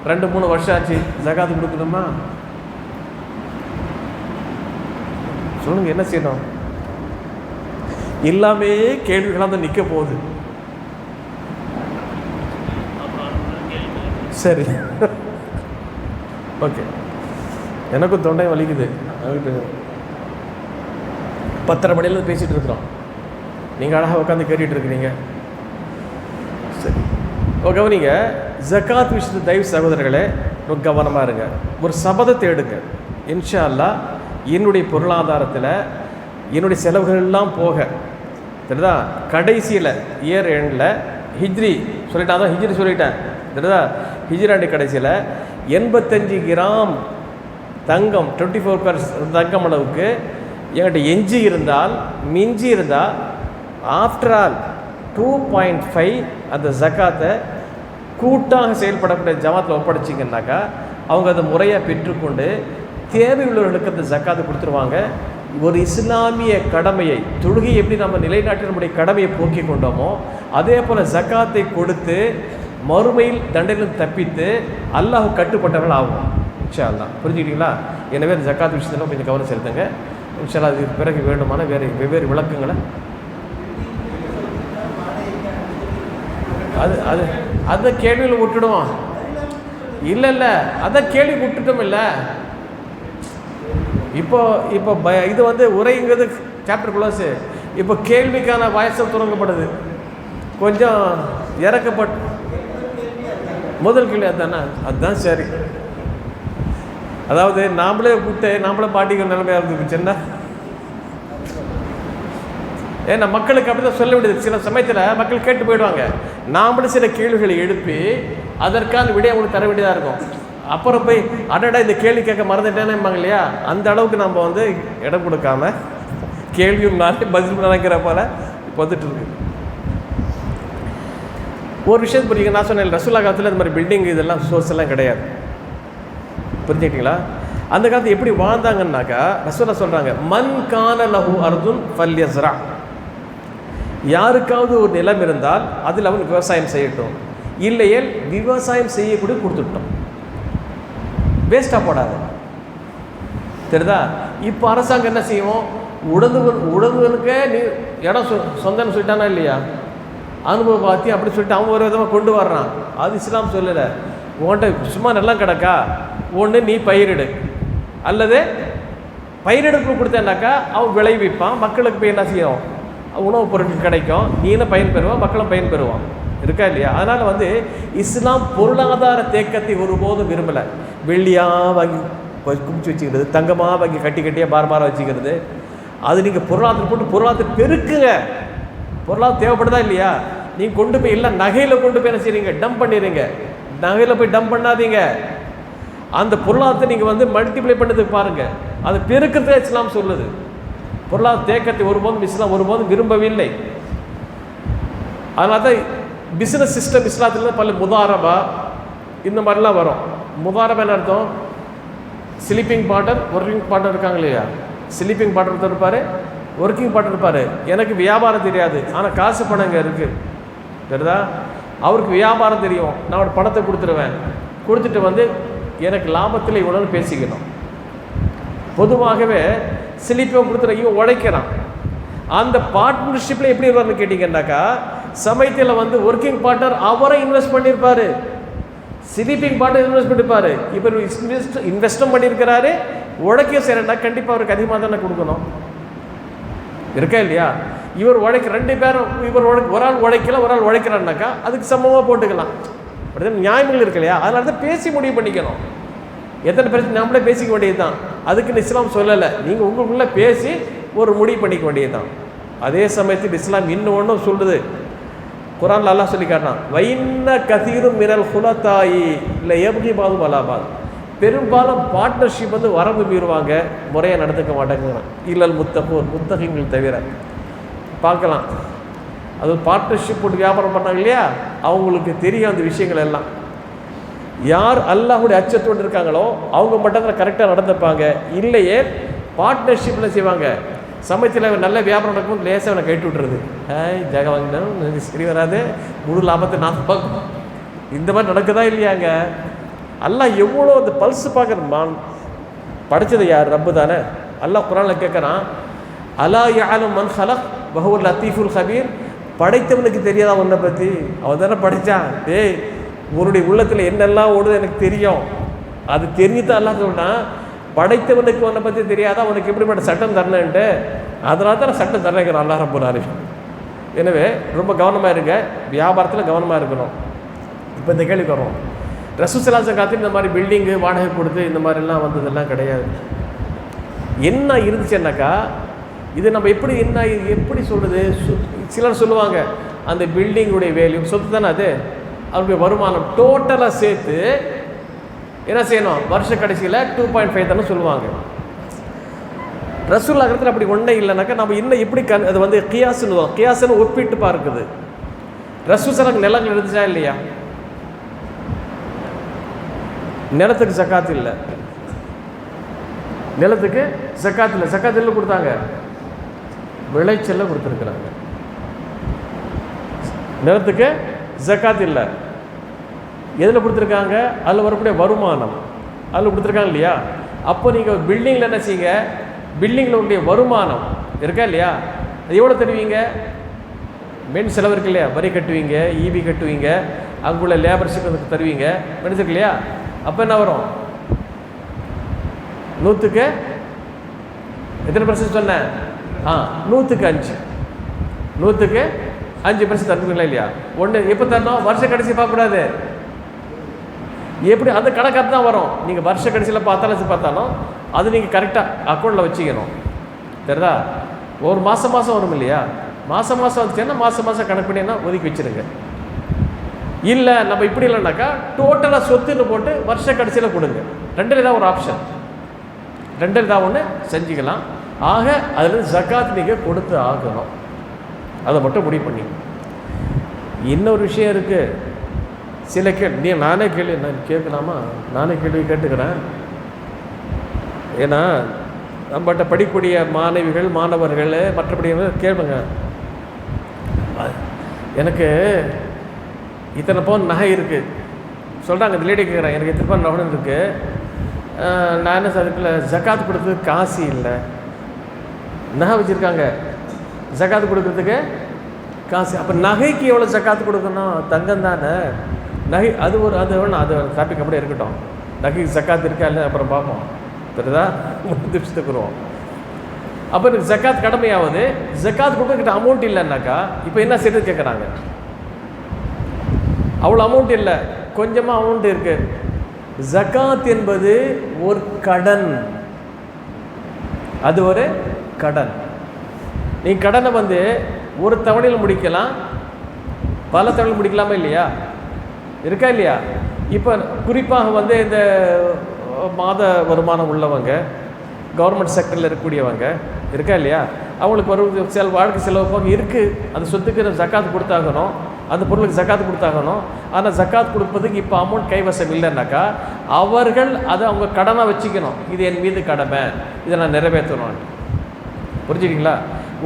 2-3 வருஷம் ஆச்சு, ஜகாத்து கொடுக்கணுமா? சொல்லுங்க, என்ன செய்யணும்? எல்லாமே கேள்விகளாக தான் நிற்க போகுது. சரி, ஓகே. எனக்கும் தொண்டை வலிக்குது. 10:30 மணிலேருந்து பேசிகிட்டு இருக்கிறோம், நீங்கள் அழகாக உட்காந்து கேட்டுட்டு இருக்கிறீங்க. சரி, கவனிங்க. ஜக்காத் விஷயத்தை தயவு சகோதரர்களே ரொம்ப கவனமாக இருங்க. ஒரு சபதத்தை எடுங்க, இன்ஷா அல்லாஹ் என்னுடைய பொருளாதாரத்தில் என்னுடைய செலவுகள்லாம் போக தெரியுதா, கடைசியில் இயர் எண்டில் ஹிஜ்ரி சொல்லிட்டேன், அதான் ஹிஜ்ரி சொல்லிட்டேன் தெரியுதா, ஹிஜ்ராண்டி கடைசியில் 85 கிராம் தங்கம் 24 தங்கம் அளவுக்கு என்கிட்ட எஞ்சி இருந்தால், மிஞ்சி இருந்தால், ஆஃப்டர் ஆல் 2.5 அந்த ஜக்காத்தை கூட்டாக செயல்படக்கூடிய ஜமாத்தில் ஒப்படைச்சிங்கன்னாக்கா அவங்க அதை முறையாக பெற்றுக்கொண்டு தேவையுள்ளவர்களுக்கு அந்த ஜக்காத்தை கொடுத்துருவாங்க. ஒரு இஸ்லாமிய கடமையை, தொழுகை எப்படி நம்ம நிலைநாட்டி நம்முடைய கடமையை போக்கி கொண்டோமோ அதே போல் ஜக்காத்தை கொடுத்து மறுமையில் தண்டனையில் தப்பித்து அல்லாஹ் கட்டுப்பட்டவர்கள் ஆகும். இன்ஷா அல்லாஹ். புரிஞ்சுக்கிட்டீங்களா? எனவே அந்த ஜக்காத் விஷயத்தில் கொஞ்சம் கவனம் செலுத்துங்க. இன்ஷா அல்லாஹ். இதுக்கு பிறகு வேண்டுமான வெவ்வேறு விளக்கங்களை அதை கேள்வியில் விட்டுடுவோம். இல்லை அதை கேள்வி விட்டுட்டோம். இல்லை இப்போ இது உரைங்கிறது சாப்டர் க்ளோஸு. இப்போ கேள்விக்கான வாய்ஸை தொடங்கப்படுது. கொஞ்சம் இறக்கப்பட்டு முதல் கேள்வி அதுதான் சரி. அதாவது நாமளே விட்டு நாமளே பாட்டிக்கிற நிலைமையாக இருந்துச்சுன்னா ஏன்னா மக்களுக்கு அப்படி தான் சொல்ல வேண்டியது. சில சமயத்தில் மக்கள் கேட்டு போயிடுவாங்க. நாமளும் சில கேள்விகளை எழுப்பி அதற்கான விடையை அவங்களுக்கு தர வேண்டியதாக இருக்கும். அப்புறம் போய் அடடா இந்த கேள்வி கேட்க மறந்துட்டேனேம்பாங்க இல்லையா? அந்த அளவுக்கு நம்ம இடம் கொடுக்காம கேள்வியும் நானே பதில் நினைக்கிற போல இப்போ வந்துட்டு இருக்கு. ஒரு விஷயத்தை புரியுங்க. நான் சொன்னேன் ரசூலுல்லாஹ் காலத்தில் இந்த மாதிரி பில்டிங் இதெல்லாம் சோர்ஸ் எல்லாம் கிடையாது. புரிஞ்சுக்கிட்டீங்களா? அந்த காலத்தில் எப்படி வாழ்ந்தாங்கன்னாக்கா ரசூலுல்லாஹ் சொல்கிறாங்க, மன் கான லஹு அர்துன் ஃபல்யஸ்ரா. யாருக்காவது ஒரு நிலம் இருந்தால் அதில் அவன் விவசாயம் செய்யட்டும், இல்லையே விவசாயம் செய்யக்கூடிய கொடுத்துட்டோம், வேஸ்ட்டாக போடாது. தெரியுதா? இப்போ அரசாங்கம் என்ன செய்வோம்? உடம்புகளுக்கே நீ இடம் சொந்தம்னு சொல்லிட்டானா இல்லையா? அனுபவம் பார்த்தி அப்படி சொல்லிட்டு அவன் ஒரு விதமாக கொண்டு வர்றான். அது இஸ்லாம் சொல்லலை. உன்கிட்ட சும்மா நல்லா கிடக்கா, ஒன்று நீ பயிரிடு, அல்லது பயிரிடுப்பு கொடுத்தேன்னாக்கா அவன் விளைவிப்பான், மக்களுக்கு போய் என்ன செய்யும், உணவுப் பொருட்கள் கிடைக்கும், நீனும் பயன் பெறுவான், மக்களும் பயன் பெறுவான். இருக்கா இல்லையா? அதனால் இஸ்லாம் பொருளாதார தேக்கத்தை ஒருபோதும் விரும்பலை. வெள்ளியாக வாங்கி குமிச்சு வச்சுக்கிறது, தங்கமாக வாங்கி கட்டியாக பாரமாக வச்சுக்கிறது, அது நீங்கள் பொருளாதாரம் போட்டு பொருளாதாரத்தை பெருக்குங்க. பொருளாதாரம் தேவைப்படுதா இல்லையா? நீங்கள் கொண்டு போய் இல்லை நகையில் கொண்டு போய் என்ன செய்றீங்க, டம்ப் பண்ணிடுறீங்க. நகையில் போய் டம்ப் பண்ணாதீங்க. அந்த பொருளாதாரத்தை நீங்கள் மல்டிப்ளை பண்ணதுக்கு பாருங்கள். அது பெருக்கிறதே இஸ்லாம் சொல்லுது. பொருளாதார தேக்கத்தை ஒருபோதும் இஸ்லாம் ஒருபோதும் விரும்பவில்லை. அதனால தான் பிஸ்னஸ் சிஸ்டம் இஸ்லாத்தில் பல முதாரபா இந்த மாதிரிலாம் வரும். முதாரபா என்ன அர்த்தம்? ஸ்லீப்பிங் பார்ட்னர், ஒர்க்கிங் பார்ட்னர் இருக்காங்க இல்லையா? ஸ்லீப்பிங் பார்ட்னர் இருப்பார், ஒர்க்கிங் பார்ட்னர் இருப்பார். எனக்கு வியாபாரம் தெரியாது, ஆனால் காசு பணம் இங்கே இருக்குது. தெரியுதா? அவருக்கு வியாபாரம் தெரியும். நான் அவரோட பணத்தை கொடுத்துருவேன். கொடுத்துட்டு எனக்கு லாபத்தில் இவ்வளோன்னு பேசிக்கணும். பொதுவாகவே ஸ்லீப்பிங் கொடுத்துட்டு இவன் உழைக்கிறான். அந்த பார்ட்னர்ஷிப்பில் எப்படி வருவார்னு கேட்டிங்கன்னாக்கா, சமயத்தில் ஒர்க்கிங் பார்ட்னர் அவரை இன்வெஸ்ட் பண்ணியிருப்பார், ஸ்லீப்பிங் பார்ட்னர் இன்வெஸ்ட் பண்ணியிருப்பார். இப்போ இன்வெஸ்டும் பண்ணியிருக்கிறாரு, உழைக்க செய்கிறேன்னா கண்டிப்பாக அவருக்கு அதிகமாக தானே கொடுக்கணும். இருக்கா இல்லையா? இவர் ரெண்டு பேரும் ஒரு ஆள் உழைக்கல, ஒரு ஆள் உழைக்கிறான்னாக்கா அதுக்கு சமமாக போட்டுக்கலாம். அப்படி நியாயங்கள் இருக்கு இல்லையா? அதனால தான் பேசி முடிவு பண்ணிக்கணும். எத்தனை பிரச்சனை நம்மளே பேசிக்க வேண்டியது தான். அதுக்குன்னு இஸ்லாம் சொல்லலை. நீங்கள் உங்களுக்குள்ளே பேசி ஒரு முடிவு பண்ணிக்க வேண்டியது தான். அதே சமயத்தில் இஸ்லாம் இன்னொன்றும் சொல்லுது. குரான்ல அல்லாஹ் சொல்லி காட்டினான், வைன்ன கதீரும் மினல் ஹுலத்தாயி இல்லை எப்கி பாதும் அலாபாத். பெரும்பாலும் பார்ட்னர்ஷிப் வரம்பு மீறுவாங்க, முறையாக நடந்துக்க மாட்டேங்கிறான். இல்லல் முத்தகங்கள் தவிர பார்க்கலாம். அது பார்ட்னர்ஷிப் போட்டு வியாபாரம் பண்ணாங்க இல்லையா? அவங்களுக்கு தெரியும் அந்த விஷயங்கள் எல்லாம். யார் அல்லாஹ்வுடைய அச்சத்தோடு இருக்காங்களோ அவங்க மட்டும் தான் கரெக்டாக நடந்துப்பாங்க. இல்லையே பார்ட்னர்ஷிப்பில் செய்வாங்க. சமயத்தில் நல்ல வியாபாரம் நடக்கும், லேசாக அவனை கேட்டு விட்டுறது. ஜக வாங்கினாலும் சரி வராது, முழு லாபத்தை நான் பார்க்கணும். இந்த மாதிரி நடக்குதா இல்லையாங்க? அல்லாஹ் எவ்வளோ அந்த பல்ஸ் பார்க்குறான். படித்தது யார்? ரப்பு தானே. அல்லாஹ் குரானில் கேட்குறான், அலா யஅலமு மன் ஹலக் வஹுவல் லத்தீஃபுல் ஹபீர். படைத்தவனுக்கு தெரியாதா உன்னை பற்றி? அவன் தானே படித்தான். உன்னுடைய உள்ளத்தில் என்னெல்லாம் ஓடுது எனக்கு தெரியும். அது தெரிஞ்சுதான் அல்லாஹ் சொல்லிட்டான், படைத்தவனுக்கு உன்னை பற்றி தெரியாதா, உனக்கு எப்படிப்பட்ட சட்டம் தரணுன்ட்டு. அதனால தான் சட்டம் தரணுங்கிறான் அல்லாஹ் ரப்பல் ஆலமீன். எனவே ரொம்ப கவனமாக இருங்க, வியாபாரத்தில் கவனமாக இருக்கணும். இப்போ இந்த கேள்விக்கு வரும், ரசூலுல்லாஹி ஸல்லல்லாஹு அலைஹி வஸல்லம் இந்த மாதிரி பில்டிங்கு வாடகை கொடுத்து இந்த மாதிரிலாம் வந்ததெல்லாம் கிடையாது. என்ன இருந்துச்சுன்னாக்கா, இது நம்ம எப்படி சொல்கிறது? சிலர் சொல்லுவாங்க அந்த பில்டிங்குடைய வேல்யூ, சொத்து தானே அது, அவருடைய வருமானம் டோட்டலாக சேர்த்து என்ன செய்யணும், வருஷ கடைசியில் 2.5 தானே சொல்லுவாங்க. ரசூலுல்லாஹ் காலத்தில் அப்படி ஒன்றே இல்லைனாக்கா நம்ம இன்னும் எப்படி அது கியாஸ்ன்னு ஒப்பிட்டு பார்க்குது. ரசூலுல்லாஹ் நிலங்கள் இருந்துச்சா இல்லையா? நிலத்துக்கு ஜக்காத் இல்லை. நிலத்துக்கு ஜக்காத்தில் ஜக்காத்தில் கொடுத்தாங்க, விளைச்சல்ல கொடுத்துருக்குறாங்க. நிலத்துக்கு ஜக்காத் இல்லை, எதில் கொடுத்துருக்காங்க? அதில் வரக்கூடிய வருமானம் அதில் கொடுத்துருக்காங்க இல்லையா? அப்போ நீங்கள் பில்டிங்கில் என்ன செய்யுங்க, பில்டிங்கில் உடைய வருமானம் இருக்கா இல்லையா, அது எவ்வளோ தருவீங்க? மென் செலவு இருக்கு இல்லையா, வரி கட்டுவீங்க, ஈபி கட்டுவீங்க, அங்குள்ள லேபர்ஸுக்கு தருவீங்க, மென்ஸுக்கு இல்லையா? அப்போ என்ன வரும்? 100க்கு எத்தனை % சொன்னேன்? 100க்கு 5, 100க்கு 5% தருவீங்களா இல்லையா? ஒன்று எப்போ தரணும்? வருஷ கடைசி பார்க்கக்கூடாது. எப்படி அந்த கணக்காக தான் வரும். நீங்கள் வருஷ கடைசியில் பார்த்தாலும் அது நீங்கள் கரெக்டாக அக்கௌண்ட்டில் வச்சுக்கணும். தெரியுதா? ஒரு மாதம் வரும் இல்லையா? மாதம் வந்துச்சுன்னா மாதம் கணக்கு பண்ணி ஒதுக்கி வச்சுருங்க. இல்லை நம்ம இப்படி இல்லைனாக்கா டோட்டலாக சொத்துன்னு போட்டு வருஷ கடைசியில் கொடுங்க. ரெண்டில் தான் ஒரு ஆப்ஷன், ரெண்டில் தான் ஒன்று செஞ்சுக்கலாம். ஆக அதில் ஜக்காத் நீங்கள் கொடுத்து ஆகணும். அதை மட்டும் முடிவு பண்ணி. இன்னொரு விஷயம் இருக்குது. சில நானே கேள்வி நான் கேட்கலாமா? நானே கேள்வி கேட்டுக்கிறேன். ஏன்னா நம்மகிட்ட படிக்கக்கூடிய மாணவிகள் மாணவர்கள் மற்றபடி கேளுங்க. எனக்கு இத்தனை பவுன் நகை இருக்குது சொல்கிறாங்க. இந்த லேடி கேட்குறேன், எனக்கு இத்தனை பவுன் நகை இருக்குது, நான் என்ன அதுக்குள்ள ஜக்காத் கொடுத்ததுக்கு காசு இல்லை. நகை வச்சுருக்காங்க, ஜக்காத்து கொடுக்கறதுக்கு காசு. அப்போ நகைக்கு எவ்வளோ ஜக்காத்து கொடுக்கணும்? தங்கம் தானே நகை. அது வேணும், அது டாபிக் அப்படியே இருக்கட்டும். நகைக்கு ஜக்காத்து இருக்கா இல்லை அப்புறம் பார்ப்போம். தெரியுதா? திருச்சித்துக்குறோம். அப்போ எனக்கு ஜக்காத் கடமையாவது, ஜக்காத் கொடுக்கிட்ட அமௌண்ட் இல்லைன்னாக்கா இப்போ என்ன செய்யறது கேட்குறாங்க. அவ்வளோ அமௌண்ட் இல்லை, கொஞ்சமாக அமௌண்ட் இருக்குது. ஜக்காத் என்பது ஒரு கடன், அது ஒரு கடன். நீ கடனை ஒரு தவணையில் முடிக்கலாம், பல தவணையில் முடிக்கலாமா இல்லையா? இருக்கா இல்லையா? இப்போ குறிப்பாக இந்த மாத வருமானம் உள்ளவங்க, கவர்மெண்ட் செக்டரில் இருக்கக்கூடியவங்க இருக்கா இல்லையா? அவங்களுக்கு வாழ்க்கை செலவு போக இருக்குது. அந்த சொத்துக்கு ஜக்காத் கொடுத்தாகணும், அந்த பொருளுக்கு ஜக்காத் கொடுத்தாகணும். ஆனால் ஜக்காத் கொடுப்பதுக்கு இப்போ அமௌண்ட் கைவசம் இல்லைன்னாக்கா அவர்கள் அதை அவங்க கடனாக வச்சுக்கணும். இது என் மீது கடமை, இதை நான் நிறைவேற்றணும். புரிஞ்சுக்கிங்களா?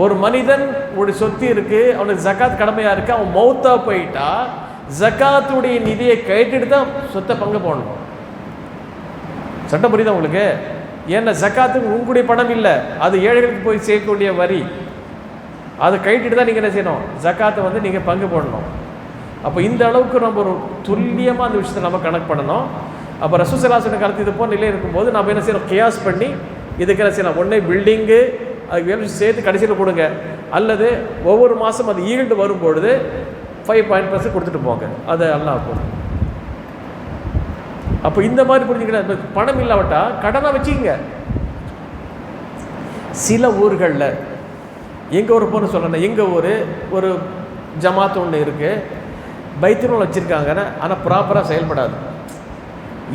ஒரு மனிதன் ஒரு சொத்து இருக்குது, அவனுக்கு ஜக்காத் கடமையாக இருக்குது, அவன் மௌத்தா போயிட்டா ஜக்காத்துடைய நிதியை கைட்டுட்டு தான் சொத்தை பங்கு போடணும். சட்டம் புரியுதா உங்களுக்கு? ஏன்னா ஜக்காத்துக்கு உங்களுடைய பணம் இல்லை, அது ஏழைகளுக்கு போய் சேர்க்கக்கூடிய வரி. அதை கைட்டுட்டு தான் நீங்கள் என்ன செய்யணும்? ஜக்காத்தை நீங்கள் பங்கு போடணும். அப்போ இந்த அளவுக்கு நம்ம ஒரு துல்லியமாக அந்த விஷயத்தை நம்ம கணக்கு பண்ணணும். அப்போ ரசூலுல்லாஹி காலத்து இது போன்ற நிலை இருக்கும்போது நம்ம என்ன செய்யணும்? கியாஸ் பண்ணி இதுக்கு என்ன செய்யணும்? ஒன்றே பில்டிங்கு அதுக்கு வேலை சேர்த்து கடைசியில் கொடுங்க, அல்லது ஒவ்வொரு மாதம் அது ஈல்டு வரும்பொழுது 5% கொடுத்துட்டு போங்க. அது அல்லாஹ் போகும். அப்போ இந்த மாதிரி புரிஞ்சுக்கிட்ட பணம் இல்லாவிட்டா கடனை வச்சுக்கங்க. சில ஊர்களில் எங்கள் ஊர் போன சொல்லணும், எங்கள் ஒரு ஜமாத் ஒன்று இருக்குது, பைத்துல் வச்சுருக்காங்கன்னு, ஆனால் ப்ராப்பராக செயல்படாது.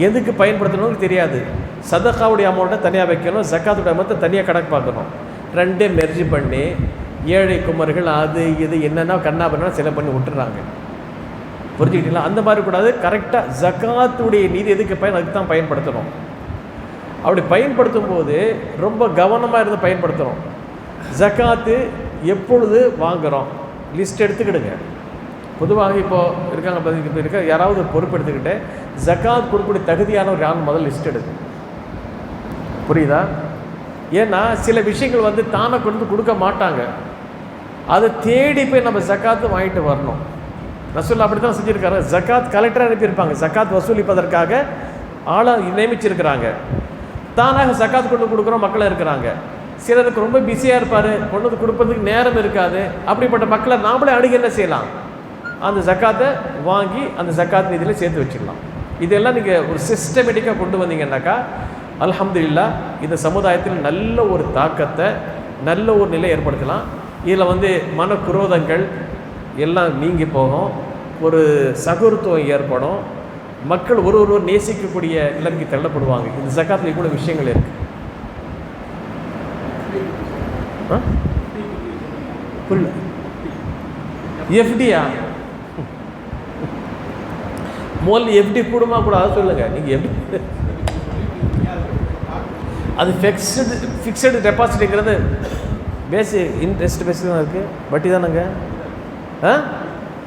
எதுக்கு பயன்படுத்தணும்னு தெரியாது. சதக்காவுடைய அமௌண்ட்டை தனியாக வைக்கணும், ஜக்காத்துடைய அமௌண்ட்டை தனியாக கணக்கு பார்க்கணும். ரெண்டே மெர்ஜி பண்ணி ஏழை குமர்கள் அது இது என்னென்னா கண்ணா பண்ணா சில பண்ணி விட்டுறாங்க. புரிஞ்சுக்கிட்டீங்களா? அந்த மாதிரி கூடாது. கரெக்டாக ஜக்காத்துடைய நீதி எதுக்கு அதுக்கு தான் பயன்படுத்தணும். அப்படி பயன்படுத்தும் போது ரொம்ப கவனமாக இருந்து பயன்படுத்தணும். ஜக்காத்து எப்பொழுது வாங்குகிறோம் லிஸ்ட் எடுத்துக்கிடுங்க. பொதுவாக இப்போது இருக்காங்க யாராவது பொறுப்பு எடுத்துக்கிட்டு ஜக்காத் கொடுக்கக்கூடிய தகுதியானவர் யாரும் முதல்ல லிஸ்ட் எடுங்க. புரியுதா? ஏன்னா சில விஷயங்கள் தானே கொண்டு கொடுக்க மாட்டாங்க, அதை தேடி போய் நம்ம ஜக்காத்து வாங்கிட்டு வரணும். ரசூல் அப்படி தான் செஞ்சுருக்காரு. ஜக்காத் கலெக்டர் அனுப்பியிருப்பாங்க, ஜக்காத் வசூலிப்பதற்காக ஆளை நியமிச்சிருக்கிறாங்க. தானாக ஜக்காத் கொண்டு கொடுக்குறோம் மக்கள் இருக்கிறாங்க. சிலருக்கு ரொம்ப பிஸியாக இருப்பார், கொண்டு கொடுப்பதுக்கு நேரம் இருக்காது. அப்படிப்பட்ட மக்களை நாமளே அணுகி என்ன செய்யலாம்? அந்த ஜக்காத்தை வாங்கி அந்த ஜக்காத் நிதியில் சேர்த்து வச்சுக்கலாம். இதெல்லாம் நீங்கள் ஒரு சிஸ்டமேட்டிக்காக கொண்டு வந்தீங்கன்னாக்கா அல்ஹம்துலில்லாஹ் இந்த சமுதாயத்தில் நல்ல ஒரு தாக்கத்தை, நல்ல ஒரு நிலை ஏற்படுத்தலாம். இதில் மனக்குரோதங்கள் எல்லாம் நீங்கி போகும், ஒரு சகோதரத்துவம் ஏற்படும், மக்கள் ஒருவர் நேசிக்கக்கூடிய நிலைமைக்கு தள்ளப்படுவாங்க. இந்த ஜக்காத்தில் கூட விஷயங்கள் இருக்குது. புரியல? எஃப்டியா? முதல்ல எஃப்டி கூடுமா கூடாது சொல்லுங்கள். நீங்கள் எப்படி அது ஃபிக்ஸடு டெபாசிட்டுங்கிறது இன்ட்ரெஸ்ட் பேஸில் தான் இருக்குது, வட்டி தானேங்க.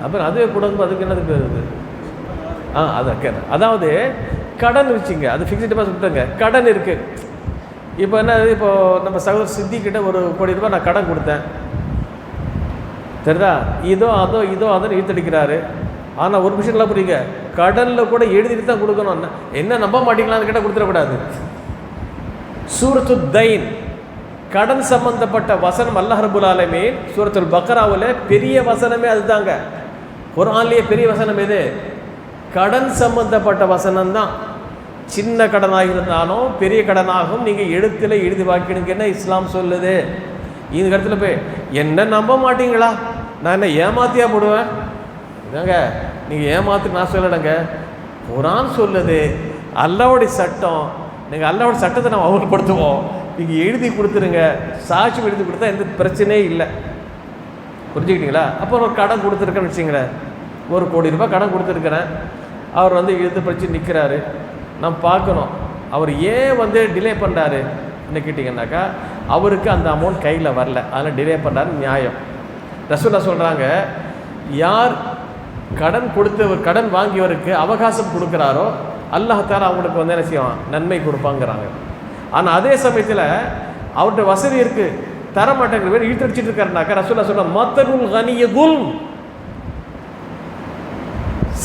அப்புறம் அதுவே கொடுக்கும், அதுக்கு என்னதுக்கு வருது? அதான் அதாவது கடன் வச்சுங்க, அது ஃபிக்ஸட் டெபாசிட் விட்டுங்க. கடன் இருக்குது. இப்போ என்ன, இப்போது நம்ம சகோதரர் சித்திக்கிட்ட ₹1 கோடி நான் கடன் கொடுத்தேன், சரிதா? இதோ அதோ இழுத்தடிக்கிறாரு. ஆனால் ஒரு விஷயம் எல்லாம் புரியுங்க, கடனில் கூட எழுதிட்டு தான் கொடுக்கணும். என்ன நம்ப மாட்டீங்களான்னு கேட்டால் கொடுத்துடக்கூடாது. சூரத்துல் தைன் கடன் சம்பந்தப்பட்ட வசனம் அல்லாஹ் ரப்பல் ஆலமீன் சூரத்துல் பக்ராவில் பெரிய வசனமே அதுதாங்க. குர்ஆன்லேயே பெரிய வசனம் எது? கடன் சம்பந்தப்பட்ட வசனம் தான். சின்ன கடனாக இருந்தாலும் பெரிய கடனாகும் நீங்கள் எழுதி வாக்கிடுங்கன்னு இஸ்லாம் சொல்லுது. இந்த இடத்துல போய் என்ன நம்ப மாட்டீங்களா, நான் என்ன ஏமாத்தியா போடுவேன்? இதாங்க நீங்கள் ஏமாத்து நான் சொல்லலைங்க, குர்ஆன் சொல்லுது, அல்லாஹ்வுடைய சட்டம். நீங்கள் அல்லாஹ்வுடைய சட்டத்தை நம்ம அமல்படுத்துவோம், நீங்கள் எழுதி கொடுத்துருங்க, சாட்சி எழுதி கொடுத்தா எந்த பிரச்சனையும் இல்லை. புரிஞ்சுக்கிட்டீங்களா? அப்போ ஒரு கடன் கொடுத்துருக்கேன்னு வச்சுங்களேன், ₹1 கோடி கடன் கொடுத்துருக்கிறேன். அவர் எழுத்து படித்து நிற்கிறாரு. நான் பார்க்கணும் அவர் ஏன் டிலே பண்ணுறாரு என்ன கேட்டிங்கன்னாக்கா, அவருக்கு அந்த அமௌண்ட் கையில் வரல, அதனால் டிலே பண்ணுறாரு, நியாயம். ரசூலுல்லாஹ் சொல்கிறாங்க, யார் கடன் வாங்கியவருக்கு அவகாசம் கொடுக்குறாரோ அல்லாஹ் தஆலா அவங்களுக்கு என்ன செய்வான், நன்மை கொடுப்பாங்கிறாங்க. ஆனால் அதே சமயத்தில் அவர்கிட்ட வசதி இருக்குது, தரமாட்டேங்கிற பேர் இழுத்தடிச்சிட்டு இருக்காருனாக்கா ரசூலுல்லாஹ் சொல்ற மத்தனுல் கனிய குல்ம்,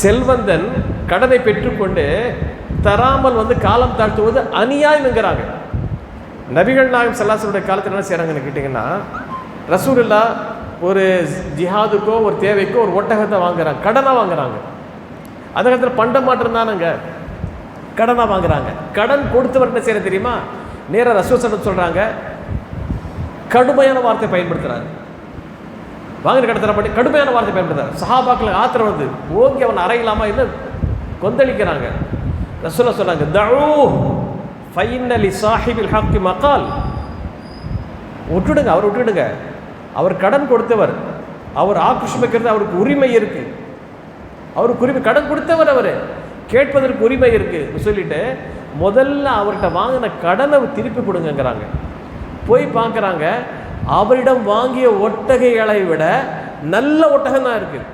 செல்வந்தன் கடனை பெற்றுக்கொண்டு தராமல் காலம் தாழ்த்துவது அநியாயம்ங்கிறாங்க. நபிகள் நாயகம் ஸல்லல்லாஹு அலைஹி வஸல்லம் காலத்தில் என்ன செய்கிறாங்கன்னு கேட்டிங்கன்னா, ரசூலுல்லாஹ் ஒரு ஜிஹாதுக்கோ ஒரு தேவைக்கோ ஒரு ஒட்டகத்தை வாங்குறாங்க, கடனாக வாங்குறாங்க. அந்த காலத்தில் பண்ட மாற்றம் தானுங்க, கடனாக வாங்குறாங்க. கடன் கொடுத்தவர் என்ன செய்யற தெரியுமா, நேராக ரசூல் ஸல்லல்லாஹு சொல்கிறாங்க, கடுமையான வார்த்தை பயன்படுத்துகிறார். வாங்கின கடத்தலை பண்ணி கடுமையான வார்த்தை பயன்படுத்துறாரு. சஹாபாக்களுக்கு ஆத்திரம் ஓங்கி அவன் அறையிலாமா இல்லை கொந்தளிக்கிறாங்க. ரசூலுல்லாஹ் சொன்னாங்க, தஉ ஃபைன்ன லி சாஹிபில் ஹக்கி மகால், விட்டுடுங்க, அவர் விட்டுடுங்க. அவர் கடன் கொடுத்தவர், அவர் ஆக்ரோஷமிக்கிறது அவருக்கு உரிமை இருக்கு, அவருக்கு உரிமை, கடன் கொடுத்தவர், அவர் கேட்பதற்கு உரிமை இருக்கு சொல்லிட்டு முதல்ல அவர்கிட்ட வாங்கின கடனை திருப்பி கொடுங்கிறாங்க. போய் பார்க்குறாங்க, அவரிடம் வாங்கிய ஒட்டகைகளை விட நல்ல ஒட்டகம் தான் இருக்குது.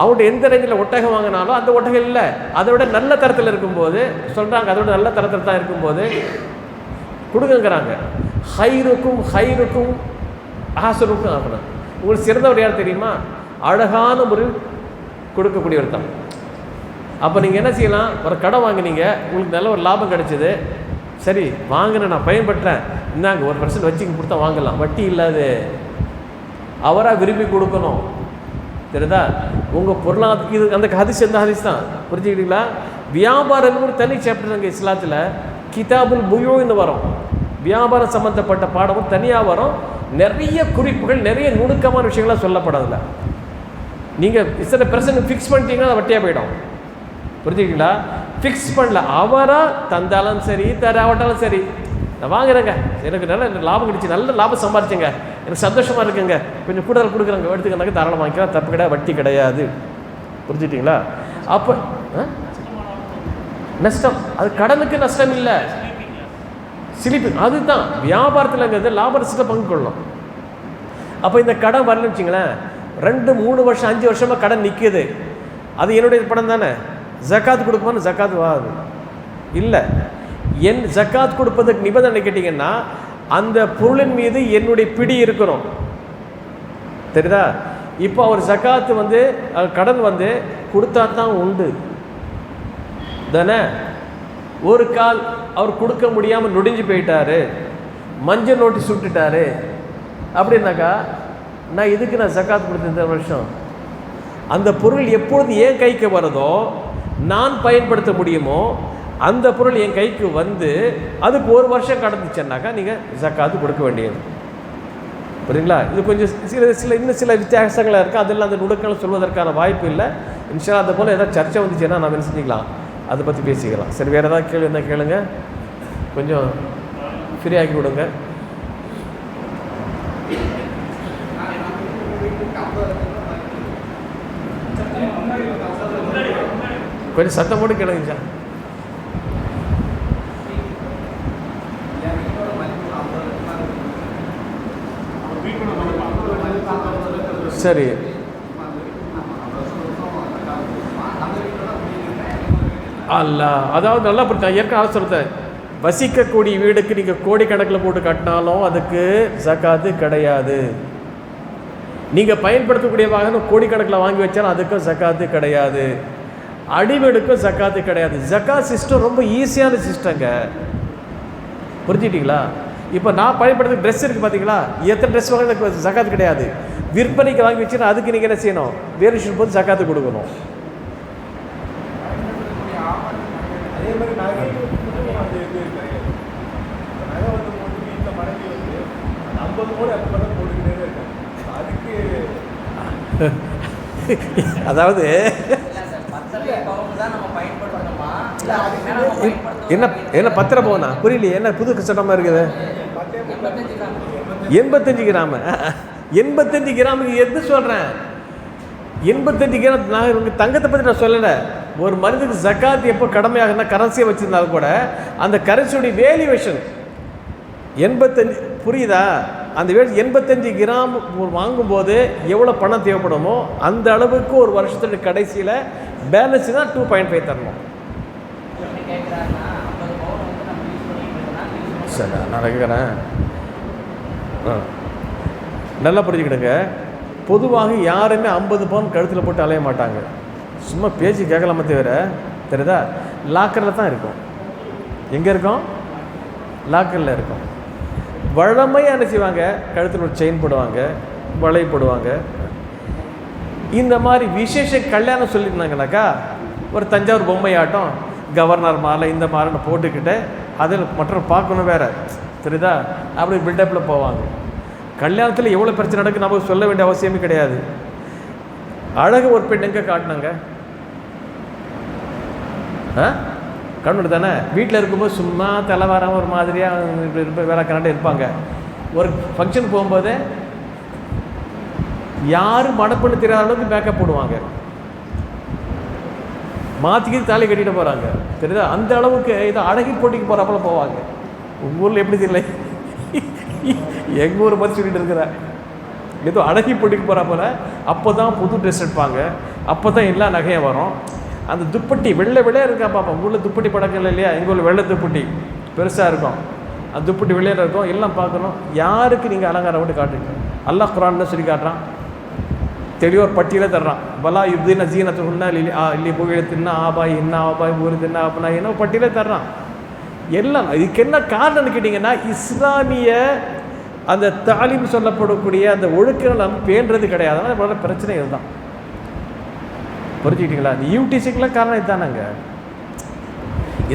அவர்கிட்ட எந்த ரேஞ்சில் ஒட்டகம் வாங்கினாலும் அந்த ஒட்டகம் இல்லை, அதை விட நல்ல தரத்தில் இருக்கும்போது சொல்கிறாங்க, அதோட நல்ல தரத்தில் தான் இருக்கும்போது கொடுங்கிறாங்க. ஹைருக்கும் ஆசருக்கும் ஆகணும். உங்களுக்கு சிறந்தவர் யார் தெரியுமா, அழகான முறையில் கொடுக்கக்கூடியவர் தான். அப்போ நீங்கள் என்ன செய்யலாம், ஒரு கடை வாங்கினீங்க, உங்களுக்கு நல்ல ஒரு லாபம் கிடைச்சிது, சரி வாங்கின நான் பயன்படுறேன், இந்தாங்க 1% வச்சுக்க கொடுத்தா வாங்கலாம், வட்டி இல்லாது. அவராக விரும்பி கொடுக்கணும், தெரியுதா? உங்கள் பொருளாதார இது அந்த ஹதீஸ் எந்த ஹதீஸ் தான், புரிஞ்சுக்கிட்டீங்களா? வியாபாரம் ஒரு தனி சாப்டர் இஸ்லாத்தில் கிதாபுல் புயூன்னு வரும், வியாபாரம் சம்மந்தப்பட்ட பாடமும் தனியாக வரும். நிறைய குறிப்புகள், நிறைய நுணுக்கமான விஷயங்கள்லாம் சொல்லப்படாதுல்ல. நீங்கள் இத்தனை % ஃபிக்ஸ் பண்ணிட்டீங்கன்னா அது வட்டியாக போயிடும், புரிஞ்சுக்கிங்களா? ஃபிக்ஸ் பண்ணல, அவராக தந்தாலும் சரி தராவட்டாலும் சரி, நான் வாங்குறேங்க, எனக்கு நல்ல லாபம் கிடைச்சி, நல்ல லாபம் சம்பாதிச்சுங்க, எனக்கு சந்தோஷமாக இருக்குங்க, கொஞ்சம் கூடுதல் கொடுக்குறாங்க, எடுத்துக்கனாக்க தாராளம் வாங்கிக்கலாம், தப்பு கிடையாது, வட்டி கிடையாது. புரிஞ்சுட்டிங்களா? அப்போ நஷ்டம், அது கடனுக்கு நஷ்டம் இல்லை, சிலிப்பு அதுதான் வியாபாரத்தில்ங்கிறது லாபத்தில் பங்கு கொள்ளணும். அப்போ இந்த கடன் வரலன்னு வச்சிங்களேன், 2, 3 வருஷம் 5 வருஷமாக கடன் நிற்கிது, அது என்னுடைய பணம் தானே, ஜக்காத் கொடுக்குமான்னு ஜக்காத் வாது இல்லை. என் ஜக்காத் கொடுப்பதுக்கு நிபந்தனை கேட்டிங்கன்னா அந்த பொருளின் மீது என்னுடைய பிடி இருக்கணும், தெரியுதா? இப்போ அவர் ஜக்காத்து கடன் கொடுத்தா தான் உண்டு தானே. ஒரு கால் அவர் கொடுக்க முடியாமல் நொடிஞ்சு போயிட்டாரு, மஞ்சள் நோட்டீஸ் விட்டுட்டாரு அப்படின்னாக்கா, நான் இதுக்கு நான் ஜக்காத் கொடுத்தேன் இந்த வருஷம், அந்த பொருள் எப்பொழுது என் கைக்கு வருதோ, நான் பயன்படுத்த முடியுமோ, அந்த பொருள் என் கைக்கு அதுக்கு 1 வருஷம் கடந்துச்சுன்னாக்கா நீங்கள் ஜக்காத்து கொடுக்க வேண்டியது. புரியுங்களா? இது கொஞ்சம் இன்னும் சில வித்தியாசங்களாக இருக்குது, அதெல்லாம் அந்த நுணுக்கங்கள் சொல்வதற்கான வாய்ப்பு இல்லை. இன்ஷா அது போல் ஏதாவது சர்ச்சை வந்துச்சுன்னா நம்ம என்ன செஞ்சுக்கலாம், அதை பற்றி பேசிக்கலாம். சரி, வேறு ஏதாவது கேள்வி இருந்தால் கேளுங்க, கொஞ்சம் ஃப்ரீ ஆக்கி விடுங்க. கொஞ்சம் சத்தம் போட்டு கேளுங்க. சரி. அல்ல, அதாவது நல்லா புரிஞ்சா ஏற்கனவே சொல்கிறேன், வசிக்கக்கூடிய வீடுக்கு நீங்கள் கோடிக்கணக்கில் போட்டு கட்டினாலும் அதுக்கு ஜக்காத்து கிடையாது. நீங்கள் பயன்படுத்தக்கூடிய வாகனம் கோடிக்கணக்கில் வாங்கி வச்சாலும் அதுக்கும் ஜக்காத்து கிடையாது. அடிவீடுக்கும் ஜக்காத்து கிடையாது. ஜக்காத் சிஸ்டம் ரொம்ப ஈஸியான சிஸ்டங்க, புரிஞ்சுக்கிட்டீங்களா? இப்போ நான் பயன்படுத்துகிற ட்ரெஸ் இருக்குது பார்த்தீங்களா, எத்தனை ட்ரெஸ் வாங்க ஜக்காத்து கிடையாது. விற்பனைக்கு வாங்கி வச்சுன்னா அதுக்கு நீங்கள் என்ன செய்யணும், வேரியேஷன் போது ஜக்காத்து கொடுக்கணும். அதே மாதிரி நகை அது இது நகை வந்து போட்டு வீட்டில் மனைவி வந்து 50 கோடி அப்போ தான் போட்டுக்கிட்டே இருக்காங்க. அதுக்கு அதாவது என்ன என்ன பத்திர போனா புரியலையே, என்ன புது சட்டமாக இருக்குது? 85 கிராமு. 85 கிராமுக்கு எது சொல்கிறேன்? 85 கிராம். நான் தங்கத்தை பற்றி நான் சொல்லலை. ஒரு மனிதனுக்கு ஜக்காத் எப்போ கடமையாகுன்னா கரன்சியை வச்சுருந்தாலும் கூட அந்த கரன்சியுடைய வேல்யூவேஷன் 85, புரியுதா? அந்த 85 கிராம் வாங்கும்போது எவ்வளோ பணம் தேவைப்படுமோ அந்த அளவுக்கு ஒரு வருஷத்துடைய கடைசியில் பேலன்ஸ் தான் 2.5 தரணும். சரி, நான் கேட்குறேன், நல்லா புரிஞ்சுக்கிடுங்க. பொதுவாக யாருமே 50 பவுன் கழுத்தில் போட்டு அலைய மாட்டாங்க. சும்மா பேச்சு கேட்கலாமே தவிர, தெரியுதா? லாக்கரில் தான் இருக்கும். எங்கே இருக்கும்? லாக்கரில் இருக்கும். வழமையாக என்ன செய்வாங்க, கழுத்தில் ஒரு செயின் போடுவாங்க, வளை போடுவாங்க. இந்த மாதிரி விசேஷ கல்யாணம் சொல்லியிருந்தாங்கனாக்கா ஒரு தஞ்சாவூர் பொம்மை ஆட்டம், கவர்னர் மாலை இந்த மாதிரி போட்டுக்கிட்டு அதில் மற்ற பார்க்கணும் வேறு, தெரியுதா? அப்படி பில்டப்பில் போவாங்க. கல்யாணத்தில் எவ்வளோ பிரச்சனை நடக்கு நமக்கு சொல்ல வேண்டிய அவசியமே கிடையாது. அழகு ஒரு பெண் எங்கே காட்டினாங்க? கண்ணு தானே. வீட்டில் இருக்கும்போது சும்மா தலைவாரம் ஒரு மாதிரியாக வேலை கரெக்டாக இருப்பாங்க. ஒரு ஃபங்க்ஷன் போகும்போது யாரும் மடப்பண்ணு தெரியாத அளவுக்கு மேக்கப் போடுவாங்க, மாற்றிக்கிட்டு தாலி கட்டிட்டு போகிறாங்க, தெரியுதா? அந்த அளவுக்கு இதை அழகி போட்டிக்கு போகிறப்பல போவாங்க. உங்கள் ஊரில் எப்படி தெரியல, எங்கள் ஊரை பற்றி சொல்லிட்டு இருக்கிறேன். ஏதோ அழகி போட்டிக்கு போகிறப்பல அப்போ தான் புது ட்ரெஸ் எடுப்பாங்க, அப்போ தான் எல்லா நகையும் வரும். அந்த துப்பட்டி வெள்ளை வெள்ளையாக இருக்கா பாப்பா. உங்கள் ஊரில் துப்பட்டி படக்கல இல்லையா? எங்கள் ஊரில் வெள்ளை துப்பட்டி பெருசாக இருக்கும், அந்த துப்பட்டி வெள்ளையாக இருக்கும். எல்லாம் பார்க்கணும். யாருக்கு நீங்கள் அலங்காரம் விட்டு காட்டுங்க? அல்லாஹ் குர்ஆன்ல சொல்லி காட்டுறான், தெளிவாக பட்டியலே தர்றான். பலா யுத்தின ஜீனத்துன்னா இல்லை புகழத்தின்னா ஆபாய் என்ன ஆபாய் ஊரு தின்னா அப்படின்னா என்ன பட்டியலே தர்றான். எல்லாம் இதுக்கு என்ன காரணம்னு கேட்டிங்கன்னா, இஸ்லாமிய அந்த தாலீம் சொல்லப்படக்கூடிய அந்த ஒழுக்கங்கள் நம்ம பேணுறது கிடையாது. அதனால் இவ்வளோ பிரச்சனை இதுதான், புரிஞ்சுக்கிட்டீங்களா? இந்த யூடிசிக்கெலாம் காரணம் இதுதானாங்க.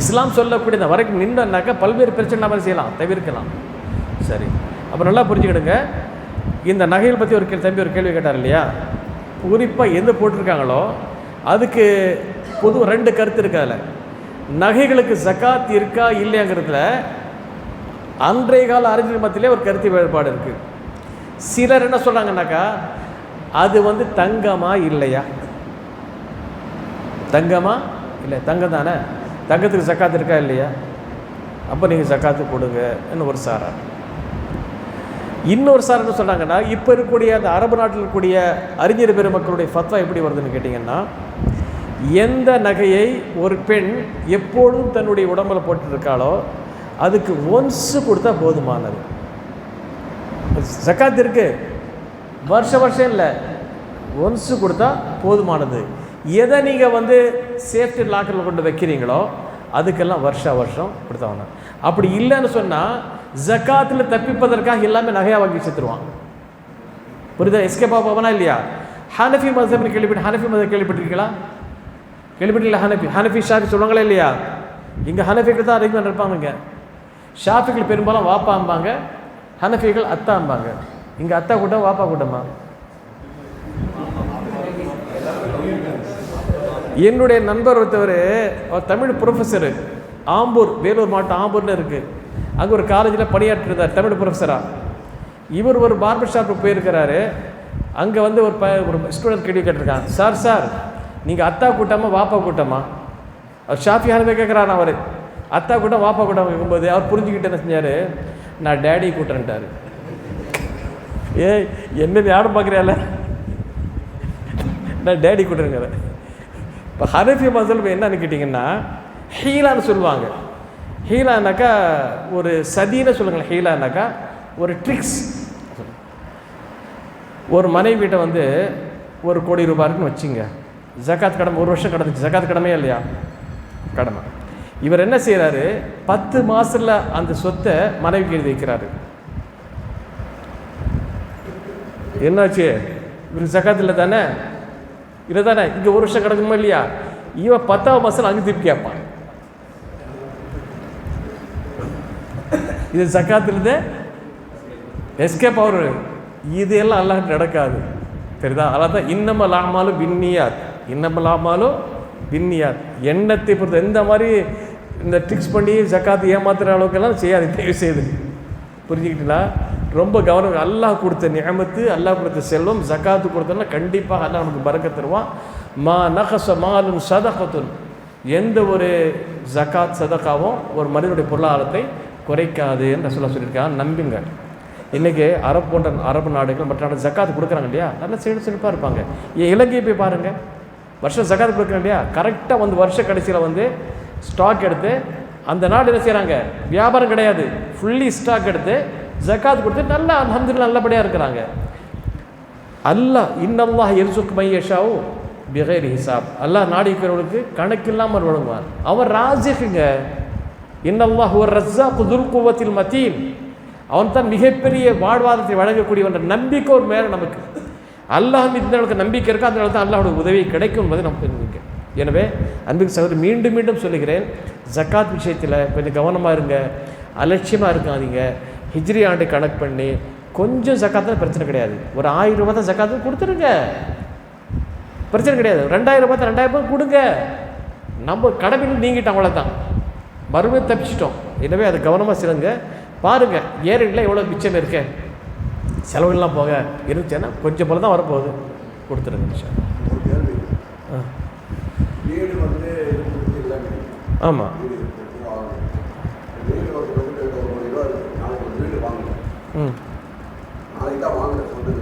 இஸ்லாம் சொல்லக்கூடிய இந்த வரைக்கும் நின்றுனாக்கா பல்வேறு பிரச்சனை நம்ம செய்யலாம், தவிர்க்கலாம். சரி, அப்போ நல்லா புரிஞ்சுக்கிடுங்க. இந்த நகைகள் பற்றி ஒரு தம்பி ஒரு கேள்வி கேட்டார் இல்லையா? குறிப்பாக எந்த போட்டிருக்காங்களோ அதுக்கு பொது 2 கருத்து இருக்குது. அதில் நகைகளுக்கு ஜக்காத் இருக்கா இல்லையாங்கிறதுல அன்றைய கால அறிஞர் மத்தியிலே ஒரு கருத்து வேறுபாடு இருக்குது. சிலர் என்ன சொல்கிறாங்கன்னாக்கா, அது வந்து தங்கமா இல்லையா, தங்கமா இல்லை, தங்கம் தானே, தங்கத்துக்கு ஜக்காத் இருக்கா இல்லையா, அப்போ நீங்கள் ஜக்காத்து கொடுங்க ஒரு சாரா. இன்னொரு சார் என்ன சொல்கிறாங்கன்னா, இப்போ இருக்கக்கூடிய அந்த அரபு நாட்டில் இருக்கக்கூடிய அறிஞர் பெருமக்களுடைய ஃபத்வா எப்படி வருதுன்னு கேட்டிங்கன்னா, எந்த நகையை ஒரு பெண் எப்பொழுதும் தன்னுடைய உடம்பில் போட்டுருக்காளோ அதுக்கு ஒன்ஸு கொடுத்தா போதுமானது. ஜக்காத் இருக்குது, வருஷம் இல்லை, ஒன்ஸு கொடுத்தா போதுமானது. எதை நீங்கள் வந்து சேஃப்டி லாக்கரில் கொண்டு வைக்கிறீங்களோ அதுக்கெல்லாம் வருஷம் கொடுத்தாங்க. அப்படி இல்லைன்னு சொன்னால் ஜக்காத்தில் தப்பிப்பதற்காக எல்லாமே நகையாக வாங்கி வச்சுருவான். புரியுதா? எஸ்கேப்பா போவனா இல்லையா? ஹனஃபி மதம் ஹனஃபி மதம் கேள்விப்பட்டிருக்கீங்களா? கேள்விப்பட்டிருக்கீங்களா? ஹனஃபி ஷாஃபி சொல்லுவாங்களே இல்லையா? இங்கே ஹனஃபிகள் தான் அதிகமாக இருப்பாங்க. ஷாஃபிகள் பெரும்பாலும் வாப்பாம்பாங்க, ஹனஃபிகள் அத்தாம்பாங்க. இங்கே அத்தா கூட்டம் வாப்பா கூட்டமா? என்னுடைய நண்பர் ஒருத்தவர், அவர் தமிழ் ப்ரொஃபஸரு, ஆம்பூர், வேலூர் மாவட்டம் ஆம்பூர்னு இருக்குது, அங்கே ஒரு காலேஜில் பணியாற்றிருந்தார் தமிழ் ப்ரொஃபஸராக. இவர் ஒரு பார்பர் ஷாப்புக்கு போயிருக்கிறாரு. அங்கே வந்து ஒரு ஸ்டூடெண்ட் கேள்வி கேட்டிருக்காங்க, சார் நீங்கள் அத்தா கூட்டமா வாப்பா கூட்டமா? அவர் ஷாஃபி ஹனஃபி கேட்குறாரு. அவர் அத்தா கூட்டம் வாப்பா கூட்டம் கேட்கும்போது அவர் புரிஞ்சுக்கிட்டு என்ன செஞ்சார், நான் டேடி கூட்டன்ட்டார். ஏய் என்ன ஞானம் பார்க்குறியால, நான் டேடி கொடுங்க. இப்போ ஹனஃபி மஸஹப் என்னன்னு கேட்டிங்கன்னா ஹீலான்னு சொல்லுவாங்க. ஹீலானாக்கா ஒரு சதின்னு சொல்லுங்களேன். ஹீலானாக்கா ஒரு ட்ரிக்ஸ். ஒரு மனைவிட்ட வந்து 1 கோடி ரூபாய் இருக்குன்னு வச்சுங்க, ஜகாத் கடமை 1 வருஷம் கடந்துச்சு, ஜகாத் கடமையா இல்லையா? கடமை. இவர் என்ன செய்கிறாரு, 10 மாதத்தில் அந்த சொத்தை மனைவிக்கு எழுதி வைக்கிறாரு. என்னாச்சு, இவருக்கு ஜகாத் இல்லை தானே, இல்லை தானே, இங்கே 1 வருஷம் கிடக்குமா இல்லையா? இவன் 10ஆவது மாதத்தில் அங்கே திருப்பி கேட்பான். இது ஜகாத்திலிருந்து எஸ்கேப் அவர். இது எல்லாம் அல்லாஹ் நடக்காது, தெரியுதா? அதான் தான் இன்னமல் அமாலு பின்னியாத், இன்னமல் அமாலு பின்னியாத். எண்ணத்தை பொறுத்து எந்த மாதிரி இந்த ட்ரிக்ஸ் பண்ணி ஜக்காத்து ஏமாத்துற அளவுக்கெல்லாம் செய்யாது, தயவு செய்து. புரிஞ்சுக்கிட்டீங்களா? ரொம்ப கவனம். அல்லாஹ் கொடுத்த நிஅமத்து, அல்லாஹ் கொடுத்த செல்வம், ஜக்காத்து கொடுத்தோன்னா கண்டிப்பாக அல்லாஹ் நமக்கு பரக்கத் தருவான். மா நகஸ மாலுன் சதகத்துன், எந்த ஒரு ஜக்காத் சதகாவும் ஒரு மனிதனுடைய பொருளாதாரத்தை குறைக்காது என்று ரசூலுல்லாஹ் சொல்லியிருக்காங்க. நம்புங்க. இன்றைக்கி அரபு நாடுகள் மற்ற நாடு ஜக்காத்து கொடுக்குறாங்க இல்லையா, நல்லா செழிப்பாக இருப்பாங்க. இலங்கையை போய் பாருங்கள், வருஷம் ஜக்காத்து கொடுக்குறாங்க இல்லையா, கரெக்டாக வந்து வருஷ கடைசியில் வந்து ஸ்டாக் எடுத்து அந்த நாடு என்ன செய்கிறாங்க, வியாபாரம் கிடையாது, ஃபுல்லி ஸ்டாக் எடுத்து ஜக்காத் கொடுத்து நல்லா அல்ஹம்துலில்லாஹ் நல்லபடியாக இருக்கிறாங்க. அல்லாஹ் இன்னல்லாஹ் யர்சுக்கு மை யஷாஉ பிகைரி ஹிசாப், அல்லாஹ் நாடிக்கிறவனுக்கு கணக்கில்லாமல் வழங்குவான். அவன் ராஜிக்குங்க. இன்னல்லாஹ் ஹுவ ரஸ்ஸாக்கு துல் குவத்தில் மதீன், அவன் தான் மிகப்பெரிய வாழ்வாதாரத்தை வழங்கக்கூடியவன்ற நம்பிக்கை ஒரு மேலே நமக்கு. அல்லாஹ் இந்த அளவுக்கு நம்பிக்கை இருக்குது, அந்த அளவுக்கு தான் அல்லாஹோட உதவி கிடைக்கும் என்பதை நம்ம தெரிஞ்சுக்க. எனவே அன்புக்கு சகோதரர், மீண்டும் மீண்டும் சொல்லுகிறேன், ஜக்காத் விஷயத்தில் கொஞ்சம் கவனமாக இருங்க, அலட்சியமாக இருக்காதீங்க. ஹிஜ்ரி ஆண்டு கணக்கு பண்ணி கொஞ்சம் ஜக்காத்தான் பிரச்சனை கிடையாது. ஒரு 1000 ரூபாய் தான் ஜக்காத்து கொடுத்துருங்க, பிரச்சனை கிடையாது. 2000 ரூபாய் தான் 2000 ரூபாய் கொடுங்க, நம்ம கடமையில் நீங்கிட்டோம், அவ்வளோதான், மறுபடியும் தப்பிச்சிட்டோம். எனவே அது கவனமாக சிலங்க பாருங்கள். ஏரியில் எவ்வளோ மிச்சம் இருக்கு, செலவுலாம் போக இருந்துச்சுன்னா கொஞ்சம் போல தான் வரப்போகுது, கொடுத்துருங்க. ஒரு கேள்வி. வீடு வந்து ஆமாம். வீடு ஒரு 1 கோடி ரூபா இருக்குது, நாளைக்கு ஒரு வீடு வாங்கணும், நாளைக்கு தான் வாங்குற சொல்லுது.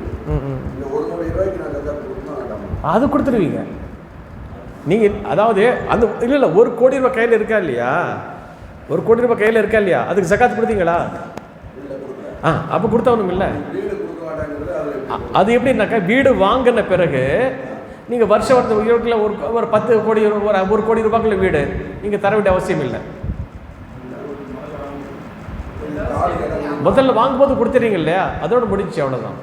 இந்த 1 கோடி ரூபாய்க்கு நான் ஜக்காத் கொடுக்கணும் வேண்டாமா? அது கொடுத்துருவீங்க நீங்கள். அதாவது அந்த இல்லை 1 கோடி ரூபாய் கையில் இருக்கா இல்லையா, 1 கோடி ரூபாய் கையில் இருக்கா இல்லையா, அதுக்கு ஜக்காத் கொடுத்தீங்களா? அப்போ கொடுத்தவனும் இல்லை. அது எப்படின்னாக்கா, வீடு வாங்கின பிறகு நீங்கள் வருஷம் வீட்டில் ஒரு 10 கோடி ஒரு 1 கோடி ரூபாய்க்குள்ள வீடு நீங்கள் தர வேண்டிய அவசியம் இல்லை. முதல்ல வாங்கும்போது கொடுத்துறீங்க இல்லையா, அதோட முடிச்சு, அவ்வளோதான்.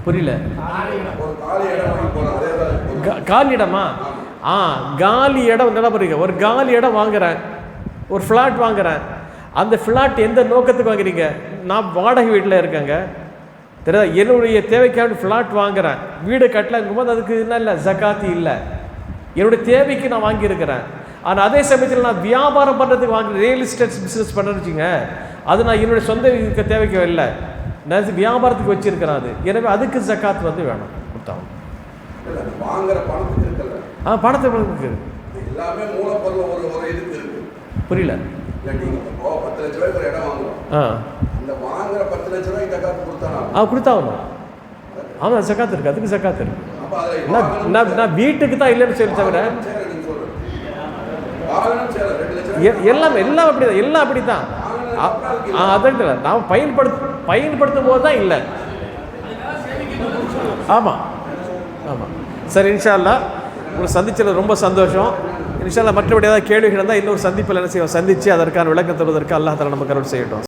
புரியல? காலி இடமா? காலி இடம் நல்லா புரியுங்க. ஒரு காலி இடம் வாங்குறேன், ஒரு ஃப்ளாட் வாங்குறேன், அந்த ஃப்ளாட் எந்த நோக்கத்துக்கு வாங்குறீங்க? நான் வாடகை வீட்டில் இருக்கேங்க, தெரியுதா? என்னுடைய தேவைக்கான ஃப்ளாட் வாங்குறேன், வீடு கட்டலங்கும்போது அதுக்கு என்ன இல்லை, ஜக்காத்து இல்லை. என்னுடைய தேவைக்கு நான் வாங்கியிருக்கிறேன். ஆனால் அதே சமயத்தில் நான் வியாபாரம் பண்ணுறதுக்கு வாங்குறேன், ரியல் எஸ்டேட் பிஸ்னஸ் பண்ணுறேன்னு வச்சுங்க, அது நான் என்னுடைய சொந்த தேவைக்கு இல்லை, நான் வியாபாரத்துக்கு வச்சிருக்கிறேன். அது எனவே அதுக்கு ஜக்காத் வந்து வேணும், கொடுத்தாங்க. பணத்தை எல்லாமே மூலப்பொருள் ஒரு இதுக்கு இருக்கு. புரியல? இல்லை, நீங்கள் இப்போ 10 லட்ச ரூபாய்க்கு ஒரு இடம் வாங்குறோம், அந்த வாங்குற 10 லட்ச ரூபாய்க்கு ஜக்காத் கொடுத்தானா? கொடுத்தாகணும். ஆமாம், ஜக்காத் இருக்குது, அதுக்கு ஜக்காத் இருக்குது. நான் வீட்டுக்கு தான் இல்லைன்னு சொல்லி தவிர எல்லாம் அப்படிதான், எல்லாம் அப்படித்தான். அதான் நாம் பயன்படுத்தும் போது தான் இல்லை. ஆமாம் ஆமாம். சரி, இன்ஷா அல்லாஹ் உங்களை சந்திச்சதில் ரொம்ப சந்தோஷம். இன்ஷா அல்லாஹ் மற்றபடி ஏதாவது கேள்விகள் இருந்தால் இன்னொரு சந்திப்பில் என்ன செய்வோம், சந்தித்து அதற்கான விளக்கம் தருவதற்கு அல்லாஹ் தஆலா நமக்கு அருள் செய்யட்டும்.